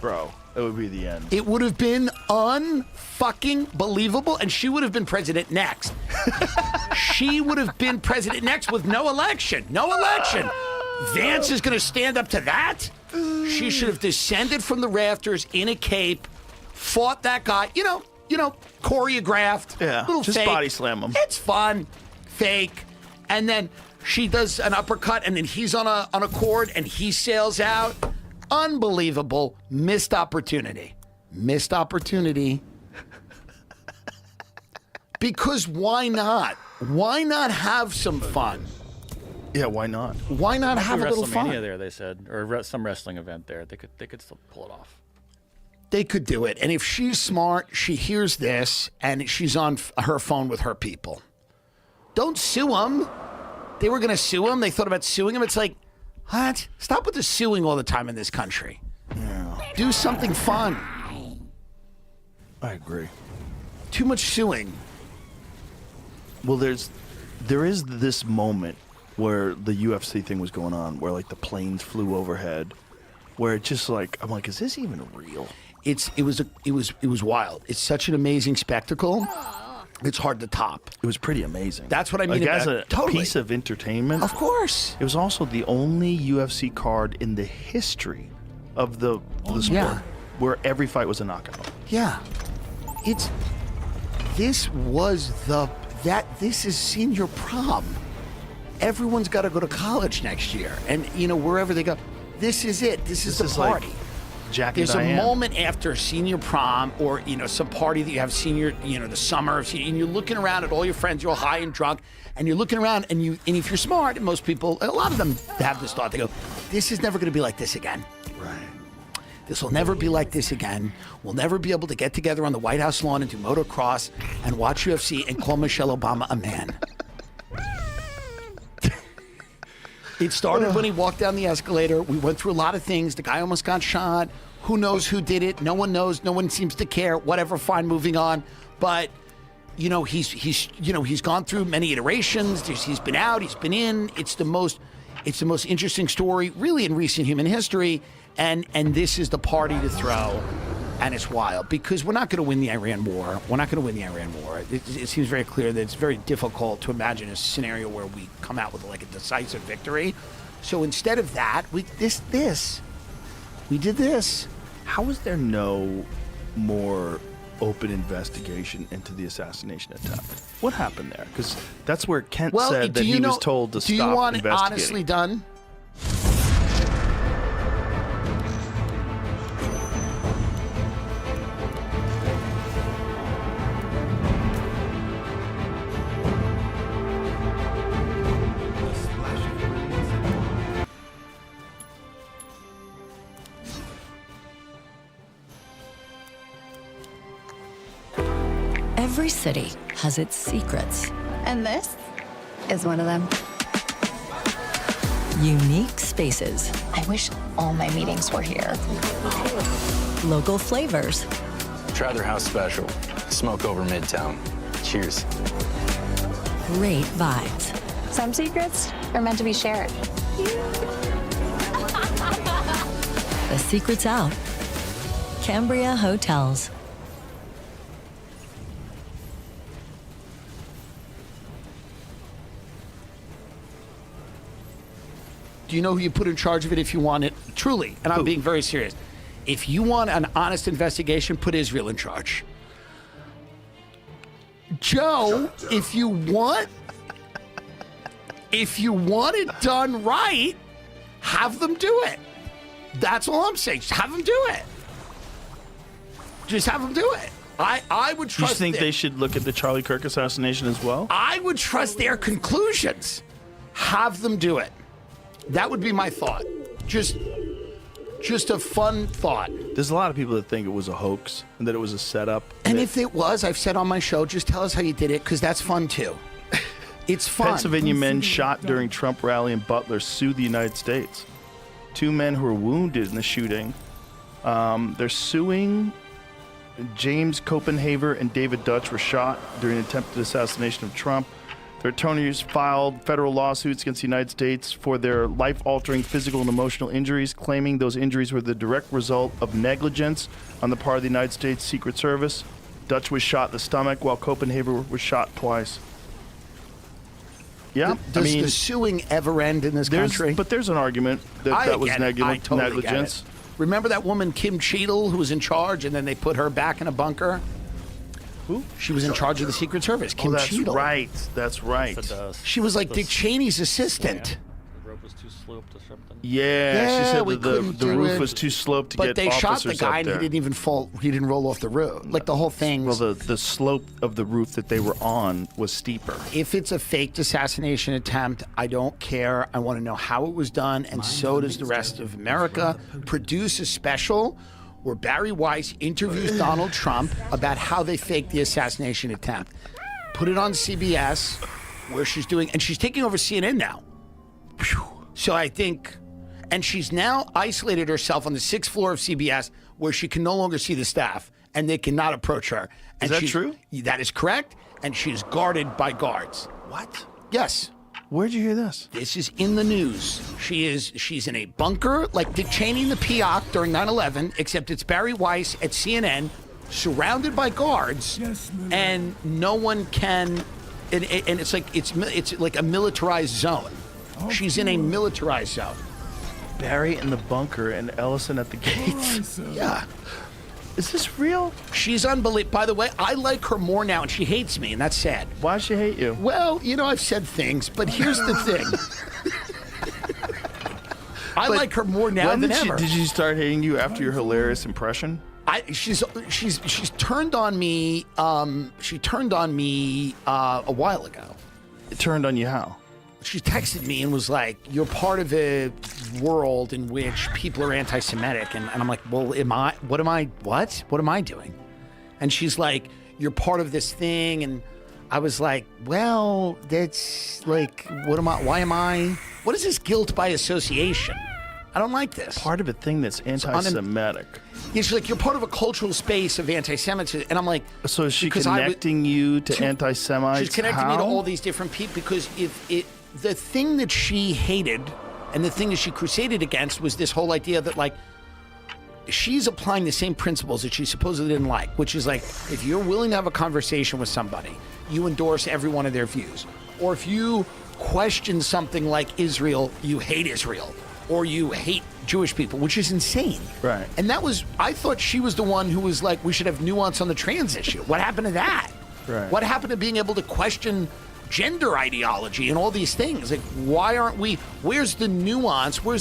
Bro, it would be the end. It would have been unfucking believable, and she would have been president next. She would have been president next with no election. No election. Vance is going to stand up to that? She should have descended from the rafters in a cape, fought that guy, you know, choreographed. Yeah, little just fake. body slam him. It's fun, fake. And then she does an uppercut, and then he's on a cord, and he sails out. Unbelievable. Missed opportunity. Missed opportunity. Because why not? Why not have some fun? Yeah, why not? Why not have a little fun? WrestleMania there, they said, or some wrestling event there. They could still pull it off. They could do it. And if she's smart, she hears this, and she's on her phone with her people. Don't sue them. They were going to sue him. They thought about suing him. It's like, what? Stop with the suing all the time in this country. Yeah. Do something fun. I agree. Too much suing. Well, there is this moment where the UFC thing was going on, where like the planes flew overhead, where it just like I'm like, is this even real? It was wild. It's such an amazing spectacle. It's hard to top. It was pretty amazing. That's what I mean. Like, as a totally. piece of entertainment, Of course. it was also the only UFC card in the history of the sport Yeah. where every fight was a knockout. Yeah. This is senior prom. Everyone's got to go to college next year. And, wherever they go, this is it. This is the party. Like Jack There's and Diane. a moment after senior prom or, some party that you have senior, the summer, and you're looking around at all your friends, you're all high and drunk, and you're looking around, and if you're smart, and most people, a lot of them have this thought, they go, this is never going to be like this again. Right. This will never be like this again. We'll never be able to get together on the White House lawn and do motocross and watch UFC and call Michelle Obama a man. It started when he walked down the escalator. We went through a lot of things. The guy almost got shot. Who knows who did it? No one knows. No one seems to care. Whatever, fine, moving on. But, he's gone through many iterations. He's been out, he's been in. It's the most interesting story, really, in recent human history. And this is the party to throw. And it's wild because we're not going to win the Iran war. We're not going to win the Iran war. It seems very clear that it's very difficult to imagine a scenario where we come out with like a decisive victory. So instead of that, we did this. How is there no more open investigation into the assassination attempt? What happened there? Because that's where Kent said that he was told to stop investigating. Do you want it honestly done? Every city has its secrets. And this is one of them. Unique spaces. I wish all my meetings were here. Local flavors. Try their house special. Smoke over Midtown. Cheers. Great vibes. Some secrets are meant to be shared. The secret's out. Cambria Hotels. Do you know who you put in charge of it if you want it? Truly, and I'm being very serious. If you want an honest investigation, put Israel in charge. Joe, if you want it done right, have them do it. That's all I'm saying. Just have them do it. Just have them do it. I would trust. You think they should look at the Charlie Kirk assassination as well? I would trust their conclusions. Have them do it. That would be my thought. Just a fun thought. There's a lot of people that think it was a hoax and that it was a setup. And if it was, I've said on my show, just tell us how you did it, because that's fun too. It's fun. Pennsylvania men shot during Trump rally in Butler sue the United States. 2 men who were wounded in the shooting. They're suing James Copenhaver and David Dutch were shot during an attempted assassination of Trump. Their attorneys filed federal lawsuits against the United States for their life-altering physical and emotional injuries, claiming those injuries were the direct result of negligence on the part of the United States Secret Service. Dutch was shot in the stomach, while Copenhaver was shot twice. Yeah, Does the suing ever end in this country? But there's an argument that was negligence. Remember that woman, Kim Cheadle, who was in charge, and then they put her back in a bunker? Who? She was in charge of the Secret Service, Kim Cheadle. That's right. She was like Dick Cheney's assistant. The rope was too sloped or something. Yeah, she said that the roof was too sloped to but get they officers shot the guy up and he didn't even fall. He didn't roll off the roof. Like the whole thing. Well, the slope of the roof that they were on was steeper. If it's a faked assassination attempt, I don't care. I want to know how it was done, and so does the rest of America. Produce a special where Barry Weiss interviews Donald Trump about how they faked the assassination attempt. Put it on CBS, where she's doing, and she's taking over CNN now. So I think, and she's now isolated herself on the 6th floor of CBS, where she can no longer see the staff, and they cannot approach her. And Is that true? That is correct, and she's guarded by guards. What? Yes. Where'd you hear this? This is in the news. She's in a bunker like Dick Cheney in the Peoc during 9/11, except it's Barry Weiss at CNN, surrounded by guards, and no one can. And it's like a militarized zone. She's in a militarized zone. Barry in the bunker and Ellison at the gates. Yeah. Is this real? She's unbelievable. By the way, I like her more now, and she hates me, and that's sad. Why does she hate you? Well, I've said things, but here's the thing. I like her more now than ever. Did she start hating you after your hilarious impression? She's turned on me. She turned on me a while ago. It turned on you how? She texted me and was like, "You're part of a world in which people are anti-Semitic," and I'm like, "Well, what am I doing?" And she's like, "You're part of this thing," and I was like, "Well, that's like, what is this guilt by association? I don't like this." Part of a thing that's anti-Semitic. Yeah, she's like, "You're part of a cultural space of anti-Semitism," and I'm like, "So is she connecting you to anti-Semites? She's connecting me to all these different people because the thing that she hated and the thing that she crusaded against was this whole idea that like she's applying the same principles that she supposedly didn't like, which is like, if you're willing to have a conversation with somebody, you endorse every one of their views. Or if you question something like Israel, you hate Israel. Or you hate Jewish people, which is insane. Right. And I thought she was the one who was like, we should have nuance on the trans issue. What happened to that? Right. What happened to being able to question gender ideology and all these things? Like, why aren't we, where's the nuance? Why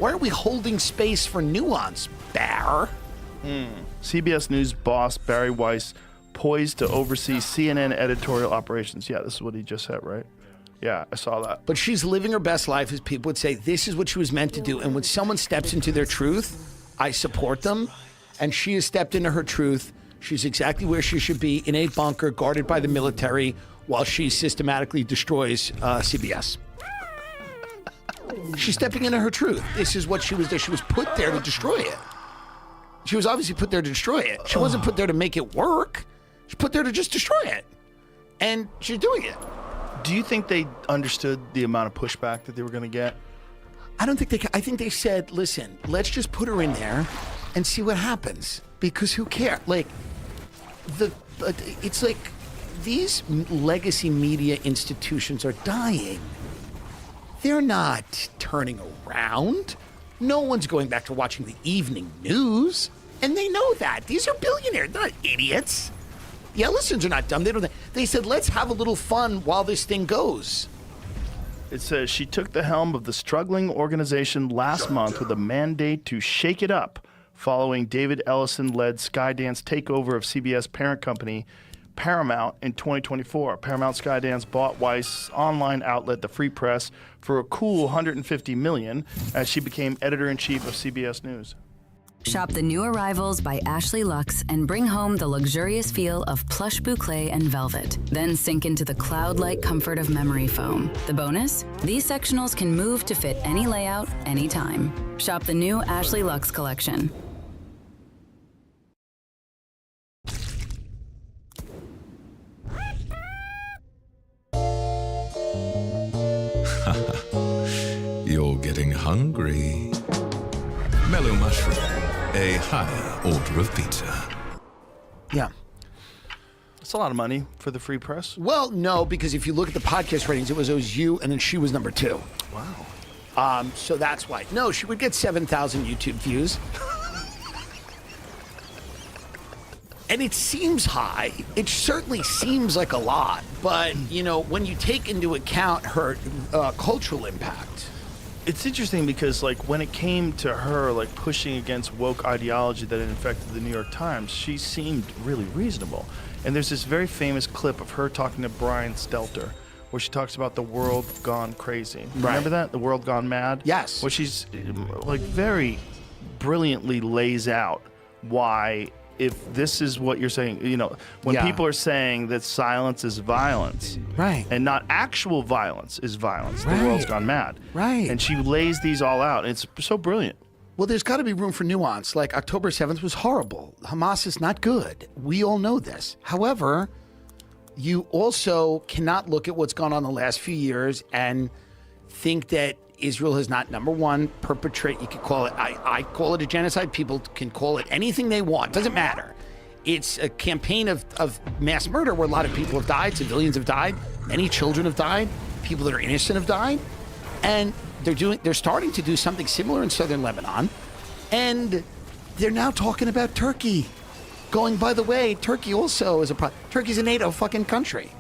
aren't we holding space for nuance, Bear? CBS News boss Barry Weiss poised to oversee CNN editorial operations. Yeah, this is what he just said, right? Yeah, I saw that. But she's living her best life, as people would say. This is what she was meant to do. And when someone steps into their truth, I support them. And she has stepped into her truth. She's exactly where she should be, in a bunker guarded by the military, while she systematically destroys CBS. She's stepping into her truth. This is what she was there. She was put there to destroy it. She was obviously put there to destroy it. She wasn't put there to make it work. She's put there to just destroy it. And she's doing it. Do you think they understood the amount of pushback that they were going to get? I don't think they. I think they said, "Listen, let's just put her in there and see what happens." Because who cares? Like, it's like these legacy media institutions are dying. They're not turning around. No one's going back to watching the evening news, and they know that. These are billionaires. They're not idiots. The Ellisons are not dumb. They said, let's have a little fun while this thing goes. It says she took the helm of the struggling organization last month with a mandate to shake it up following David Ellison-led Skydance takeover of CBS parent company Paramount in 2024. Paramount Skydance bought Weiss' online outlet, The Free Press, for a cool $150 million as she became editor-in-chief of CBS News. Shop the new arrivals by Ashley Luxe and bring home the luxurious feel of plush boucle and velvet. Then sink into the cloud-like comfort of memory foam. The bonus? These sectionals can move to fit any layout, anytime. Shop the new Ashley Luxe collection. You're getting hungry. Mellow mushroom, a higher order of pizza. Yeah. It's a lot of money for the free press. Well, no, because if you look at the podcast ratings, it was you, and then she was number 2. Wow. So that's why. No, she would get 7,000 YouTube views. And it seems high. It certainly seems like a lot. But, you know, when you take into account her cultural impact. It's interesting because, like, when it came to her, like, pushing against woke ideology that had infected the New York Times, she seemed really reasonable. And there's this very famous clip of her talking to Brian Stelter, where she talks about the world gone crazy. Right. Remember that? The world gone mad? Yes. Where she's, like, very brilliantly lays out why, if this is what you're saying, you know, when people are saying that silence is violence, right, and not actual violence is violence, right, the world's gone mad, right, and she lays these all out. It's so brilliant. Well, there's got to be room for nuance. Like, October 7th was horrible. Hamas is not good. We all know this. However, you also cannot look at what's gone on the last few years and think that Israel has not, number one, perpetrate, you could call it, I call it a genocide. People can call it anything they want. Doesn't matter. It's a campaign of mass murder where a lot of people have died, civilians have died, many children have died, people that are innocent have died. And they're starting to do something similar in southern Lebanon. And they're now talking about Turkey. Going, by the way, Turkey also is Turkey's a NATO fucking country.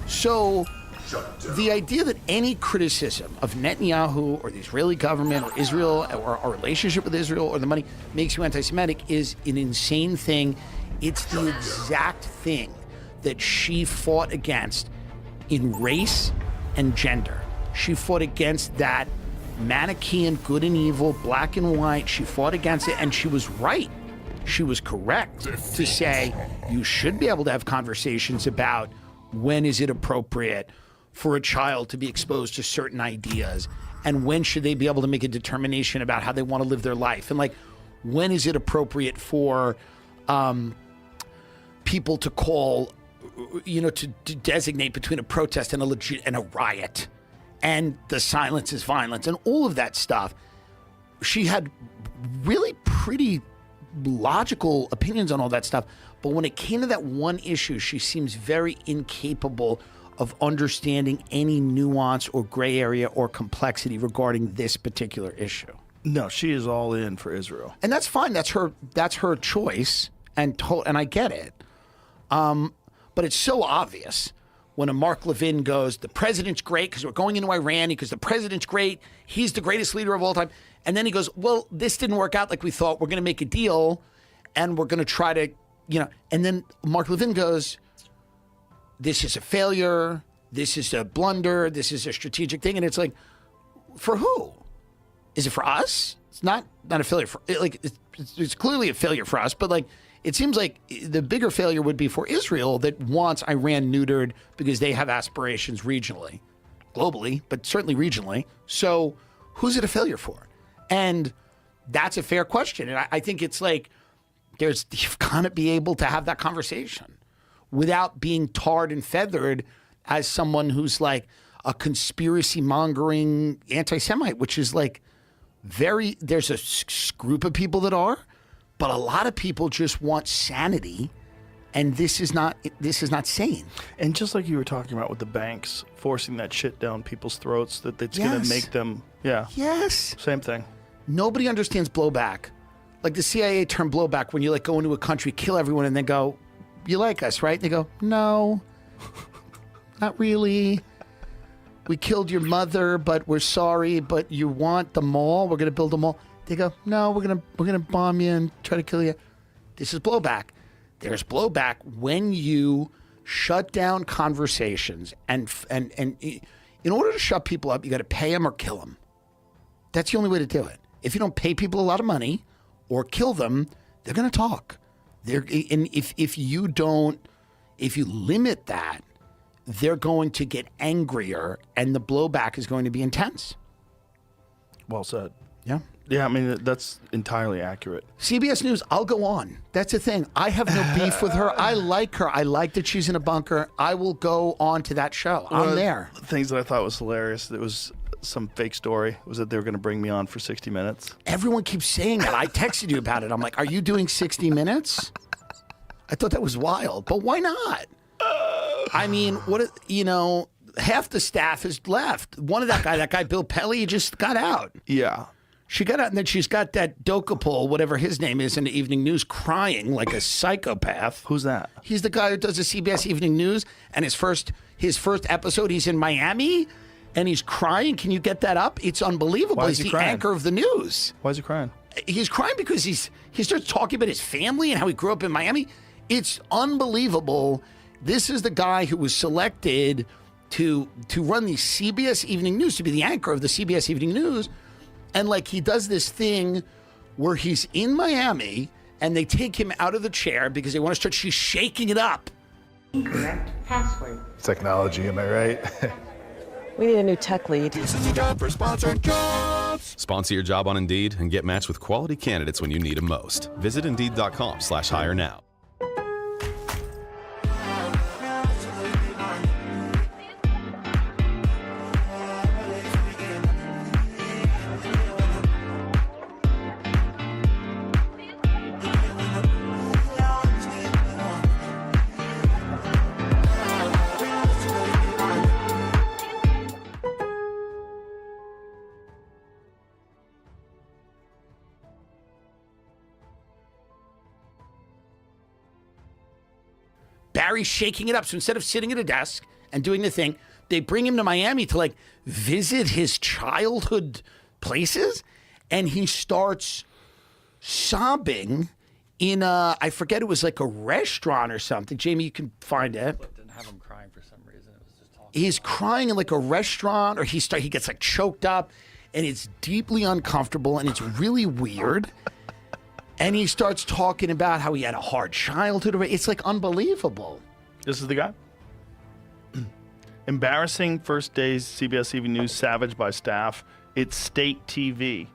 So the idea that any criticism of Netanyahu or the Israeli government or Israel or our relationship with Israel or the money makes you anti-Semitic is an insane thing. It's the exact thing that she fought against in race and gender. She fought against that Manichaean good and evil, black and white. She fought against it, and she was right. She was correct to say you should be able to have conversations about when is it appropriate for a child to be exposed to certain ideas, and when should they be able to make a determination about how they want to live their life, and like when is it appropriate for people to call, you know, to designate between a protest and a riot, and the silence is violence, and all of that stuff. She had really pretty logical opinions on all that stuff, but when it came to that one issue, she seems very incapable of understanding any nuance or gray area or complexity regarding this particular issue. No, she is all in for Israel, and that's fine. That's her choice, and I get it. But it's so obvious when a Mark Levin goes, the president's great because we're going into Iran because the president's great. He's the greatest leader of all time. And then he goes, well, this didn't work out like we thought. We're going to make a deal and we're going to try to, you know, and then Mark Levin goes, this is a failure. This is a blunder. This is a strategic thing. And it's like, for who? Is it for us? It's not a failure for, it's clearly a failure for us, but like, it seems like the bigger failure would be for Israel that wants Iran neutered because they have aspirations regionally, globally, but certainly regionally. So who's it a failure for? And that's a fair question. And I think it's like, you've got to be able to have that conversation without being tarred and feathered as someone who's like a conspiracy mongering anti-Semite, which is like there's a group of people that are, but a lot of people just want sanity, and this is not sane. And just like you were talking about with the banks forcing that shit down people's throats, that it's going to make them, Yes. Same thing. Nobody understands blowback. Like the CIA term blowback, when you like go into a country, kill everyone, and then go, you like us, right? And they go, no, not really. We killed your mother, but we're sorry, but you want the mall? We're going to build a mall. They go, no, we're gonna bomb you and try to kill you. This is blowback. There's blowback when you shut down conversations, and in order to shut people up, you got to pay them or kill them. That's the only way to do it. If you don't pay people a lot of money, or kill them, they're going to talk. And if you limit that, they're going to get angrier, and the blowback is going to be intense. Well said. Yeah. Yeah, I mean, that's entirely accurate. CBS News, I'll go on. That's the thing. I have no beef with her. I like her. I like that she's in a bunker. I will go on to that show. I'm there. The things that I thought was hilarious, it was some fake story, was that they were going to bring me on for 60 Minutes. Everyone keeps saying that. I texted you about it. I'm like, are you doing 60 Minutes? I thought that was wild, but why not? I mean, half the staff is left. One of that guy, Bill Pelly, just got out. Yeah. She got out, and then she's got that Dokapol, whatever his name is, in the evening news, crying like a psychopath. Who's that? He's the guy who does the CBS Evening News, and his first episode, he's in Miami, and he's crying. Can you get that up? It's unbelievable. He's the anchor of the news. Why is he crying? He's crying because he starts talking about his family and how he grew up in Miami. It's unbelievable. This is the guy who was selected to run the CBS Evening News, to be the anchor of the CBS Evening News. And like he does this thing where he's in Miami and they take him out of the chair because they want to start, she's shaking it up. Incorrect password. Technology, am I right? We need a new tech lead. This is a job for Sponsored Jobs. Sponsor your job on Indeed and get matched with quality candidates when you need them most. Visit Indeed.com/hire now. Barry's shaking it up. So instead of sitting at a desk and doing the thing, they bring him to Miami to like visit his childhood places. And he starts sobbing in I forget, it was like a restaurant or something. Jamie, you can find it. But didn't have him crying for some reason. It was just talking. He's crying in like a restaurant, or he gets like choked up, and it's deeply uncomfortable, and it's really weird. And he starts talking about how he had a hard childhood. It's like unbelievable. This is the guy? Embarrassing first days CBS Evening News savaged by staff. It's state TV.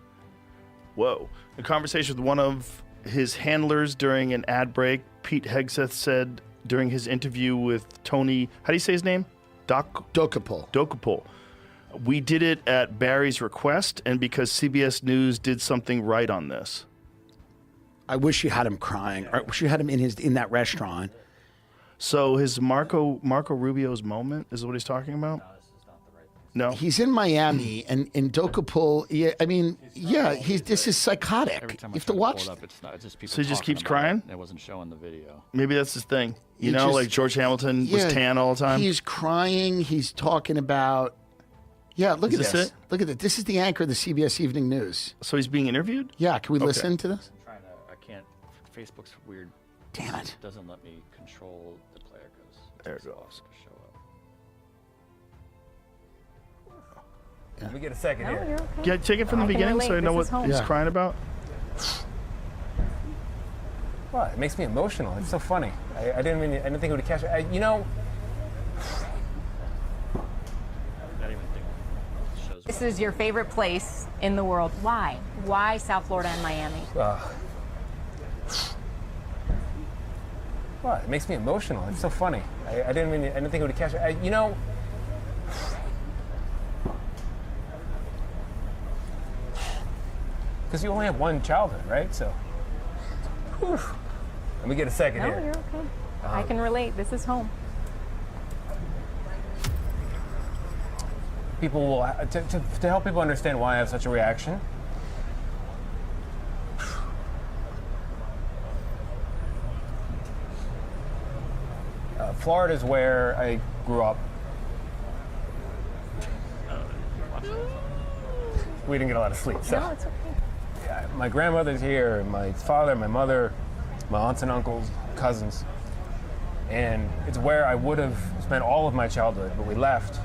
Whoa. A conversation with one of his handlers during an ad break, Pete Hegseth said during his interview with Tony, how do you say his name? Dokapol. Dokapol. We did it at Barry's request and because CBS News did something right on this. I wish you had him crying. Or I wish you had him in that restaurant. So his Marco Rubio's moment is what he's talking about? No, this is not the right thing. No? He's in Miami, and Dokapol, this is psychotic. Every time you have to watch. Up, it's just people so he just keeps about crying? It wasn't showing the video. Maybe that's his thing. Like George Hamilton was tan all the time? He's crying. He's talking about... Yeah, look at this. It? Look at it. This is the anchor of the CBS Evening News. So he's being interviewed? Yeah, can we listen to this? I can't. Facebook's weird. Damn it. It doesn't let me control the player goes. There it goes. Show up. Yeah. Let me get a second here. You're okay. Yeah, take it from the beginning so I know what he's crying about. What? It makes me emotional. It's so funny. I didn't think it would catch it. I didn't even think shows. This is your favorite place in the world. Why? Why South Florida and Miami? What? It makes me emotional. It's so funny. I didn't think it would catch it. Because you only have one childhood, right? So, let me get a second here. No, you're okay. I can relate. This is home. People will to help people understand why I have such a reaction. Florida is where I grew up. We didn't get a lot of sleep. So. No, it's okay. Yeah, my grandmother's here, my father, my mother, my aunts and uncles, cousins. And it's where I would have spent all of my childhood, but we left.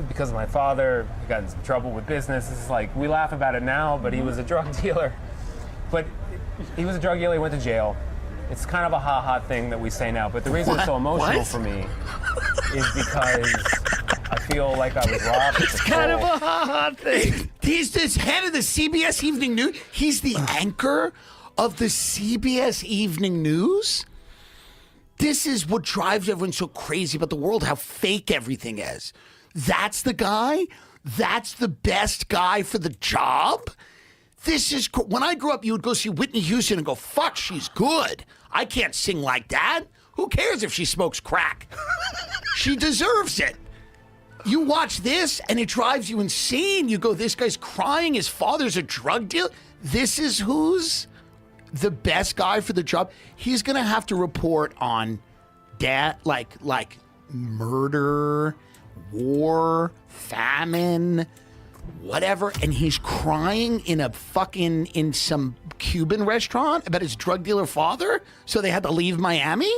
because of my father. He got in some trouble with business. It's like, we laugh about it now, but he was a drug dealer. But he was a drug dealer, he went to jail. It's kind of a ha-ha thing that we say now, but the reason it's so emotional for me is because I feel like I was robbed. It's kind of a ha-ha thing. He's this head of the CBS Evening News. He's the anchor of the CBS Evening News. This is what drives everyone so crazy about the world, how fake everything is. That's the guy? That's the best guy for the job? This is, when I grew up, you would go see Whitney Houston and go, fuck, she's good. I can't sing like that. Who cares if she smokes crack? She deserves it. You watch this and it drives you insane. You go, this guy's crying. His father's a drug dealer. This is who's the best guy for the job. He's going to have to report on like murder, war, famine, whatever. And he's crying in some Cuban restaurant about his drug dealer father. So they had to leave Miami.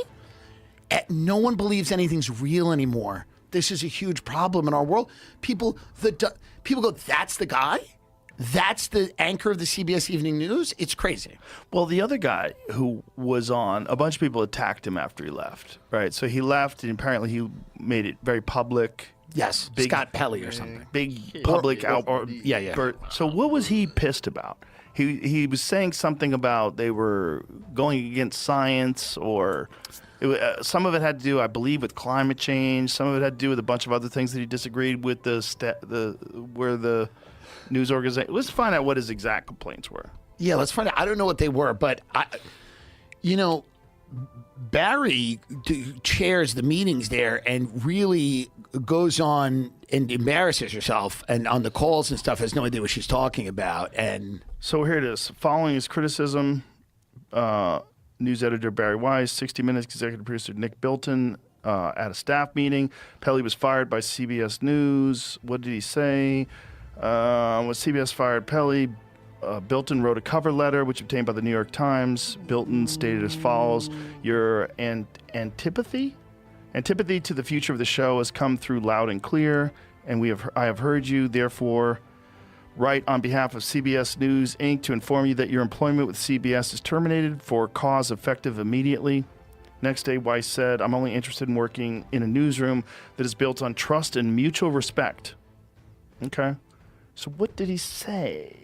No one believes anything's real anymore. This is a huge problem in our world. People go, that's the guy? That's the anchor of the CBS Evening News? It's crazy. Well, the other guy who was on, a bunch of people attacked him after he left, right? So he left, and apparently he made it very public. Yes, big, Scott Pelley or something. Big public outburst. Yeah. So what was he pissed about? He was saying something about they were going against science, or some of it had to do, I believe, with climate change. Some of it had to do with a bunch of other things that he disagreed with where the news organization. Let's find out what his exact complaints were. Yeah, let's find out. I don't know what they were, but Barry chairs the meetings there and really goes on and embarrasses herself, and on the calls and stuff has no idea what she's talking about. And so here it is. Following his criticism, news editor Barry Weiss, 60 Minutes executive producer Nick Bilton at a staff meeting. Pelley was fired by CBS News. What did he say? When CBS fired Pelley, Bilton wrote a cover letter, which obtained by the New York Times. Bilton stated as follows: "Your antipathy to the future of the show has come through loud and clear, and I have heard you. Therefore, write on behalf of CBS News, Inc. to inform you that your employment with CBS is terminated for cause effective immediately." Next day, Weiss said, "I'm only interested in working in a newsroom that is built on trust and mutual respect." Okay. So what did he say?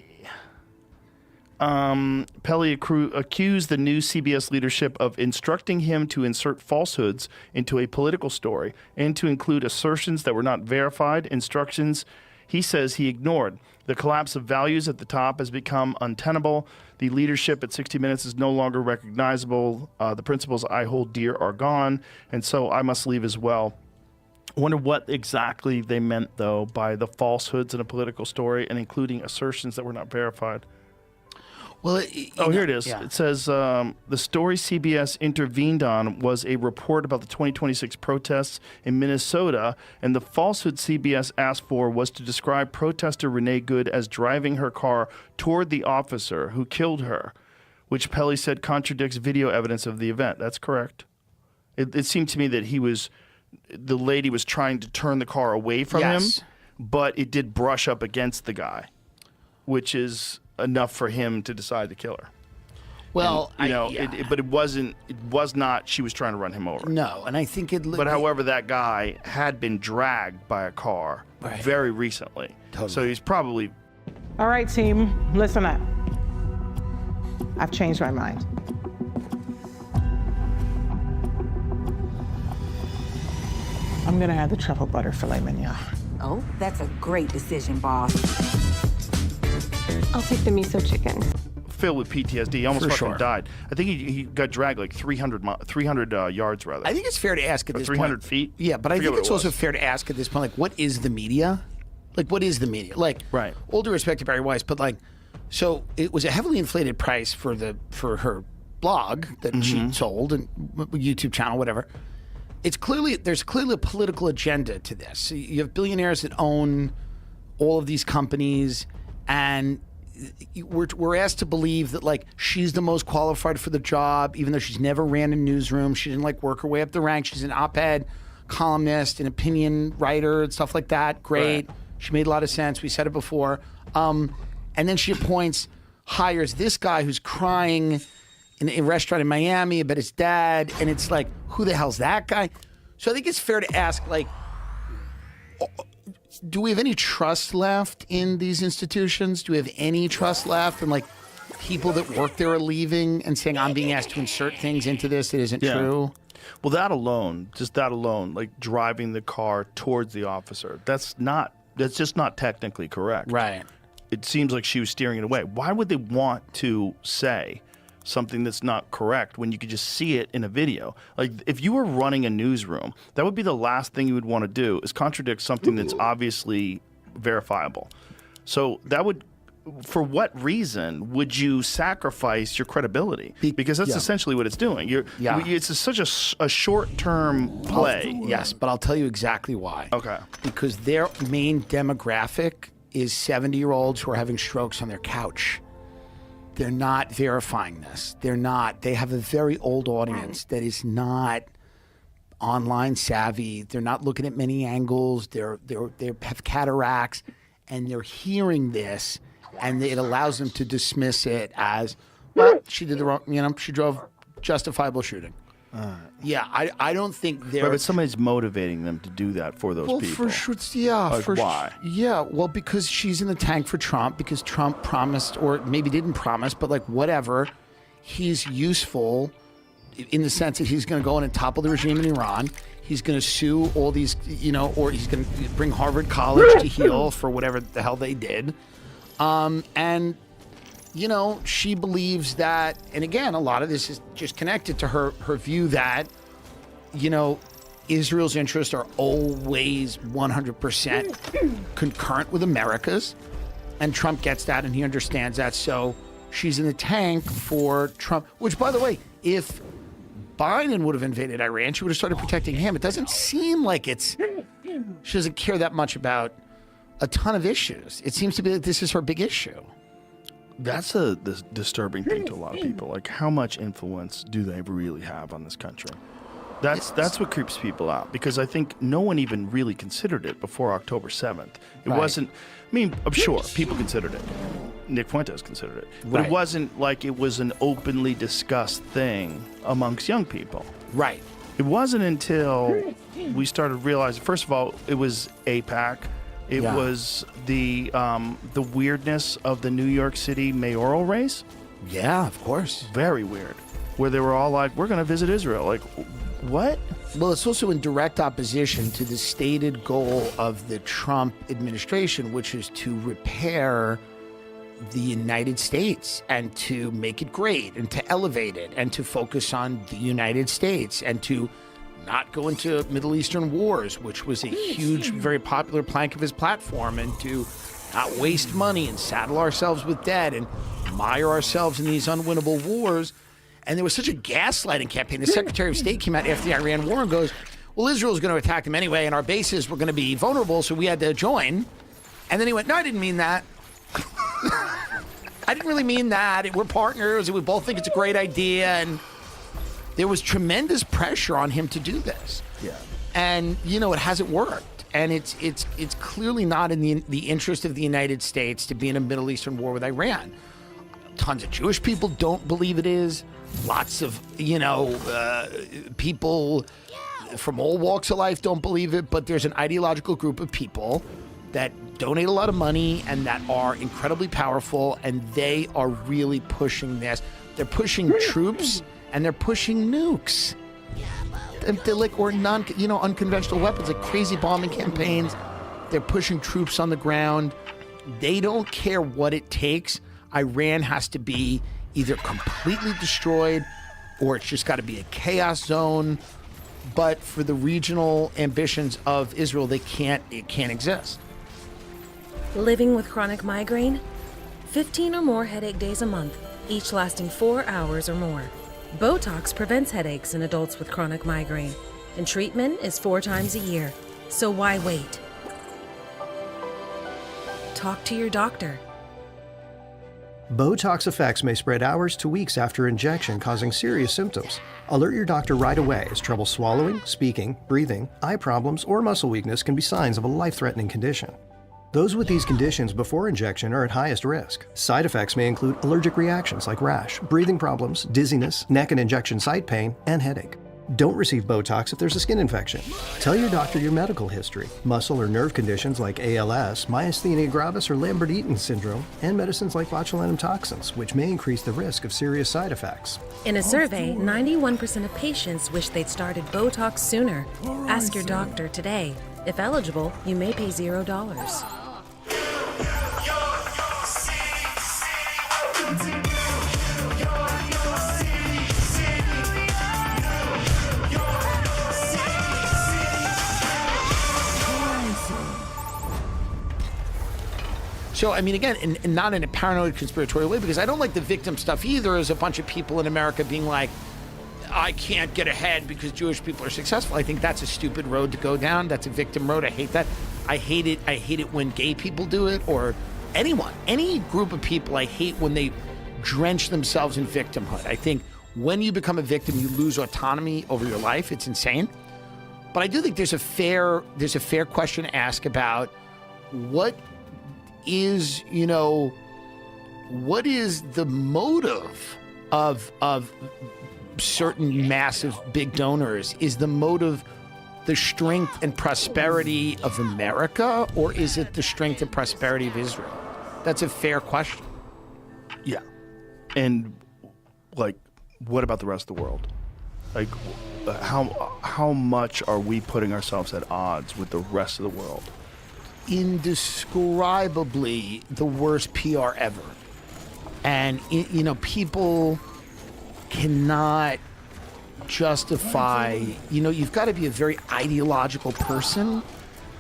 Pelley accused the new CBS leadership of instructing him to insert falsehoods into a political story and to include assertions that were not verified, instructions he says he ignored. The collapse of values at the top has become untenable. The leadership at 60 Minutes is no longer recognizable. The principles I hold dear are gone, and so I must leave as well. I wonder what exactly they meant, though, by the falsehoods in a political story and including assertions that were not verified. Well, here it is. Yeah. It says, the story CBS intervened on was a report about the 2026 protests in Minnesota, and the falsehood CBS asked for was to describe protester Renee Good as driving her car toward the officer who killed her, which Pelley said contradicts video evidence of the event. That's correct. It seemed to me that the lady was trying to turn the car away from him, but it did brush up against the guy, which is enough for him to decide to kill her. Well, and, but it was not, she was trying to run him over. No, and I think But however, that guy had been dragged by a car very recently. Totally. So he's probably... All right, team, listen up. I've changed my mind. I'm gonna add the truffle butter filet mignon. Oh, that's a great decision, boss. I'll take the miso chicken. Filled with PTSD, he almost fucking died. I think he got dragged like 300 yards, rather. I think it's fair to ask at this 300 point. feet? Yeah, but I think it's also fair to ask at this point, like, what is the media? Like, what is the media? Like, all due respect to Barry Weiss, but like, so it was a heavily inflated price for her blog that she sold and YouTube channel, whatever. There's clearly a political agenda to this. You have billionaires that own all of these companies, and we're asked to believe that like she's the most qualified for the job, even though she's never ran a newsroom. She didn't like work her way up the ranks. She's an op-ed columnist, an opinion writer, and stuff like that. Great. Right. She made a lot of sense. We said it before. And then she hires this guy who's crying in a restaurant in Miami about his dad, and it's like, who the hell's that guy? So I think it's fair to ask, like, do we have any trust left in these institutions? Do we have any trust left? And, like, people that work there are leaving and saying, I'm being asked to insert things into this that isn't true? Well, just that alone, like driving the car towards the officer, that's just not technically correct. Right. It seems like she was steering it away. Why would they want to say something that's not correct when you could just see it in a video? Like, if you were running a newsroom, that would be the last thing you would want to do, is contradict something that's obviously verifiable. So that would, for what reason would you sacrifice your credibility? Because that's essentially what it's doing. It's such a short-term play. Yes, but I'll tell you exactly why. Okay. Because their main demographic is 70-year-olds who are having strokes on their couch. They're not verifying this. They have a very old audience that is not online savvy. They're not looking at many angles. They have cataracts, and they're hearing this, and it allows them to dismiss it as, well, she did the wrong, she drove justifiable shooting. Yeah, I don't think they're... But somebody's motivating them to do that for those people. For sure, yeah. Why? Yeah, well, because she's in the tank for Trump, because Trump promised, or maybe didn't promise, but like whatever, he's useful in the sense that he's going to go in and topple the regime in Iran. He's going to sue all these, or he's going to bring Harvard College to heel for whatever the hell they did. And... she believes that, and again, a lot of this is just connected to her view that, Israel's interests are always 100% concurrent with America's, and Trump gets that, and he understands that, so she's in the tank for Trump, which, by the way, if Biden would have invaded Iran, she would have started protecting him. It doesn't seem like she doesn't care that much about a ton of issues. It seems to be that this is her big issue. That's a disturbing thing to a lot of people. Like, how much influence do they really have on this country? That's what creeps people out, because I think no one even really considered it before October 7th. It wasn't, I'm sure people considered it. Nick Fuentes considered it. But it wasn't like it was an openly discussed thing amongst young people. Right. It wasn't until we started realizing, first of all, it was AIPAC. It was the weirdness of the New York City mayoral race. Yeah, of course. Very weird. Where they were all like, we're going to visit Israel. Like, what? Well, it's also in direct opposition to the stated goal of the Trump administration, which is to repair the United States and to make it great and to elevate it and to focus on the United States and to not go into Middle Eastern wars, which was a huge, very popular plank of his platform, and to not waste money and saddle ourselves with debt and mire ourselves in these unwinnable wars. And there was such a gaslighting campaign. The Secretary of State came out after the Iran war and goes, well, Israel's going to attack them anyway, and our bases were going to be vulnerable, so we had to join. And then he went, no, I didn't mean that. I didn't really mean that. We're partners, and we both think it's a great idea, and there was tremendous pressure on him to do this. Yeah. And, it hasn't worked. And it's clearly not in the interest of the United States to be in a Middle Eastern war with Iran. Tons of Jewish people don't believe it is. Lots of, people from all walks of life don't believe it. But there's an ideological group of people that donate a lot of money and that are incredibly powerful. And they are really pushing this. They're pushing troops. And they're pushing nukes. They're like, or unconventional weapons, like crazy bombing campaigns. They're pushing troops on the ground. They don't care what it takes. Iran has to be either completely destroyed or it's just got to be a chaos zone. But for the regional ambitions of Israel, it can't exist. Living with chronic migraine? 15 or more headache days a month, each lasting 4 hours or more. Botox prevents headaches in adults with chronic migraine, and treatment is 4 times a year. So why wait? Talk to your doctor. Botox effects may spread hours to weeks after injection, causing serious symptoms. Alert your doctor right away, as trouble swallowing, speaking, breathing, eye problems, or muscle weakness can be signs of a life-threatening condition. Those with these conditions before injection are at highest risk. Side effects may include allergic reactions like rash, breathing problems, dizziness, neck and injection site pain, and headache. Don't receive Botox if there's a skin infection. Tell your doctor your medical history, muscle or nerve conditions like ALS, myasthenia gravis, or Lambert-Eaton syndrome, and medicines like botulinum toxins, which may increase the risk of serious side effects. In a survey, 91% of patients wish they'd started Botox sooner. Ask your doctor today. If eligible, you may pay $0. So, I mean, again, and not in a paranoid conspiratorial way, because I don't like the victim stuff either. There's a bunch of people in America being like, I can't get ahead because Jewish people are successful. I think that's a stupid road to go down. That's a victim road. I hate that. I hate it when gay people do it, or anyone, any group of people. I hate when they drench themselves in victimhood. I think when you become a victim, you lose autonomy over your life. It's insane. But I do think there's a fair question to ask about what is the motive of certain massive big donors? Is the motive the strength and prosperity of America, or is it the strength and prosperity of Israel? That's a fair question. Yeah. And like, what about the rest of the world? Like, how much are we putting ourselves at odds with the rest of the world? Indescribably the worst PR ever. And, people cannot justify, you've got to be a very ideological person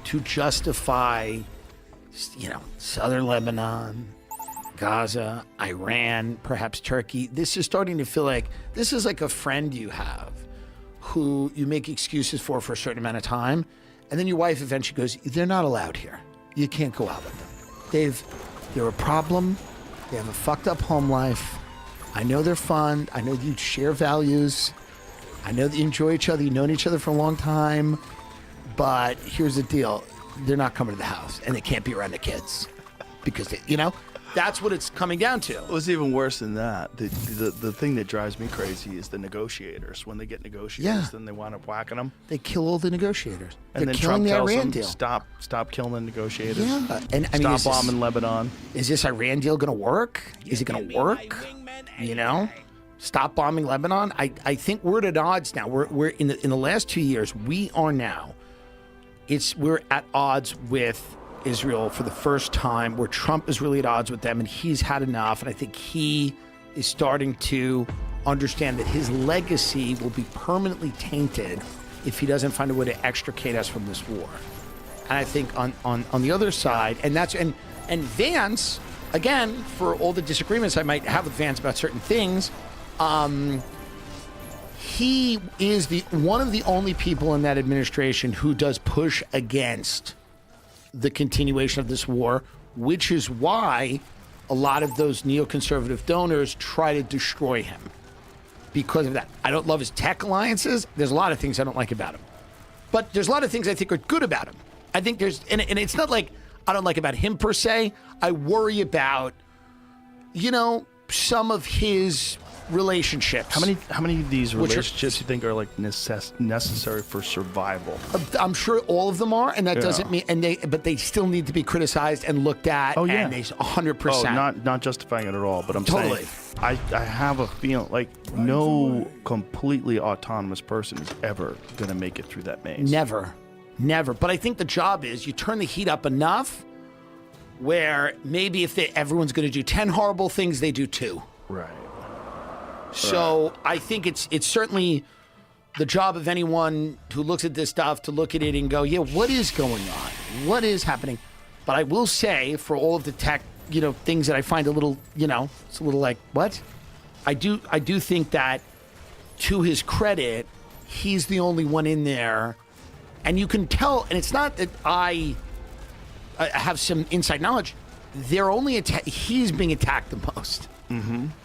to justify, southern Lebanon, Gaza, Iran, perhaps Turkey. This is starting to feel like this is like a friend you have who you make excuses for a certain amount of time. And then your wife eventually goes, they're not allowed here. You can't go out with them. They're a problem. They have a fucked up home life. I know they're fun. I know that you share values. I know that you enjoy each other. You've known each other for a long time. But here's the deal. They're not coming to the house, and they can't be around the kids. Because, that's what it's coming down to. It was even worse than that. The thing that drives me crazy is the negotiators. When they get negotiators, then they wind up whacking them. They kill all the negotiators. And They're then killing Trump the tells Iran them, deal. Stop killing the negotiators. Yeah. And stop bombing Lebanon. Is this Iran deal going to work? Is it going to work? Stop bombing Lebanon. I think we're at odds now. We're in the last 2 years. We're at odds with Israel for the first time, where Trump is really at odds with them, and he's had enough. And I think he is starting to understand that his legacy will be permanently tainted if he doesn't find a way to extricate us from this war. And I think on the other side, and Vance, again, for all the disagreements I might have with Vance about certain things, he is one of the only people in that administration who does push against the continuation of this war, which is why a lot of those neoconservative donors try to destroy him because of that. I don't love his tech alliances. There's a lot of things I don't like about him. But there's a lot of things I think are good about him. I think and it's not like I don't like about him per se. I worry about, some of his relationships. How many of these relationships you think are like necessary for survival? I'm sure all of them are, and that doesn't mean but they still need to be criticized and looked at. Oh yeah, and they 100%. Oh, not justifying it at all, but I'm totally saying I have a feeling like no completely autonomous person is ever gonna make it through that maze. Never. But I think the job is you turn the heat up enough where maybe if everyone's gonna do 10 horrible things, they do 2. Right. So I think it's certainly the job of anyone who looks at this stuff to look at it and go, yeah, what is going on? What is happening? But I will say, for all of the tech, things that I find a little, it's a little like, what? I do think that, to his credit, he's the only one in there. And you can tell, and it's not that I have some inside knowledge. they're only he's being attacked the most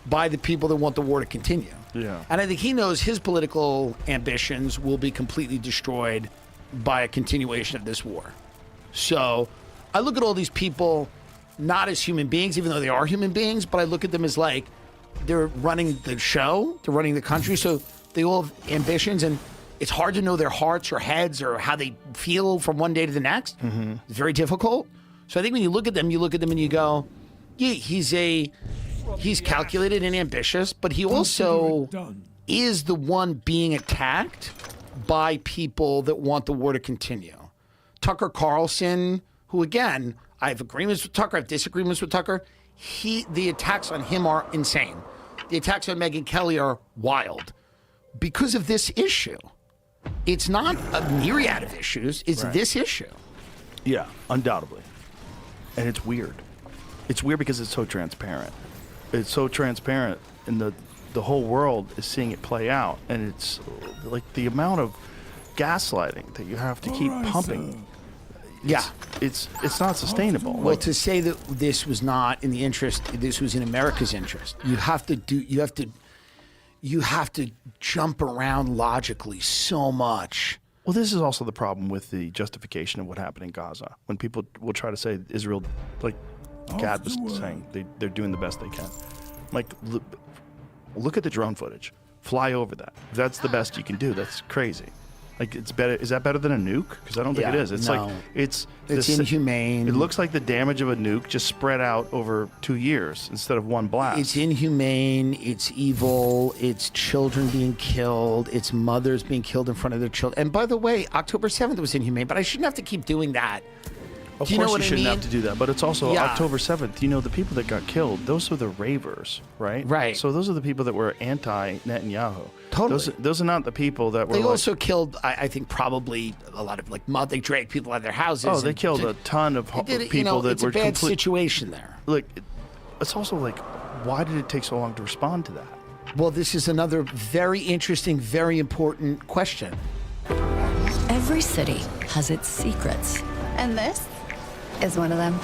by the people that want the war to continue. Yeah. And I think he knows his political ambitions will be completely destroyed by a continuation of this war. So I look at all these people not as human beings, even though they are human beings, but I look at them as like they're running the show, they're running the country, so they all have ambitions, and it's hard to know their hearts or heads or how they feel from one day to the next. It's very difficult. So I think when you look at them and you go, yeah, he's calculated and ambitious, but he also is the one being attacked by people that want the war to continue. Tucker Carlson, who again, I have agreements with Tucker, I have disagreements with Tucker. The attacks on him are insane. The attacks on Megyn Kelly are wild because of this issue. It's not a myriad of issues, it's this issue. Yeah, undoubtedly. And it's weird. It's weird because it's so transparent. It's so transparent, and the whole world is seeing it play out. And it's like the amount of gaslighting that you have to keep pumping. It's not sustainable. Well, to say that this was not in the interest, this was in America's interest, you have to jump around logically so much. Well, this is also the problem with the justification of what happened in Gaza. When people will try to say Israel, like Gad was saying, they're doing the best they can. Like, look at the drone footage. Fly over that. If that's the best you can do, that's crazy. Like, it's better. Is that better than a nuke? Because I don't think it is. It's like it's inhumane. It looks like the damage of a nuke just spread out over 2 years instead of one blast. It's inhumane. It's evil. It's children being killed. It's mothers being killed in front of their children. And by the way, October 7th was inhumane, but I shouldn't have to keep doing that. Of Do you course know what you I shouldn't mean? have to do that, but it's also October 7th. You know, the people that got killed, those are the ravers, right? Right. So those are the people that were anti-Netanyahu. Totally. Those are not the people that were They also killed, I think, probably a lot of, like, they dragged people out of their houses. Oh, they killed a ton of people that it's were a bad situation there. Like, it's also like, why did it take so long to respond to that? Well, this is another very interesting, very important question. Every city has its secrets. And this is one of them.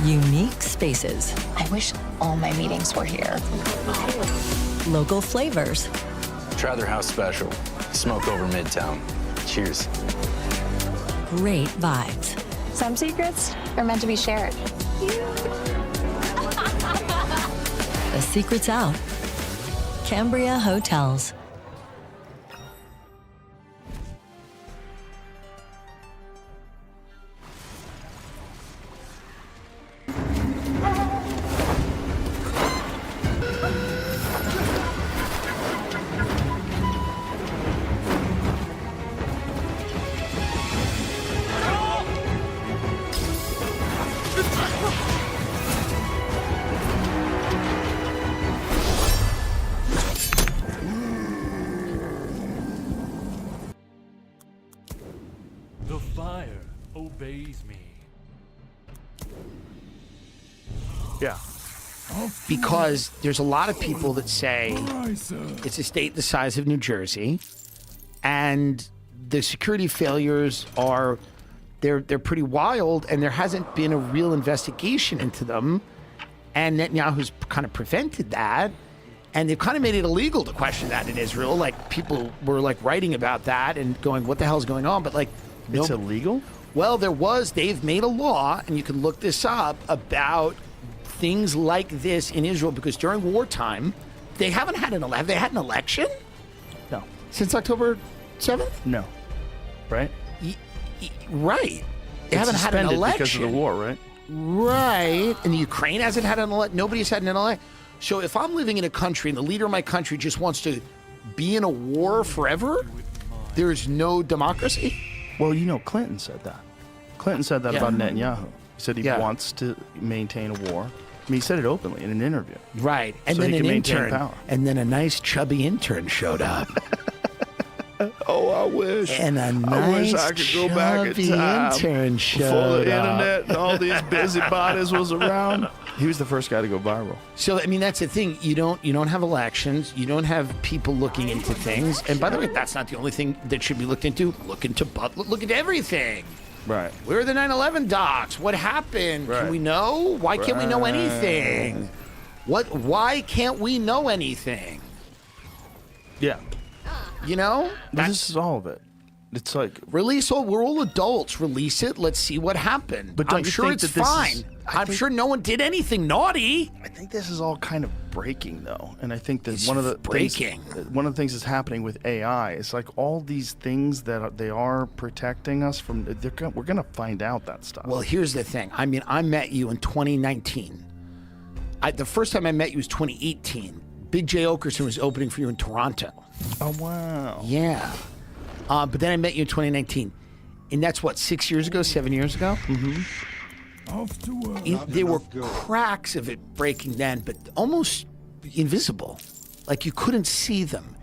Unique spaces. I wish all my meetings were here. Local flavors. Try House Special. Smoke over Midtown. Cheers. Great vibes. Some secrets are meant to be shared. The secret's out. Cambria Hotels. The fire obeys me. Yeah. Because there's a lot of people that say it's a state the size of New Jersey, and the security failures are they're pretty wild, and there hasn't been a real investigation into them, and Netanyahu's kind of prevented that, and they've kind of made it illegal to question that in Israel. Like, people were like writing about that and going, "What the hell is going on?" But like, it's illegal? Well, they've made a law, and you can look this up, about things like this in Israel, because during wartime, they haven't had an election. Have they had an election? No. Since October 7th? No. Right? Right. They It's haven't had an suspended election. because of the war, right? Right. And the Ukraine hasn't had an election. Nobody's had an election. So if I'm living in a country and the leader of my country just wants to be in a war forever, there's no democracy? Well, you know, Clinton said that. Clinton said that Yeah. about Netanyahu. He said he wants to maintain a war. I mean, he said it openly in an interview. Right. And So then he an can maintain intern. power. And then a nice chubby intern showed up. Oh, I wish. And a I wish nice I could go back in chubby time intern before showed the up. internet and all these busybodies was around. He was the first guy to go viral. So I mean, that's the thing. You don't have elections. You don't have people looking into things. And by the way, that's not the only thing that should be looked into. Look into everything. Right. Where are the 9/11 docs? What happened? Right. Can we know? Why can't we know anything? Why can't we know anything? Yeah. You know? This is all of it. It's like release all. We're all adults. Release it. Let's see what happened. But don't I'm you sure think it's that this fine. is- I'm sure no one did anything naughty. I think this is all kind of breaking, though, and I think that one of the things that's happening with AI is like all these things that they are protecting us from. We're gonna find out that stuff. Well, here's the thing. I mean, I met you in 2019. The first time I met you was 2018. Big J. Okerson was opening for you in Toronto. Oh wow. Yeah. But then I met you in 2019, and that's what 7 years ago. Mm-hmm. There were cracks of it breaking then, but almost invisible. Like you couldn't see them.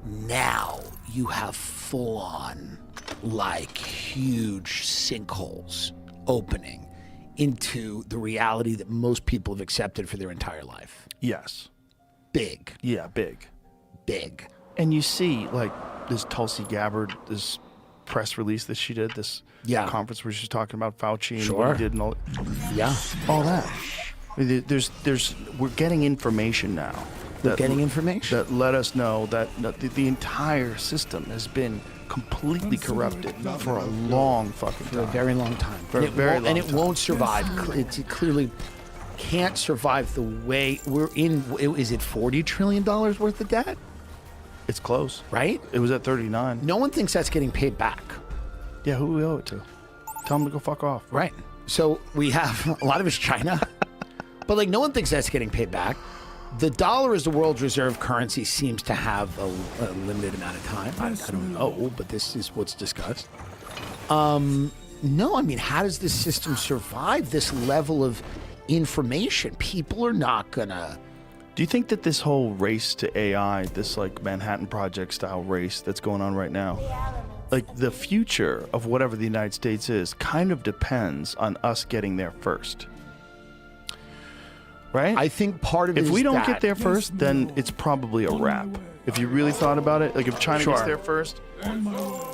Now you have full-on, like huge sinkholes opening into the reality that most people have accepted for their entire life. Yes. Big. Yeah, big. Big. And you see, like this Tulsi Gabbard, this press release that she did, this conference where she's talking about Fauci and what he did and all. Yeah. All that. I mean, we're getting information now. We're getting information that let us know that the entire system has been completely corrupted for a long fucking time. For a very long time. For a very long time. And it won't survive. It clearly can't survive the way we're in. Is it $40 trillion worth of debt? It's close. Right? It was at 39. No one thinks that's getting paid back. Yeah, who do we owe it to? Tell them to go fuck off. Right. So we have a lot of it's China, but like no one thinks that's getting paid back. The dollar as the world's reserve currency seems to have a limited amount of time. I don't know, but this is what's discussed. No, I mean, how does this system survive this level of information? People are not gonna. Do you think that this whole race to AI, this like Manhattan Project style race that's going on right now, like the future of whatever the United States is, kind of depends on us getting there first? Right? I think part of it if is we don't that. get there first, then it's probably a wrap. If you really thought about it, like if China gets there first,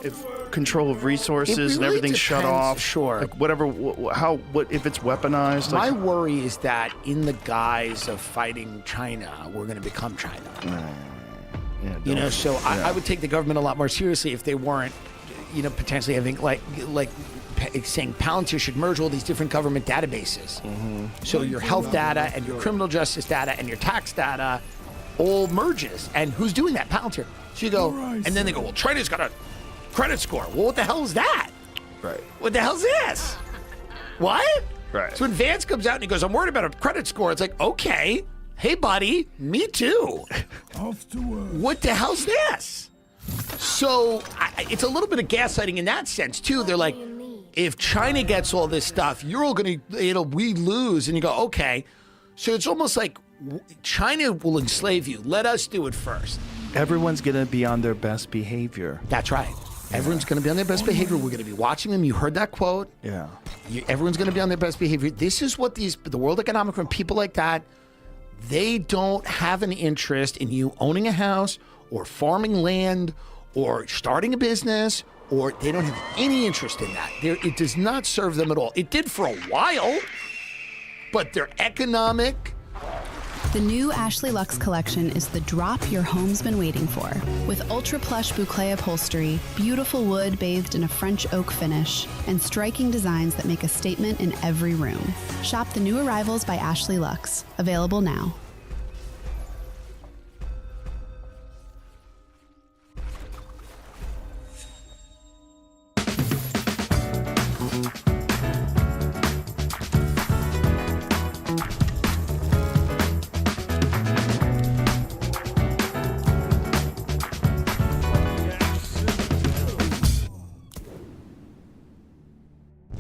if control of resources and everything's shut off, like whatever, what if it's weaponized? My Like, worry is that in the guise of fighting China, we're going to become China. You know, so I would take the government a lot more seriously if they weren't, you know, potentially having like saying Palantir should merge all these different government databases. So your health data and your criminal justice data and your tax data all merges. And who's doing that? Palantir. So you go, and then they go, well, China's got a credit score. Well, what the hell is that? Right. What the hell's this? What? Right. So when Vance comes out and he goes, I'm worried about a credit score, it's like, okay, hey, buddy, me too. What the hell's this? So it's a little bit of gaslighting in that sense, too. They're like, if China gets all this stuff, you're all going to, we lose. And you go, okay. So it's almost like China will enslave you. Let us do it first. everyone's going to be on their best behavior. That's right. Everyone's going to be on their best behavior. We're going to be watching them. You heard that quote. Yeah. Everyone's going to be on their best behavior. This is what the World Economic Forum, people like that, they don't have an interest in you owning a house or farming land or starting a business, or they don't have any interest in that. It does not serve them at all. It did for a while, but their economic... The new Ashley Lux collection is the drop your home's been waiting for. With ultra plush boucle upholstery, beautiful wood bathed in a French oak finish, and striking designs that make a statement in every room. Shop the new arrivals by Ashley Lux. Available now.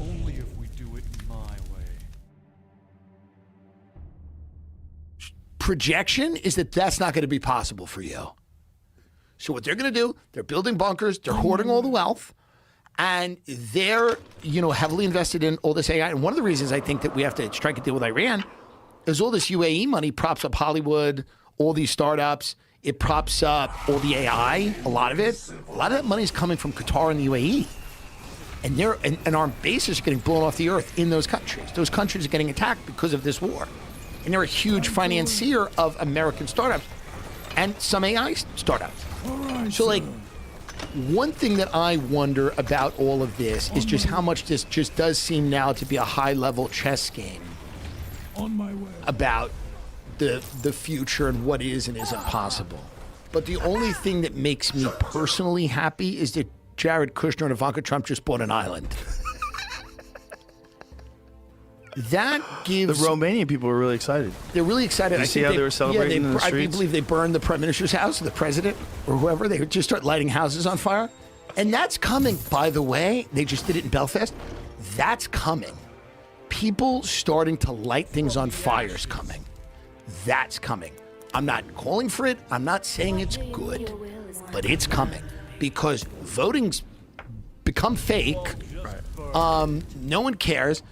Only if we do it my way. Projection is that that's not going to be possible for you. So what they're going to do, they're building bunkers, they're hoarding all the wealth, and they're, heavily invested in all this AI. And one of the reasons I think that we have to strike a deal with Iran is all this UAE money props up Hollywood, all these startups. It props up all the AI, a lot of it. A lot of that money is coming from Qatar and the UAE. And and our bases are getting blown off the earth in those countries. Those countries are getting attacked because of this war. And they're a huge financier of American startups and some AI startups. So, like, one thing that I wonder about all of this is just how much this just does seem now to be a high-level chess game about the future and what is and isn't possible. But the only thing that makes me personally happy is that Jared Kushner and Ivanka Trump just bought an island. That gives... The Romanian people were really excited. They're really excited. Did you see how they were celebrating in the streets? I believe they burned the Prime Minister's house, or the president, or whoever. They would just start lighting houses on fire. And that's coming, by the way. They just did it in Belfast. That's coming. People starting to light things on fire is coming. That's coming. I'm not calling for it. I'm not saying it's good. But it's coming. Because voting's become fake. No one cares.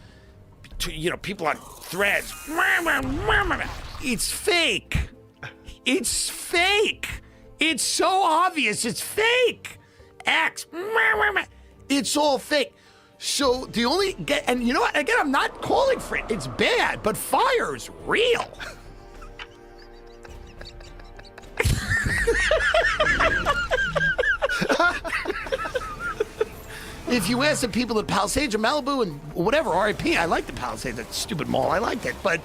People on threads. It's fake. It's fake. It's so obvious. It's fake. X. It's all fake. So the only and you know what? Again, I'm not calling for it. It's bad, but fire's real. If you ask the people at Palisades or Malibu and whatever, RIP, I like the Palisades, that stupid mall, I liked it, but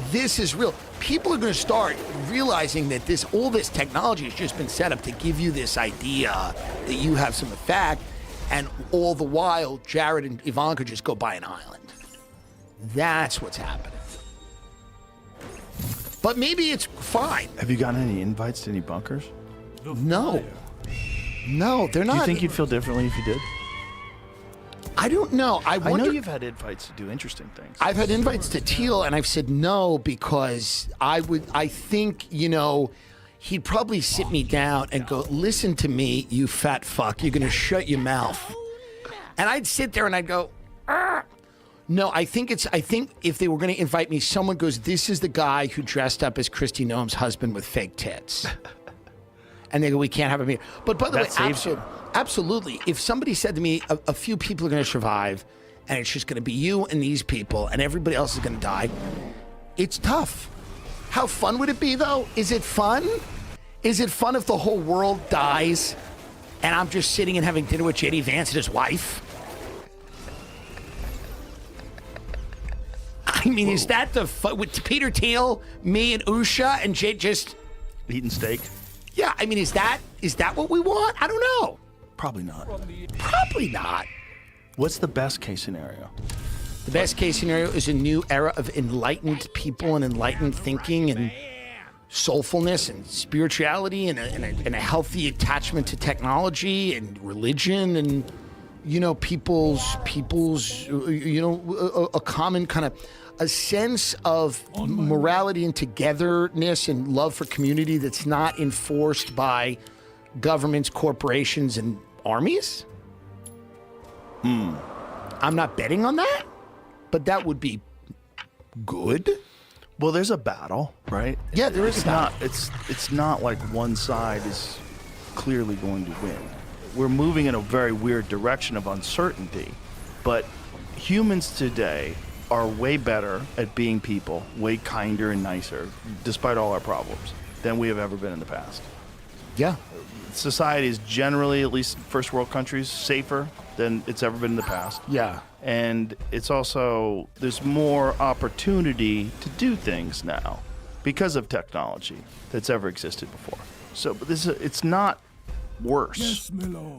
this is real. People are going to start realizing that all this technology has just been set up to give you this idea that you have some effect, and all the while, Jared and Ivanka just go buy an island. That's what's happening. But maybe it's fine. Have you gotten any invites to any bunkers? No. No, they're not. Do you think you'd feel differently if you did? I don't know. I know you've had invites to do interesting things. I've had invites to Teal, and I've said no because I think, he'd probably sit me down and go, listen to me, you fat fuck. You're going to shut your mouth. And I'd sit there and I'd go, Arr! No, I think if they were going to invite me, someone goes, this is the guy who dressed up as Kristi Noem's husband with fake tits. And they go, we can't have a meeting. But by the way, absolutely. If somebody said to me, a few people are going to survive, and it's just going to be you and these people, and everybody else is going to die, it's tough. How fun would it be, though? Is it fun? Is it fun if the whole world dies, and I'm just sitting and having dinner with J.D. Vance and his wife? I mean, is that the fun? With Peter Thiel, me, and Usha, and Jay just... eating steak? Yeah, I mean, is that what we want? I don't know. Probably not. Probably not. What's the best case scenario? The best case scenario is a new era of enlightened people and enlightened thinking and soulfulness and spirituality and a healthy attachment to technology and religion and, people's a common kind of a sense of morality and togetherness and love for community that's not enforced by governments, corporations, and armies. I'm not betting on that, but that would be good. Well, there's a battle, right? Yeah, there is. It's not like one side is clearly going to win. We're moving in a very weird direction of uncertainty, but humans today are way better at being people, way kinder and nicer, despite all our problems, than we have ever been in the past. Yeah. Society is generally, at least first world countries, safer than it's ever been in the past. Yeah. And it's also, there's more opportunity to do things now because of technology that's ever existed before. So it's not worse,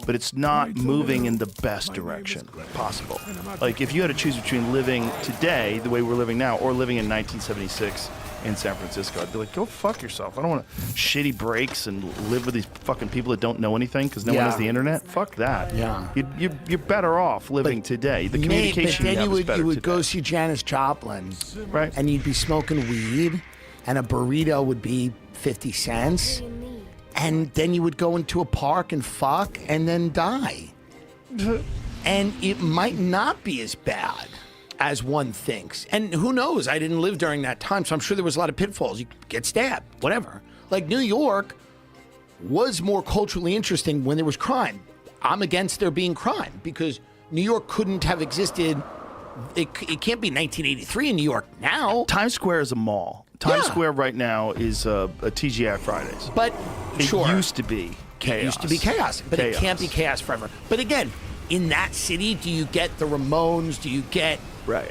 but it's not moving in the best direction possible. Like if you had to choose between living today, the way we're living now, or living in 1976 in San Francisco, I'd be like, go fuck yourself. I don't want shitty breaks and live with these fucking people that don't know anything because no one has the internet. Fuck that. Yeah. You're better off living today. The communication but then you have would today. go see Janis Joplin, right? And you'd be smoking weed, and a burrito would be 50 cents. And then you would go into a park and fuck and then die. And it might not be as bad as one thinks. And who knows? I didn't live during that time, so I'm sure there was a lot of pitfalls. You get stabbed, whatever. Like New York was more culturally interesting when there was crime. I'm against there being crime because New York couldn't have existed. It can't be 1983 in New York now. Times Square is a mall. Times Square right now is a TGI Fridays. But it used to be chaos. It used to be chaos, but it can't be chaos forever. But again, in that city, do you get the Ramones? Do you get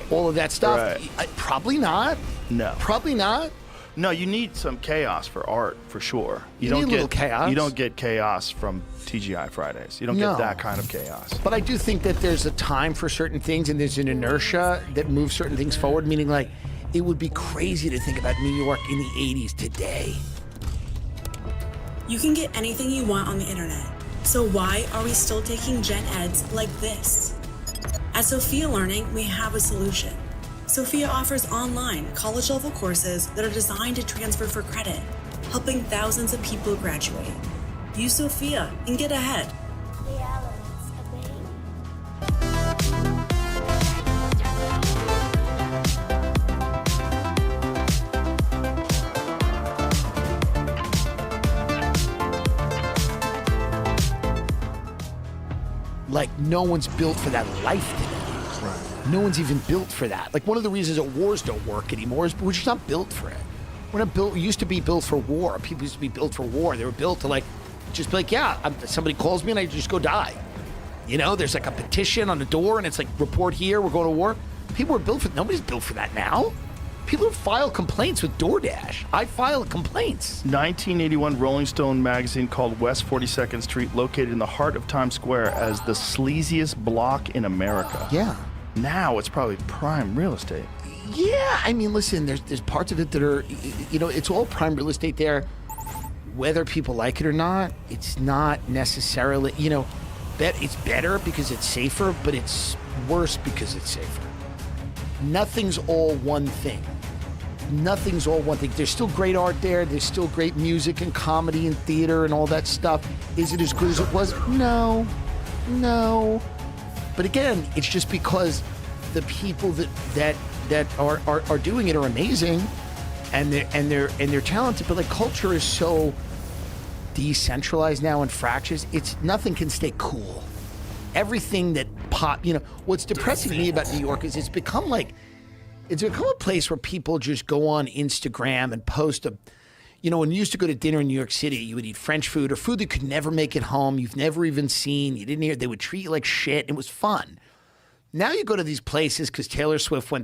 all of that stuff? Probably not. No. Probably not. No, you need some chaos for art, for sure. You need a little chaos. You don't get chaos from TGI Fridays. You don't get that kind of chaos. But I do think that there's a time for certain things, and there's an inertia that moves certain things forward, meaning like it would be crazy to think about New York in the 80s today. You can get anything you want on the internet. So why are we still taking gen eds like this? At Sophia Learning, we have a solution. Sophia offers online college-level courses that are designed to transfer for credit, helping thousands of people graduate. Use Sophia and get ahead. Like, no one's built for that life today. No one's even built for that. Like, one of the reasons that wars don't work anymore is we're just not built for it. We're not built. We used to be built for war. People used to be built for war. They were built to, like, just be like, somebody calls me and I just go die. You know, there's like a petition on the door and it's like, report here, we're going to war. People are built for, nobody's built for that now. People file complaints with DoorDash. I file complaints. 1981 Rolling Stone magazine called West 42nd Street, located in the heart of Times Square, as the sleaziest block in America. Yeah. Now it's probably prime real estate. Yeah, I mean, listen, there's parts of it that are, you know, it's all prime real estate there. Whether people like it or not, it's not necessarily, you know, it's better because it's safer, but it's worse because it's safer. Nothing's all one thing. Nothing's all one thing. There's still great art there. There's still great music and comedy and theater and all that stuff. Is it as good as it was? No. But again, it's just because the people that are doing it are amazing, and they're talented. But like, culture is so decentralized now and fractious. Nothing can stay cool. Everything that you know, what's depressing to me about New York is it's become a place where people just go on Instagram and post you know, when you used to go to dinner in New York City, you would eat French food or food that could never make it home. You've never even seen. You didn't hear. They would treat you like shit. It was fun. Now you go to these places because Taylor Swift went